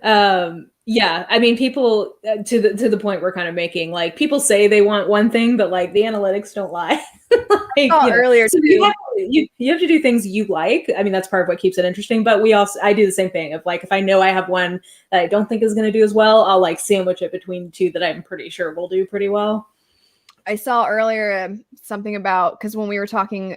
I mean, people to the point we're kind of making, like, people say they want one thing, but like the analytics don't lie. Like, earlier so you have to do things you like. I mean, that's part of what keeps it interesting. But I do the same thing of like, if I know I have one that I don't think is going to do as well, I'll like sandwich it between two that I'm pretty sure will do pretty well. I saw earlier something about, because when we were talking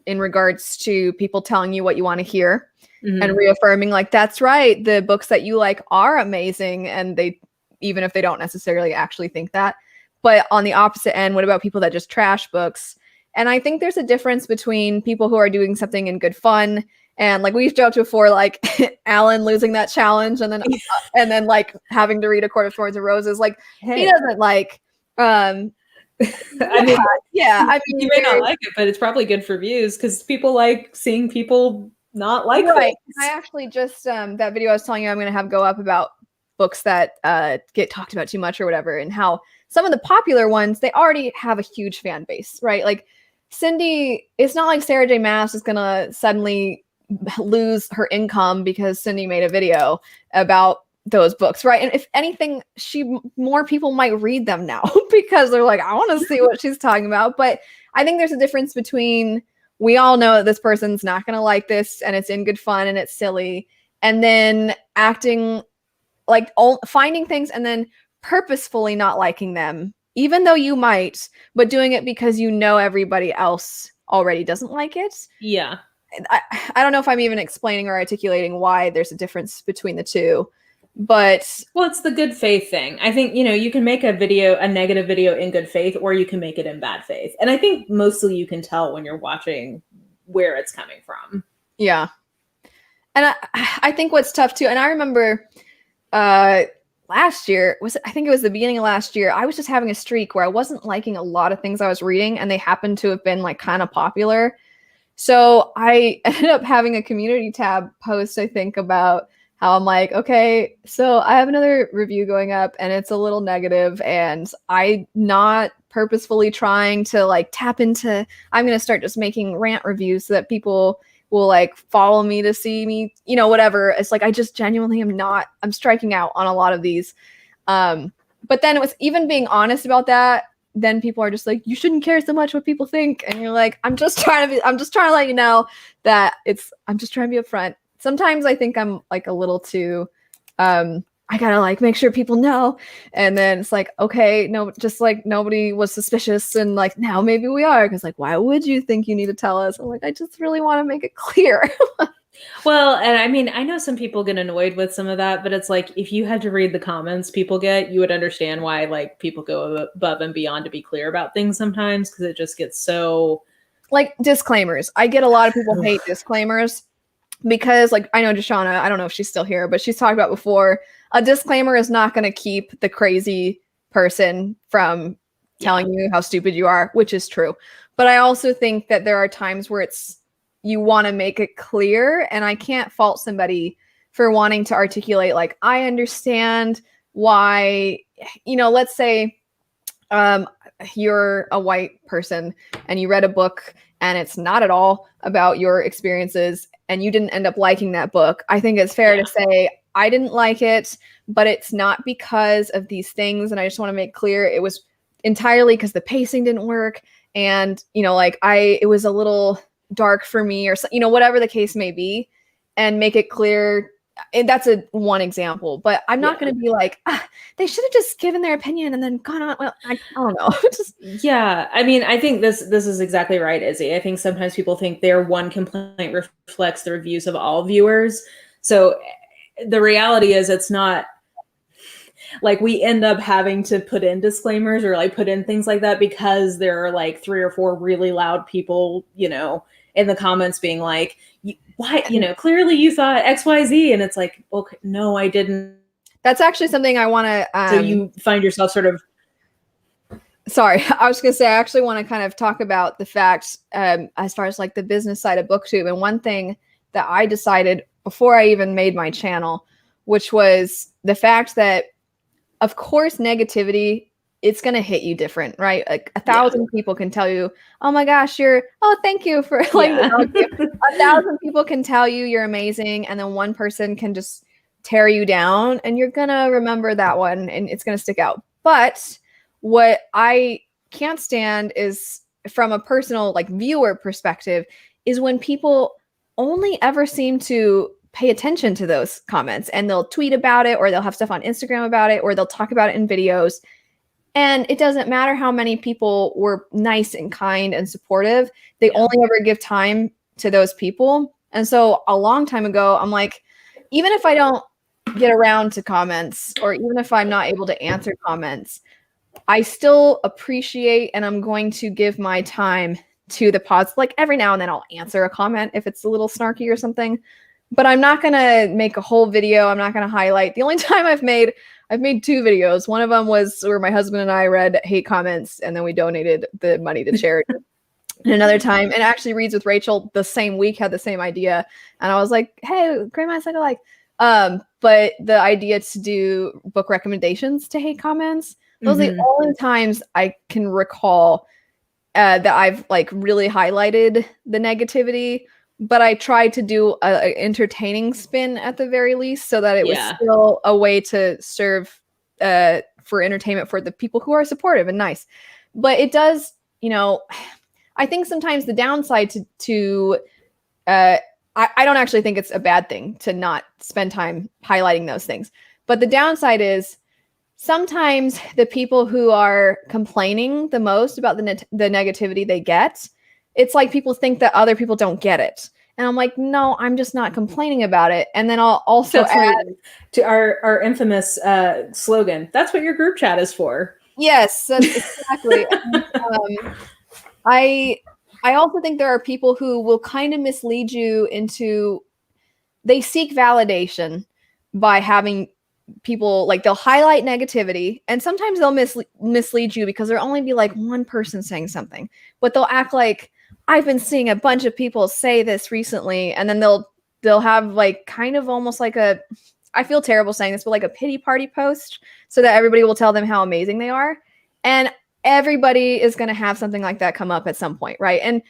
in regards to people telling you what you want to hear, and reaffirming like, that's right, the books that you like are amazing, and they, even if they don't necessarily actually think that. But on the opposite end, what about people that just trash books? And I think there's a difference between people who are doing something in good fun, and like we've joked before, like Alan losing that challenge and then like having to read A Court of Thorns and Roses, like he doesn't like I mean, you may not like it, but it's probably good for views because people like seeing people not like things. I actually just that video I was telling you I'm going to have go up about books that get talked about too much or whatever, and how some of the popular ones, they already have a huge fan base, right? Like Cindy, it's not like Sarah J. Maas is going to suddenly lose her income because Cindy made a video about those books, right? And if anything, more people might read them now because they're like, I want to see what she's talking about. But I think there's a difference between, we all know that this person's not going to like this and it's in good fun and it's silly, and then acting like finding things and then purposefully not liking them, even though you might, but doing it because you know everybody else already doesn't like it. Yeah. I don't know if I'm even explaining or articulating why there's a difference between the two. But well, it's the good faith thing. I think, you can make a negative video in good faith, or you can make it in bad faith. And I think mostly you can tell when you're watching where it's coming from. Yeah. And I think what's tough too, and I remember last year, I think it was the beginning of last year, I was just having a streak where I wasn't liking a lot of things I was reading, and they happened to have been like kind of popular. So I ended up having a community tab post, I think, about how I'm like, okay, so I have another review going up and it's a little negative, and I'm not purposefully trying to like tap into, I'm going to start just making rant reviews so that people will like follow me to see me, whatever. It's like, I just genuinely I'm striking out on a lot of these. But then it was even being honest about that, then people are just like, you shouldn't care so much what people think. And you're like, I'm just trying to let you know that I'm just trying to be upfront. Sometimes I think I'm like a little too, I gotta like make sure people know. And then it's like, okay, no, just like nobody was suspicious. And like, now maybe we are. Cause like, why would you think you need to tell us? I'm like, I just really want to make it clear. Well, and I mean, I know some people get annoyed with some of that, but it's like, if you had to read the comments people get, you would understand why like people go above and beyond to be clear about things sometimes. Cause it just gets so like disclaimers. I get a lot of people hate disclaimers. Because like, I know Deshauna, I don't know if she's still here, but she's talked about before, a disclaimer is not going to keep the crazy person from telling you how stupid you are, which is true. But I also think that there are times where you want to make it clear, and I can't fault somebody for wanting to articulate, like, I understand why, let's say you're a white person and you read a book and it's not at all about your experiences, and you didn't end up liking that book. I think it's fair to say, I didn't like it, but it's not because of these things. And I just want to make clear it was entirely because the pacing didn't work. And, it was a little dark for me, or, whatever the case may be, and make it clear. And that's one example, but I'm not going to be like, they should have just given their opinion and then gone on. Well, I don't know. Yeah. I mean, I think this is exactly right, Izzy. I think sometimes people think their one complaint reflects the reviews of all viewers. So the reality is it's not like we end up having to put in disclaimers or like put in things like that because there are like 3 or 4 really loud people, in the comments being like, why, clearly you thought XYZ. And it's like, okay, no, I didn't. That's actually something I want to. So you find yourself sort of. sorry, I was gonna say, I actually want to kind of talk about the fact, as far as like the business side of Booktube. And one thing that I decided before I even made my channel, which was the fact that, of course, negativity, it's going to hit you different, right? Like 1,000 people can tell you, oh my gosh, thank you for like, 1,000 people can tell you you're amazing. And then one person can just tear you down, and you're going to remember that one and it's going to stick out. But what I can't stand is, from a personal like viewer perspective, is when people only ever seem to pay attention to those comments, and they'll tweet about it, or they'll have stuff on Instagram about it, or they'll talk about it in videos. And it doesn't matter how many people were nice and kind and supportive. They only ever give time to those people. And so a long time ago, I'm like, even if I don't get around to comments, or even if I'm not able to answer comments, I still appreciate, and I'm going to give my time to the pods. Like every now and then I'll answer a comment if it's a little snarky or something, but I'm not going to make a whole video. I'm not going to highlight. The only time I've made 2 videos. One of them was where my husband and I read hate comments, and then we donated the money to charity. And another time, and actually Reads with Rachel the same week had the same idea. And I was like, hey, great minds think alike. But the idea to do book recommendations to hate comments, those are the only times I can recall that I've like really highlighted the negativity. But I tried to do an entertaining spin at the very least, so that it was still a way to serve for entertainment for the people who are supportive and nice. But it does, I think sometimes the downside to I don't actually think it's a bad thing to not spend time highlighting those things. But the downside is sometimes the people who are complaining the most about the negativity they get, it's like people think that other people don't get it. And I'm like, no, I'm just not complaining about it. And then I'll also add to our infamous slogan, that's what your group chat is for. Yes, exactly. I also think there are people who will kind of mislead you into, they seek validation by having people, like they'll highlight negativity, and sometimes they'll mislead you because there'll only be like one person saying something, but they'll act like, I've been seeing a bunch of people say this recently, and then they'll have like kind of almost like I feel terrible saying this, but like a pity party post, so that everybody will tell them how amazing they are. And everybody is going to have something like that come up at some point, right? And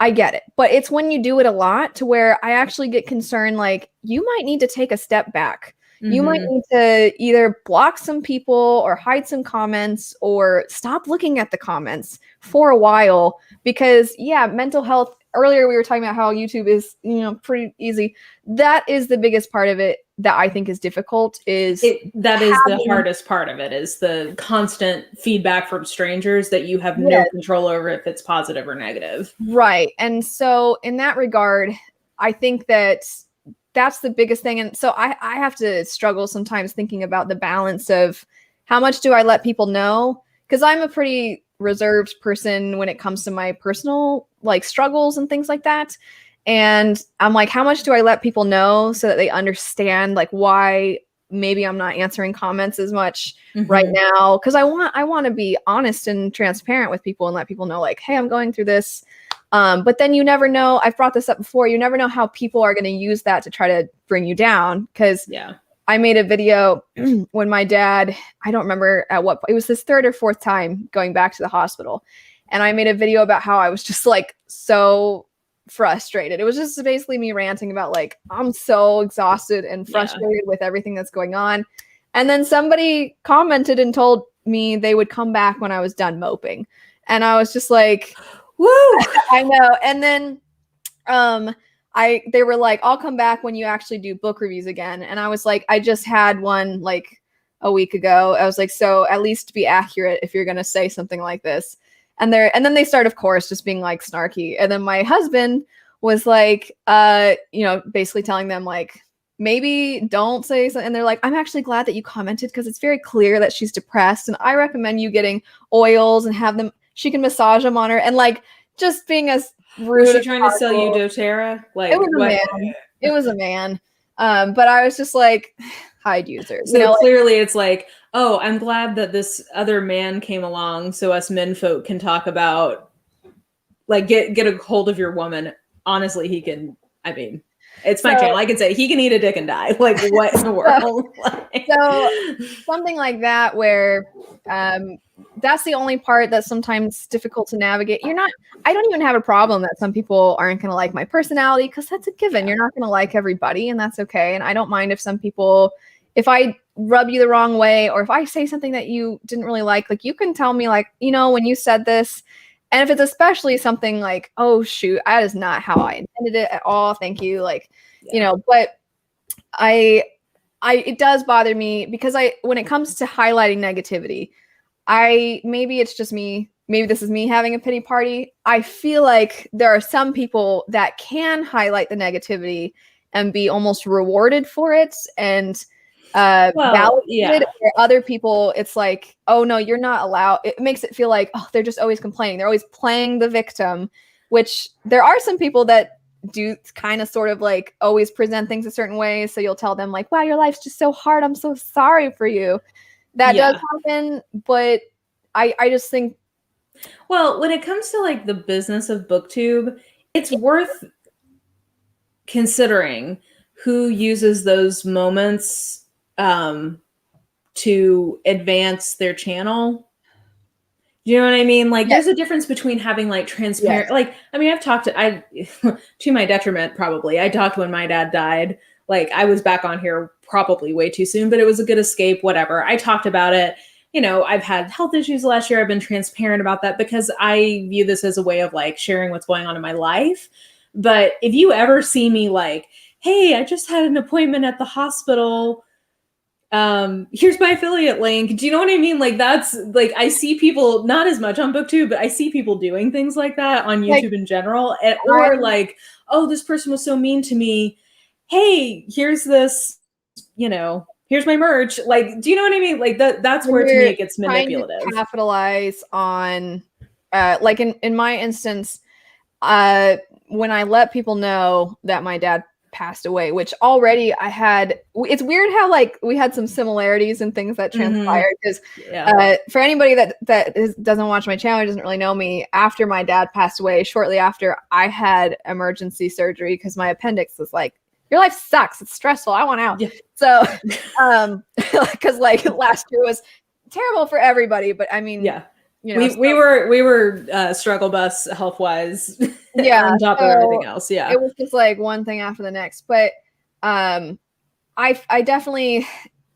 I get it, but it's when you do it a lot to where I actually get concerned, like you might need to take a step back. You might need to either block some people or hide some comments or stop looking at the comments for a while, because mental health, earlier we were talking about how YouTube is, pretty easy. That is the biggest part of it that I think is difficult, is the hardest part of it, is the constant feedback from strangers that you have no control over if it's positive or negative. Right. And so in that regard, I think that's the biggest thing. And so I have to struggle sometimes thinking about the balance of how much do I let people know? Because I'm a pretty reserved person when it comes to my personal like struggles and things like that. And I'm like, how much do I let people know so that they understand like why maybe I'm not answering comments as much right now? Because I want to be honest and transparent with people and let people know like, hey, I'm going through this. But then you never know, I've brought this up before, you never know how people are going to use that to try to bring you down. Because I made a video when my dad, I don't remember at what, it was his 3rd or 4th time going back to the hospital. And I made a video about how I was just like so frustrated. It was just basically me ranting about like, I'm so exhausted and frustrated with everything that's going on. And then somebody commented and told me they would come back when I was done moping. And I was just like, woo! I know. And then they were like, I'll come back when you actually do book reviews again. And I was like, I just had one like a week ago. I was like, so at least be accurate if you're going to say something like this. And then they start, of course, just being like snarky. And then my husband was like, basically telling them like, maybe don't say something. And they're like, I'm actually glad that you commented because it's very clear that she's depressed. And I recommend you getting oils and she can massage them on her. And like, just being as rude. Was she trying to sell you doTERRA? Like, it was a man. It was a man. But I was just like, Hyde user. So clearly it's like, oh, I'm glad that this other man came along so us men folk can talk about, like, get a hold of your woman. Honestly, he can, I mean, it's my channel. I can say he can eat a dick and die. Like, what in the world? So something like that where that's the only part that's sometimes difficult to navigate. I don't even have a problem that some people aren't going to like my personality, because that's a given. You're not going to like everybody, and that's okay. And I don't mind if some people, if I rub you the wrong way, or if I say something that you didn't really like you can tell me, like, when you said this. And if it's especially something like, oh shoot, that is not how I intended it at all, thank you, but it does bother me, because when it comes to highlighting negativity, maybe it's just me, maybe this is me having a pity party. I feel like there are some people that can highlight the negativity and be almost rewarded for it and validated. Or other people, it's like, oh no, you're not allowed. It makes it feel like, oh, they're just always complaining. They're always playing the victim, which there are some people that do kind of sort of like always present things a certain way. So you'll tell them like, wow, your life's just so hard. I'm so sorry for you. That does happen. But I just think, well, when it comes to like the business of Booktube, it's worth considering who uses those moments to advance their channel. You know what I mean? Like, there's a difference between having like transparent, like, I mean, I've talked to my detriment, probably. I talked when my dad died. Like, I was back on here probably way too soon, but it was a good escape, whatever. I talked about it. I've had health issues last year. I've been transparent about that because I view this as a way of like sharing what's going on in my life. But if you ever see me like, hey, I just had an appointment at the hospital, here's my affiliate link. Do you know what I mean? Like, that's like, I see people, not as much on Booktube, but I see people doing things like that on YouTube in general. Or like, oh, this person was so mean to me. Hey, here's this, here's my merch. Like, do you know what I mean? Like that's where to me it gets manipulative. To capitalize on, like in my instance, when I let people know that my dad passed away, which already it's weird how like we had some similarities and things that transpired, because for anybody that doesn't watch my channel, doesn't really know me, after my dad passed away, shortly after, I had emergency surgery because my appendix was like, your life sucks, it's stressful, I want out. So because like last year was terrible for everybody, but I mean, we were struggle bus health wise, on top of everything else. It was just like one thing after the next. But I definitely,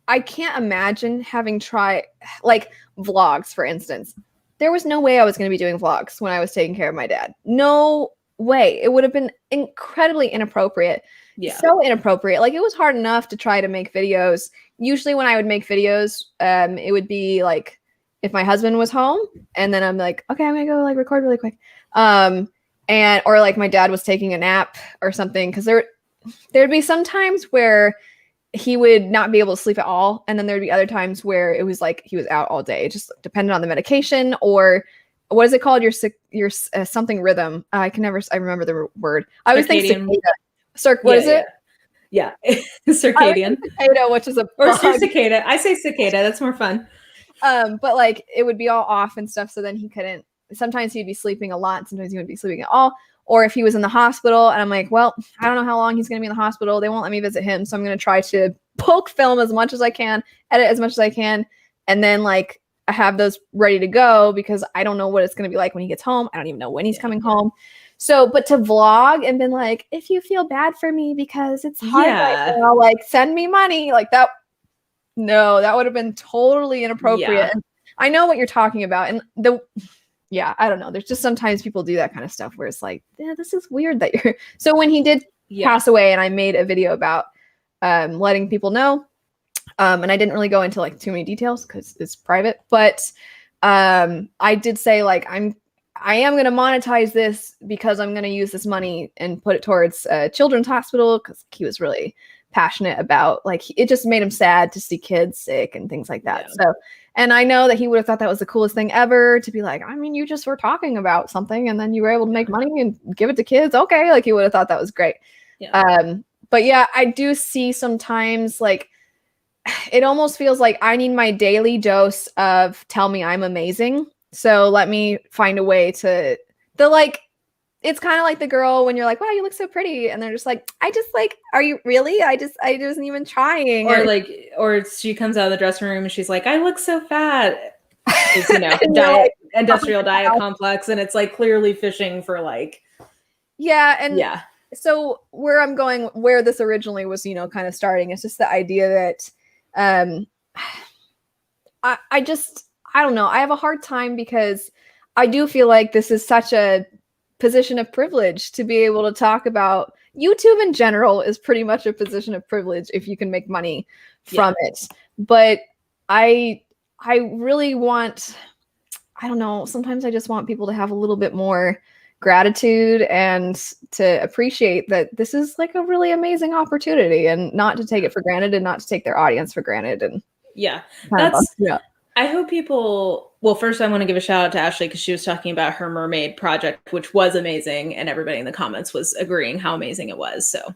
I can't imagine having tried like vlogs, for instance. There was no way I was going to be doing vlogs when I was taking care of my dad. No way. It would have been incredibly inappropriate. So inappropriate. Like, it was hard enough to try to make videos. Usually when I would make videos, it would be like if my husband was home, and then I'm like, okay, I'm gonna go like record really quick. Or like my dad was taking a nap or something, because there'd be some times where he would not be able to sleep at all, and then there'd be other times where it was like he was out all day. It just depended on the medication, or what is it called? Your something rhythm. I remember the word. I always think cicada. What is it? Yeah, circadian. Cicada, which is or cicada. I say cicada. That's more fun. But like it would be all off and stuff. So then he couldn't. Sometimes he'd be sleeping a lot. Sometimes he wouldn't be sleeping at all. Or if he was in the hospital, and I'm like, well, I don't know how long he's going to be in the hospital. They won't let me visit him, so I'm going to try to bulk film as much as I can, edit as much as I can, and then like I have those ready to go, because I don't know what it's going to be like when he gets home. I don't even know when he's coming home. So, but to vlog and been like, if you feel bad for me because it's hard right now, like send me money, like that. No, that would have been totally inappropriate. And I know what you're talking about. And I don't know. There's just sometimes people do that kind of stuff where it's like, yeah, this is weird that you're. So when he did pass away, and I made a video about letting people know, and I didn't really go into like too many details because it's private, but I did say like, I am going to monetize this because I'm going to use this money and put it towards a children's hospital, because he was really passionate about, like, it just made him sad to see kids sick and things like that. So, and I know that he would have thought that was the coolest thing ever, to be like, I mean, you just were talking about something and then you were able to make money and give it to kids. Okay. Like, he would have thought that was great. But yeah, I do see sometimes like it almost feels like I need my daily dose of tell me I'm amazing. So let me find a way to it's kind of like the girl when you're like, wow, you look so pretty. And they're just like, are you really? I wasn't even trying. Or she comes out of the dressing room and she's like, I look so fat. It's, industrial diet complex. And it's like clearly fishing for like. Yeah. And so where this originally was, kind of starting, it's just the idea that I don't know. I have a hard time because I do feel like this is such a position of privilege to be able to talk about. YouTube in general is pretty much a position of privilege if you can make money from it. But I really want, I don't know, sometimes I just want people to have a little bit more gratitude and to appreciate that this is like a really amazing opportunity and not to take it for granted and not to take their audience for granted. And I hope people, well, first I want to give a shout out to Ashley because she was talking about her mermaid project, which was amazing. And everybody in the comments was agreeing how amazing it was. So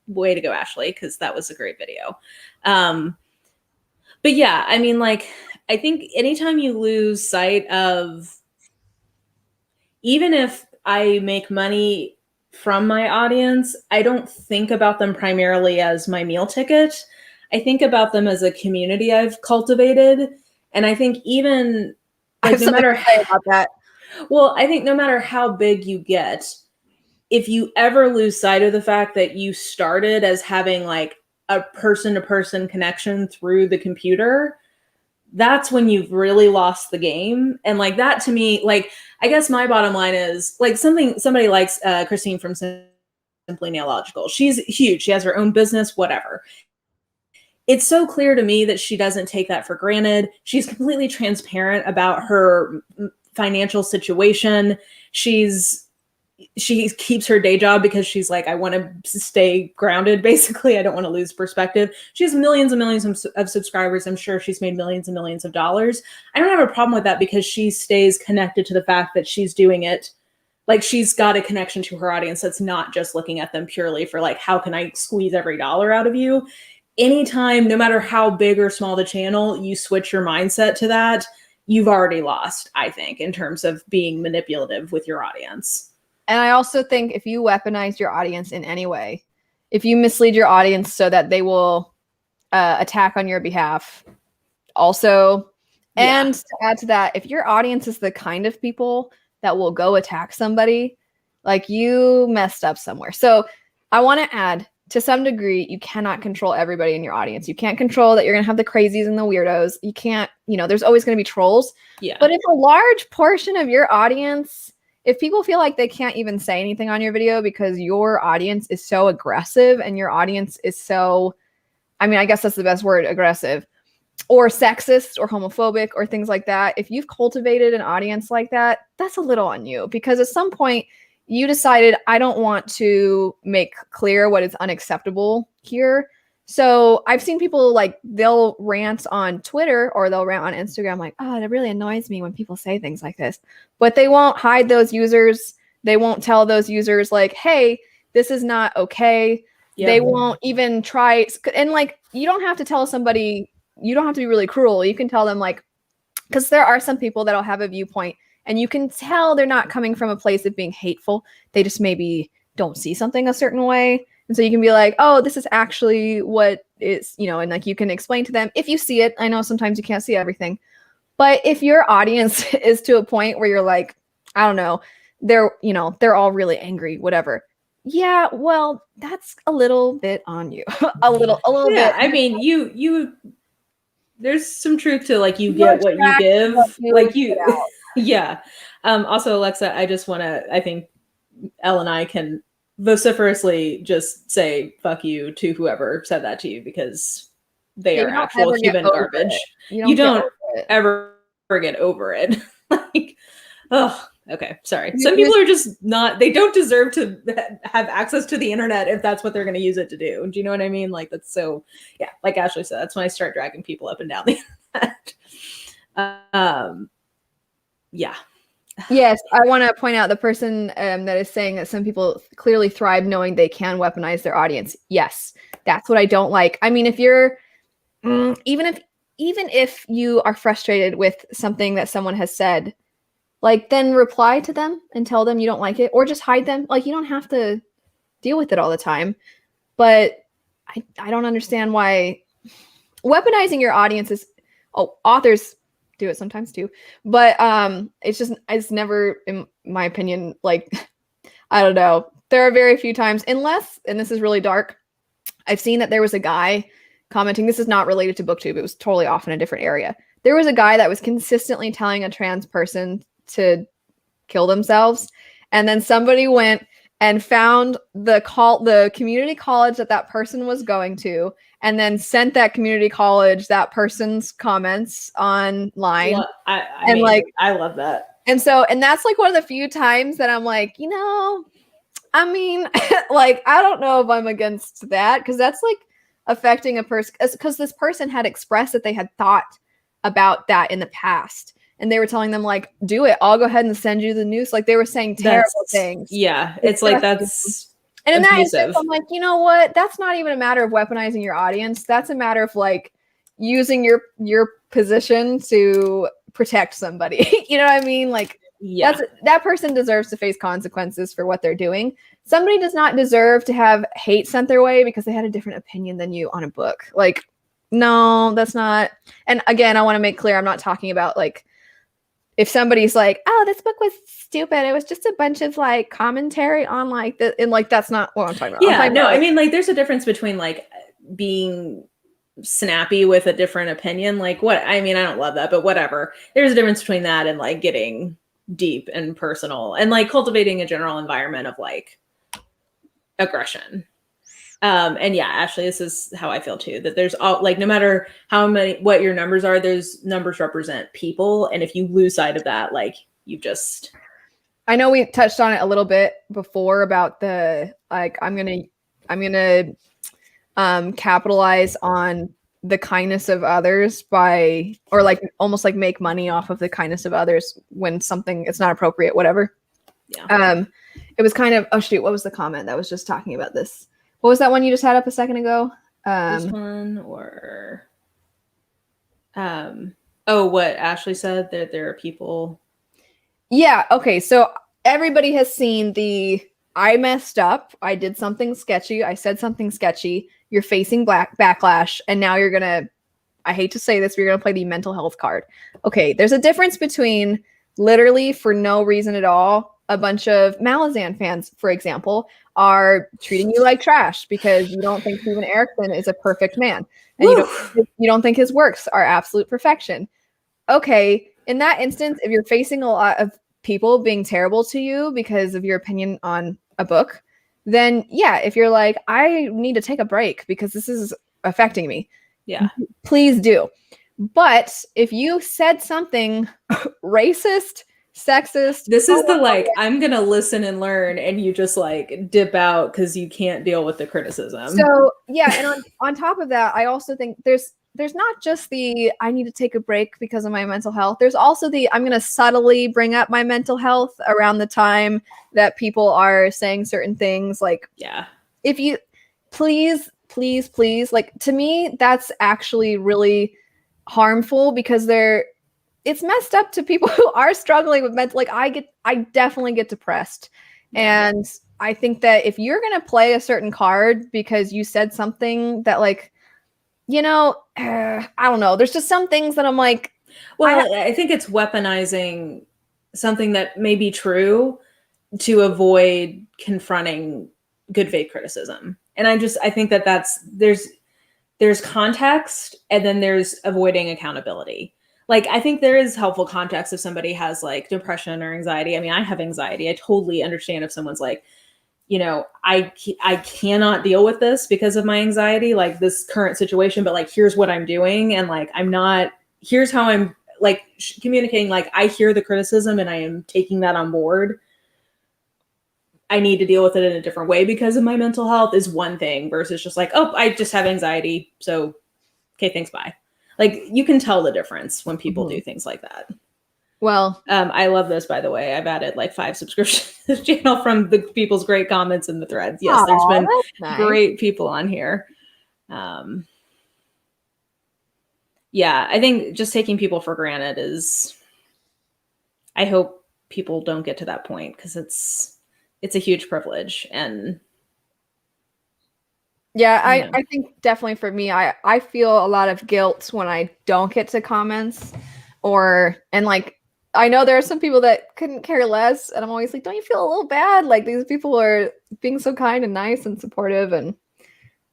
way to go, Ashley, because that was a great video. But yeah, I mean, like, I think anytime you lose sight of, even if I make money from my audience, I don't think about them primarily as my meal ticket. I think about them as a community I've cultivated. And I think even like, no matter about that. Well, I think no matter how big you get, if you ever lose sight of the fact that you started as having like a person-to-person connection through the computer, that's when you've really lost the game. And like that to me, like, I guess my bottom line is like somebody likes Christine from Simply Nailogical. She's huge. She has her own business, whatever. It's so clear to me that she doesn't take that for granted. She's completely transparent about her financial situation. She keeps her day job because she's like, I want to stay grounded, basically. I don't want to lose perspective. She has millions and millions of subscribers. I'm sure she's made millions and millions of dollars. I don't have a problem with that because she stays connected to the fact that she's doing it. Like, she's got a connection to her audience that's not just looking at them purely for like, how can I squeeze every dollar out of you? Anytime, no matter how big or small the channel, you switch your mindset to that, you've already lost, I think, in terms of being manipulative with your audience. And I also think if you weaponize your audience in any way, if you mislead your audience so that they will attack on your behalf, also, and to add to that, if your audience is the kind of people that will go attack somebody, like, you messed up somewhere. So I want to add, to some degree, you cannot control everybody in your audience. You can't control that you're going to have the crazies and the weirdos. You can't, there's always going to be trolls. Yeah. But if a large portion of your audience, if people feel like they can't even say anything on your video because your audience is so aggressive and your audience is so, I mean, I guess that's the best word, aggressive, or sexist or homophobic or things like that. If you've cultivated an audience like that, that's a little on you, because at some point you decided, I don't want to make clear what is unacceptable here. So I've seen people, like, they'll rant on Twitter or they'll rant on Instagram like, oh, it really annoys me when people say things like this. But they won't hide those users. They won't tell those users like, hey, this is not okay. Yep. They won't even try. And like, you don't have to tell somebody, you don't have to be really cruel. You can tell them, like, because there are some people that'll have a viewpoint and you can tell they're not coming from a place of being hateful. They just maybe don't see something a certain way. And so you can be like, oh, this is actually what is, and like, you can explain to them if you see it. I know sometimes you can't see everything, but if your audience is to a point where you're like, I don't know, they're all really angry, whatever. Yeah, well, that's a little bit on you. a little bit. I mean, you there's some truth to, like, you get what you give. Like, you yeah. Also, Alexa, I just want to, I think Elle I can vociferously just say fuck you to whoever said that to you, because they are actual human garbage. You don't ever get over it. Like, oh, okay, sorry. Some people are just not, they don't deserve to have access to the internet if that's what they're going to use it to do. Do you know what I mean? Like, that's so, yeah, like Ashley said, that's when I start dragging people up and down the internet. Yeah. Yes, I want to point out the person that is saying that some people clearly thrive knowing they can weaponize their audience. Yes, that's what I don't like. I mean, if you're even if you are frustrated with something that someone has said, like then reply to them and tell them you don't like it, or just hide them. Like you don't have to deal with it all the time. But I don't understand why weaponizing your audience is, authors do it sometimes too, but it's never, in my opinion, like I don't know, there are very few times, unless, and this is really dark, I've seen that there was a guy commenting, this is not related to Booktube, it was totally off in a different area. There was a guy that was consistently telling a trans person to kill themselves, and then somebody went and found the community college that person was going to, and then sent that community college that person's comments online. Well, I mean, like, I love that. And that's like one of the few times that I'm like, I mean, like, I don't know if I'm against that, because that's like affecting a person, because this person had expressed that they had thought about that in the past. And they were telling them, like, do it. I'll go ahead and send you the news. Like, they were saying terrible things. Yeah. It's like, that's and in that instance, I'm like, you know what? That's not even a matter of weaponizing your audience. That's a matter of, like, using your position to protect somebody. You know what I mean? Like, yeah, that person deserves to face consequences for what they're doing. Somebody does not deserve to have hate sent their way because they had a different opinion than you on a book. Like, no, that's not. And again, I want to make clear, I'm not talking about, like, if somebody's like, oh, this book was stupid, it was just a bunch of like commentary on like the, and like that's not what I'm talking about. Yeah, no, I mean, like, there's a difference between like being snappy with a different opinion. Like, what, I mean, I don't love that, but whatever. There's a difference between that and like getting deep and personal and like cultivating a general environment of like aggression. And yeah, Ashley, this is how I feel too, that there's all, like, no matter how many, what your numbers are, those numbers represent people. And if you lose sight of that, like, you just, I know we touched on it a little bit before about the, like, I'm going to capitalize on the kindness of others by, or like almost like make money off of the kindness of others when something, it's not appropriate, whatever. Yeah. It was kind of, oh shoot, what was the comment that was just talking about this? What was that one you just had up a second ago? This one, or what Ashley said, that there are people. Yeah, okay. So everybody has seen the I messed up, I did something sketchy, I said something sketchy, you're facing backlash, and now you're gonna, I hate to say this, but you're gonna play the mental health card. Okay, there's a difference between literally for no reason at all, a bunch of Malazan fans, for example, are treating you like trash because you don't think Steven Erikson is a perfect man, and you don't think his works are absolute perfection. Okay, in that instance, if you're facing a lot of people being terrible to you because of your opinion on a book, then yeah, if you're like, I need to take a break because this is affecting me, yeah, please do. But if you said something racist, sexist, this is the like, I'm gonna listen and learn, and you just like dip out because you can't deal with the criticism. So yeah, and on top of that, I also think there's not just the I need to take a break because of my mental health. There's also the I'm gonna subtly bring up my mental health around the time that people are saying certain things. Like, yeah, if you please, like, to me, that's actually really harmful because it's messed up to people who are struggling with mental, like I definitely get depressed. Yeah. And I think that if you're going to play a certain card because you said something that, like, I don't know, there's just some things that I'm like, well, I think it's weaponizing something that may be true to avoid confronting good faith criticism. And I think that there's context, and then there's avoiding accountability. Like, I think there is helpful context if somebody has like depression or anxiety. I mean, I have anxiety. I totally understand if someone's like, I cannot deal with this because of my anxiety, like this current situation, but like, here's what I'm doing. And like, here's how I'm like communicating. Like, I hear the criticism and I am taking that on board. I need to deal with it in a different way because of my mental health is one thing versus just like, oh, I just have anxiety. So, okay, thanks, bye. Like, you can tell the difference when people do things like that. Well, I love this, by the way. I've added like 5 subscriptions to this channel from the people's great comments in the threads. Yes, there's been great people on here. Yeah, I think just taking people for granted is, I hope people don't get to that point, because it's a huge privilege. And Yeah, you know, I think definitely for me, I feel a lot of guilt when I don't get to comments, and like I know there are some people that couldn't care less, and I'm always like, don't you feel a little bad? Like these people are being so kind and nice and supportive, and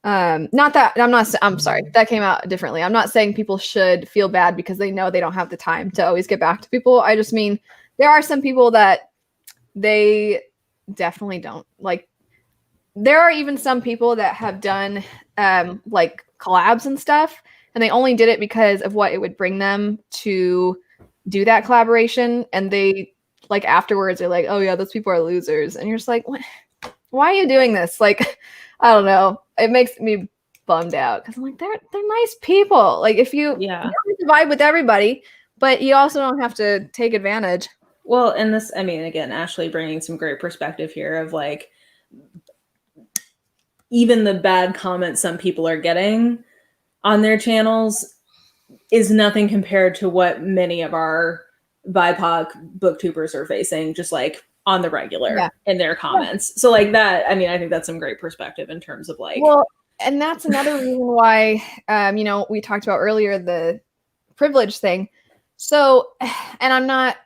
not that I'm sorry, that came out differently. I'm not saying people should feel bad because they know they don't have the time to always get back to people. I just mean there are some people that they definitely don't like. There are even some people that have done like collabs and stuff, and they only did it because of what it would bring them to do that collaboration. And they like afterwards they're like, oh yeah, those people are losers. And you're just like, what? Why are you doing this? Like, I don't know. It makes me bummed out because I'm like, they're nice people. Like if you don't have to vibe with everybody, but you also don't have to take advantage. well, and this, I mean, again, Ashley bringing some great perspective here of like, even the bad comments some people are getting on their channels is nothing compared to what many of our BIPOC booktubers are facing, just like on the regular in their comments. So like that, I mean, I think that's some great perspective in terms of like, well, and that's another reason why, you know, we talked about earlier the privilege thing. So, and I'm not,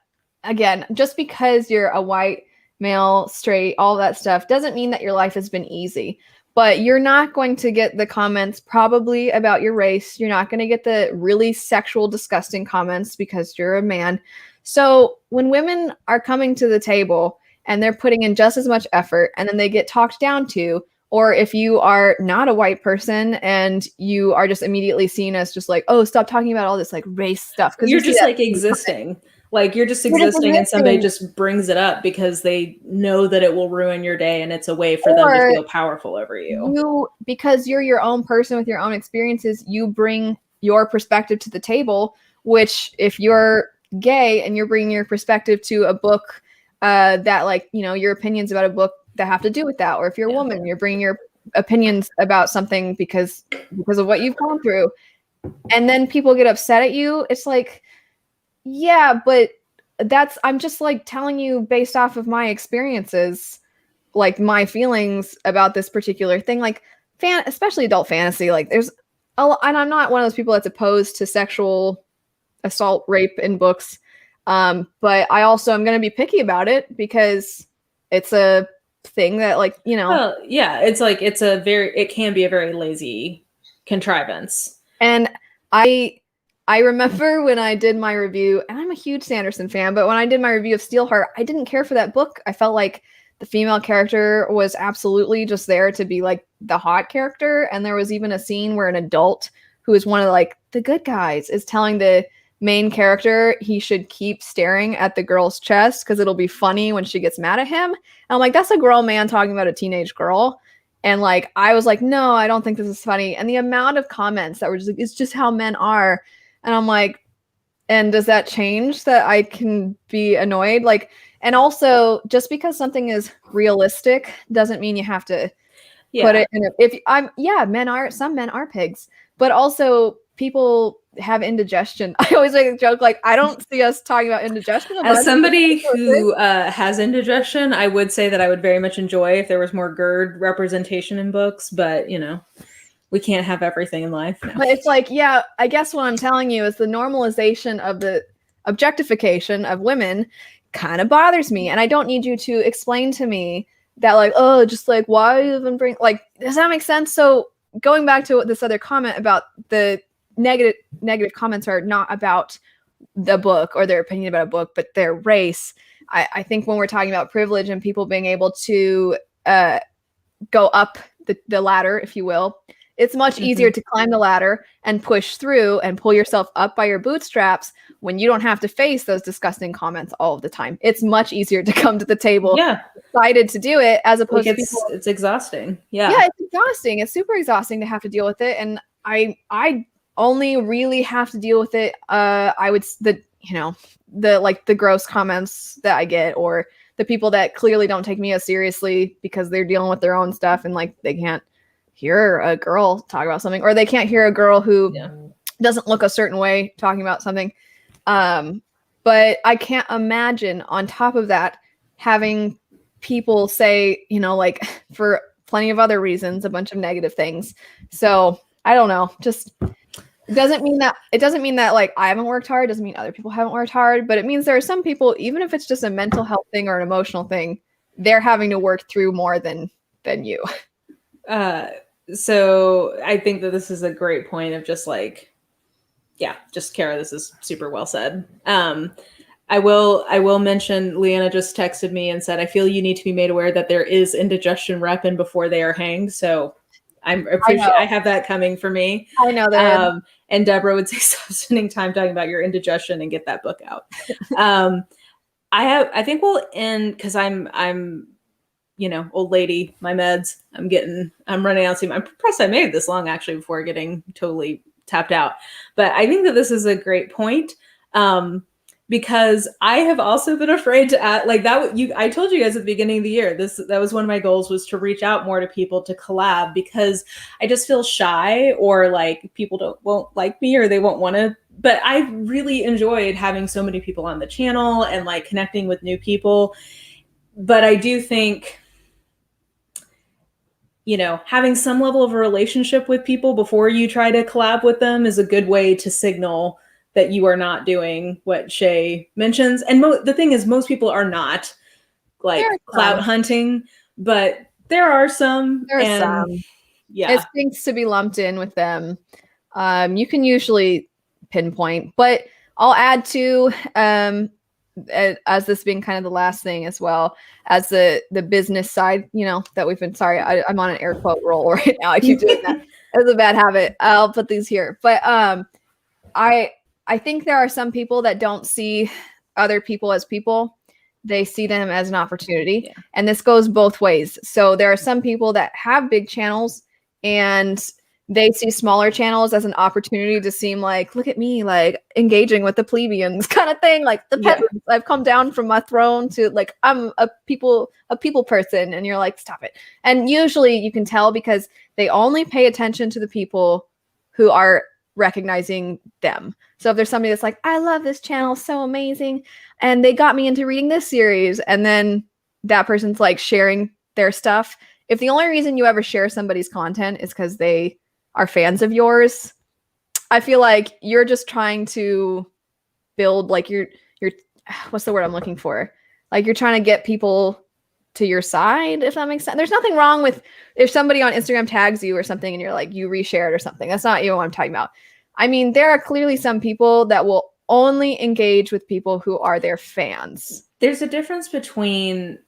again, just because you're a white male, straight, all that stuff doesn't mean that your life has been easy. But you're not going to get the comments probably about your race. You're not going to get the really sexual, disgusting comments because you're a man. So when women are coming to the table and they're putting in just as much effort and then they get talked down to, or if you are not a white person and you are just immediately seen as just like, oh, stop talking about all this like race stuff. Because you're just like existing. Like you're just existing and somebody just brings it up because they know that it will ruin your day and it's a way for them to feel powerful over you. Because you're your own person with your own experiences, you bring your perspective to the table, which if you're gay and you're bringing your perspective to a book that like, you know, your opinions about a book that have to do with that, or if you're a woman, you're bringing your opinions about something because of what you've gone through, and then people get upset at you. It's like, yeah, but I'm just like telling you based off of my experiences, like my feelings about this particular thing, like especially adult fantasy. Like there's and I'm not one of those people that's opposed to sexual assault, rape in books. But I also am going to be picky about it because it's a thing that like, you know. Well, yeah, it's like, it can be a very lazy contrivance. And I remember when I did my review, and I'm a huge Sanderson fan, but when I did my review of Steelheart, I didn't care for that book. I felt like the female character was absolutely just there to be like the hot character. And there was even a scene where an adult who is one of like the good guys is telling the main character he should keep staring at the girl's chest because it'll be funny when she gets mad at him. And I'm like, that's a grown man talking about a teenage girl. And like, I was like, no, I don't think this is funny. And the amount of comments that were just like, it's just how men are. And I'm like, and does that change that I can be annoyed? Like, and also just because something is realistic doesn't mean you have to put it in some men are pigs, but also people have indigestion. I always make a joke, like, I don't see us talking about indigestion. As somebody who has indigestion, I would say that I would very much enjoy if there was more GERD representation in books, but you know, we can't have everything in life. No. But it's like, yeah, I guess what I'm telling you is the normalization of the objectification of women kind of bothers me. And I don't need you to explain to me that like, oh, just like, why even bring, like, does that make sense? So going back to this other comment about the negative comments are not about the book or their opinion about a book, but their race. I think when we're talking about privilege and people being able to go up the ladder, if you will, it's much easier to climb the ladder and push through and pull yourself up by your bootstraps when you don't have to face those disgusting comments all of the time. It's much easier to come to the table excited to do it as opposed like to people. It's exhausting. Yeah, it's exhausting. It's super exhausting to have to deal with it. And I only really have to deal with it. The gross comments that I get, or the people that clearly don't take me as seriously because they're dealing with their own stuff and like they can't hear a girl talk about something, or they can't hear a girl who doesn't look a certain way talking about something. But I can't imagine on top of that having people say, you know, like for plenty of other reasons, a bunch of negative things. So I don't know. Just it doesn't mean that like I haven't worked hard, doesn't mean other people haven't worked hard, but it means there are some people, even if it's just a mental health thing or an emotional thing, they're having to work through more than you. So I think that this is a great point of just like, yeah, just Kara, this is super well said. I will mention Leanna just texted me and said, I feel you need to be made aware that there is indigestion repping before they are hanged. So I have that coming for me. I know that. And Deborah would say, stop spending time talking about your indigestion and get that book out. I think we'll end because I'm, you know, old lady, my meds, I'm running out soon. I'm impressed I made it this long actually before getting totally tapped out. But I think that this is a great point. Because I have also been afraid to add like that. I told you guys at the beginning of the year, that was one of my goals, was to reach out more to people to collab, because I just feel shy, or like people won't like me, or they won't want to. But I really enjoyed having so many people on the channel and like connecting with new people. But I do think, you know, having some level of a relationship with people before you try to collab with them is a good way to signal that you are not doing what Shay mentions. And the thing is, most people are not like clout hunting, but there are some. There are some. Yeah. It stinks to be lumped in with them. You can usually pinpoint, but I'll add to, as this being kind of the last thing as well, as the business side, you know, that we've been, sorry, I'm on an air quote roll right now. I keep doing that. It's a bad habit. I'll put these here. But I think there are some people that don't see other people as people. They see them as an opportunity. Yeah. And this goes both ways. So there are some people that have big channels and they see smaller channels as an opportunity to seem like, look at me, like engaging with the plebeians kind of thing. Like the peasants, yeah. I've come down from my throne to like, I'm a people person. And you're like, stop it. And usually you can tell because they only pay attention to the people who are recognizing them. So if there's somebody that's like, I love this channel, so amazing, and they got me into reading this series, and then that person's like sharing their stuff. If the only reason you ever share somebody's content is because they are fans of yours, I feel like you're just trying to build like your what's the word I'm looking for? Like you're trying to get people to your side, if that makes sense. There's nothing wrong with if somebody on Instagram tags you or something and you're like, you reshared or something. That's not what I'm talking about. I mean, there are clearly some people that will only engage with people who are their fans. There's a difference between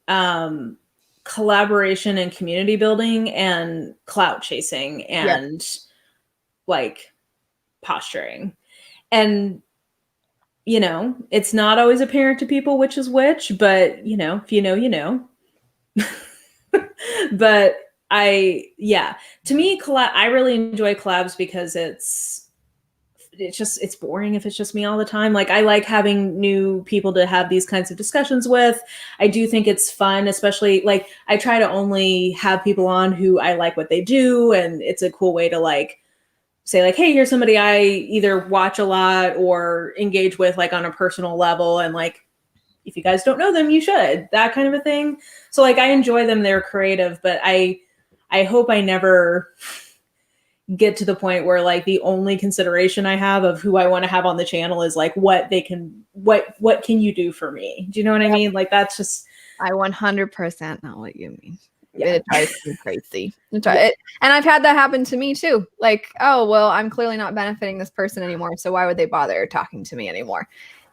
collaboration and community building and clout chasing and like posturing. And, you know, it's not always apparent to people which is which, but, you know, if you know, you know. But to me, I really enjoy collabs because it's boring if it's just me all the time. Like I like having new people to have these kinds of discussions with. I do think it's fun, especially like I try to only have people on who I like what they do. And it's a cool way to like say like, hey, here's somebody I either watch a lot or engage with like on a personal level. And like, if you guys don't know them, you should, that kind of a thing. So like, I enjoy them. They're creative, but I hope I never get to the point where like the only consideration I have of who I want to have on the channel is like what can you do for me? Do you know what I mean? Like that's just, I 100% know what you mean. Yeah. It drives me crazy. And I've had that happen to me too. Like, oh, well, I'm clearly not benefiting this person anymore. So why would they bother talking to me anymore?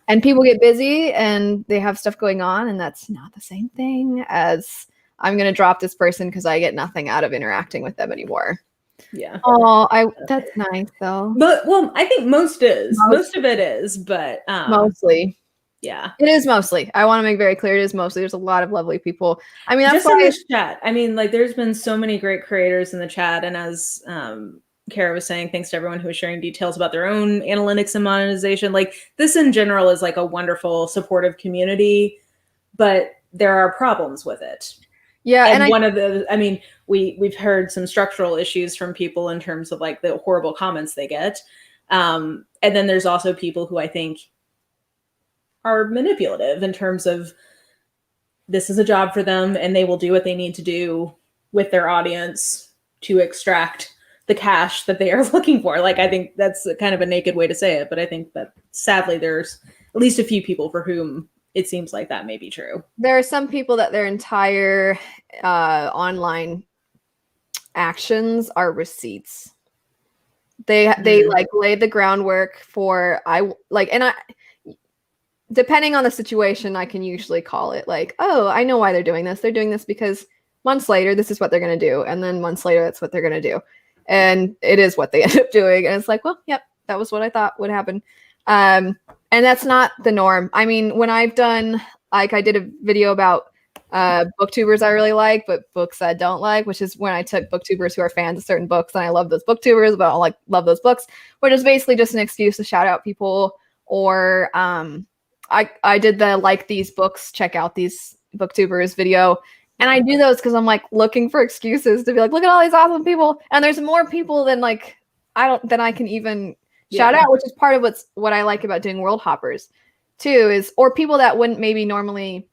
And people get busy and they have stuff going on. And that's not the same thing as I'm going to drop this person because I get nothing out of interacting with them anymore. Yeah. Oh, that's nice though. But well, I think most of it is, but mostly. Yeah. It is mostly. I want to make very clear it is mostly. There's a lot of lovely people. I mean, that's just in this chat. I mean, like there's been so many great creators in the chat. And as Kara was saying, thanks to everyone who was sharing details about their own analytics and monetization. Like this in general is like a wonderful, supportive community, but there are problems with it. Yeah. And one of the, I mean, we've heard some structural issues from people in terms of like the horrible comments they get. And then there's also people who I think are manipulative in terms of this is a job for them and they will do what they need to do with their audience to extract the cash that they are looking for. Like, I think that's kind of a naked way to say it, but I think that sadly there's at least a few people for whom it seems like that may be true. There are some people that their entire online actions are receipts. They like laid the groundwork for depending on the situation, I can usually call it like, oh, I know why they're doing this. They're doing this because months later, this is what they're going to do. And then months later, that's what they're going to do. And it is what they end up doing. And it's like, well, yep, that was what I thought would happen. And that's not the norm. I mean, when I've done, like, I did a video about booktubers I really like, but books I don't like, which is when I took booktubers who are fans of certain books, and I love those booktubers, but I don't love those books, which is basically just an excuse to shout out people. Or I did the like these books, check out these booktubers video. And I do those because I'm like looking for excuses to be like, look at all these awesome people. And there's more people than like than I can even shout out, which is part of what I like about doing World Hoppers too, is or people that wouldn't maybe normally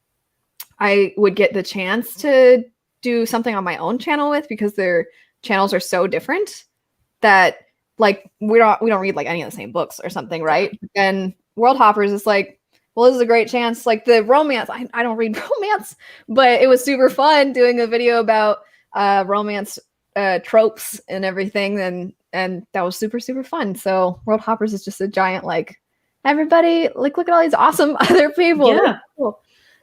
I would get the chance to do something on my own channel with, because their channels are so different that like we don't read like any of the same books or something, right? And World Hoppers is like, well, this is a great chance. Like the romance, I don't read romance, but it was super fun doing a video about romance tropes and everything, and that was super, super fun. So World Hoppers is just a giant like, everybody, like, look at all these awesome other people. Yeah. Cool.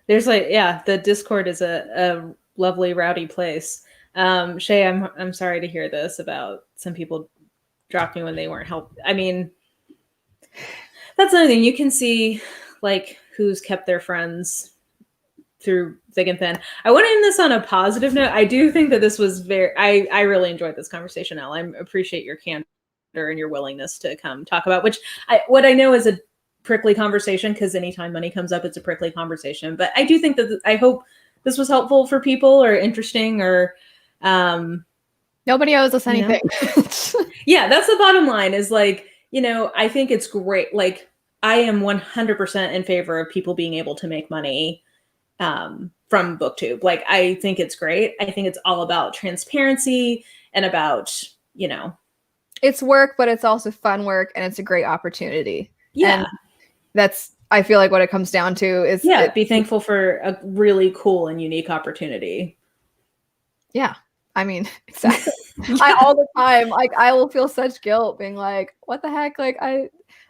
There's like, yeah, the Discord is a lovely, rowdy place. Shay, I'm sorry to hear this about some people dropping when they weren't helped. I mean, that's another thing. You can see like who's kept their friends through thick and thin. I want to end this on a positive note. I do think that this was I really enjoyed this conversation, Elle. I appreciate your candor and your willingness to come talk about what I know is a prickly conversation, because anytime money comes up, it's a prickly conversation. But I do think that I hope this was helpful for people or interesting or nobody owes us anything. Yeah, that's the bottom line is like, I think it's great. Like I am 100% in favor of people being able to make money from Booktube. Like I think it's great. I think it's all about transparency and about, it's work, but it's also fun work, and it's a great opportunity. Yeah. And that's, I feel like what it comes down to is be thankful for a really cool and unique opportunity. Yeah. I mean, exactly. All the time, like I will feel such guilt being like, what the heck? Like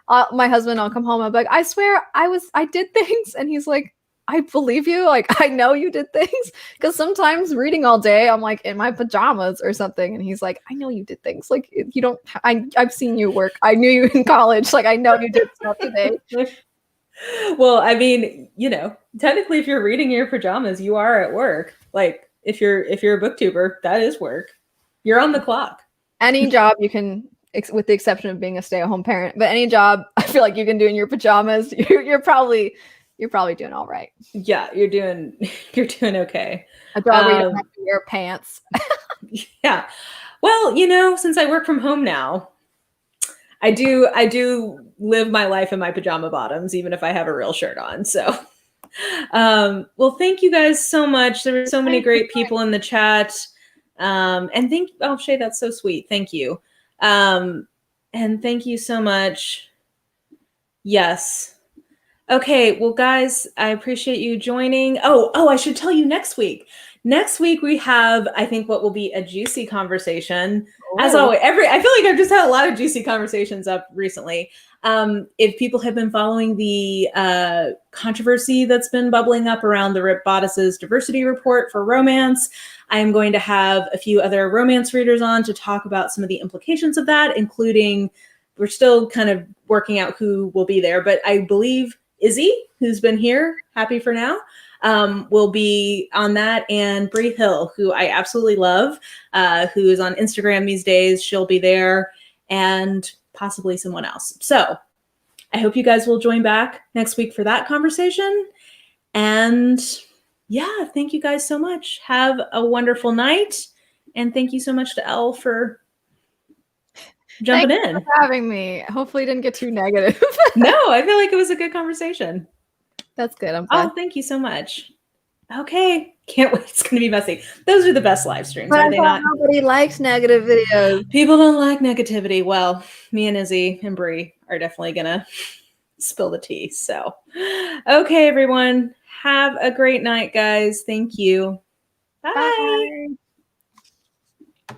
my husband, I'll come home, I'm like, I swear I did things. And he's like, I believe you. Like, I know you did things. Because sometimes reading all day, I'm like in my pajamas or something. And he's like, I know you did things. Like, you don't, I've seen you work. I knew you in college. Like, I know you did stuff today. Well, I mean, technically if you're reading in your pajamas, you are at work. Like if you're a booktuber, that is work. You're on the clock. Any job you can, with the exception of being a stay-at-home parent, but any job I feel like you can do in your pajamas, you're probably doing all right. Yeah, you're doing okay. A job where you don't have to wear pants. Yeah. Well, since I work from home now, I do live my life in my pajama bottoms, even if I have a real shirt on. So, well, thank you guys so much. There were so many great people in the chat. And Shay, that's so sweet. Thank you. And thank you so much. Yes. Okay, well, guys, I appreciate you joining. Oh, I should tell you next week. Next week we have, I think, what will be a juicy conversation. Oh. As always, I feel like I've just had a lot of juicy conversations up recently. If people have been following the controversy that's been bubbling up around the Rip Bodice's diversity report for romance, I am going to have a few other romance readers on to talk about some of the implications of that, including, we're still kind of working out who will be there, but I believe Izzy, who's been here, happy for now, will be on that, and Bree Hill, who I absolutely love, who is on Instagram these days. She'll be there, and possibly someone else. So I hope you guys will join back next week for that conversation. And yeah, thank you guys so much. Have a wonderful night. And thank you so much to Elle for jumping Thanks in. for having me. Hopefully, it didn't get too negative. No, I feel like it was a good conversation. That's good. I'm glad. Oh, thank you so much. Okay, can't wait. It's gonna be messy. Those are the best live streams, But are I they thought not? nobody likes negative videos. People don't like negativity. Well, me and Izzy and Bree are definitely gonna spill the tea. So, okay, everyone, have a great night, guys. Thank you. Bye. Bye.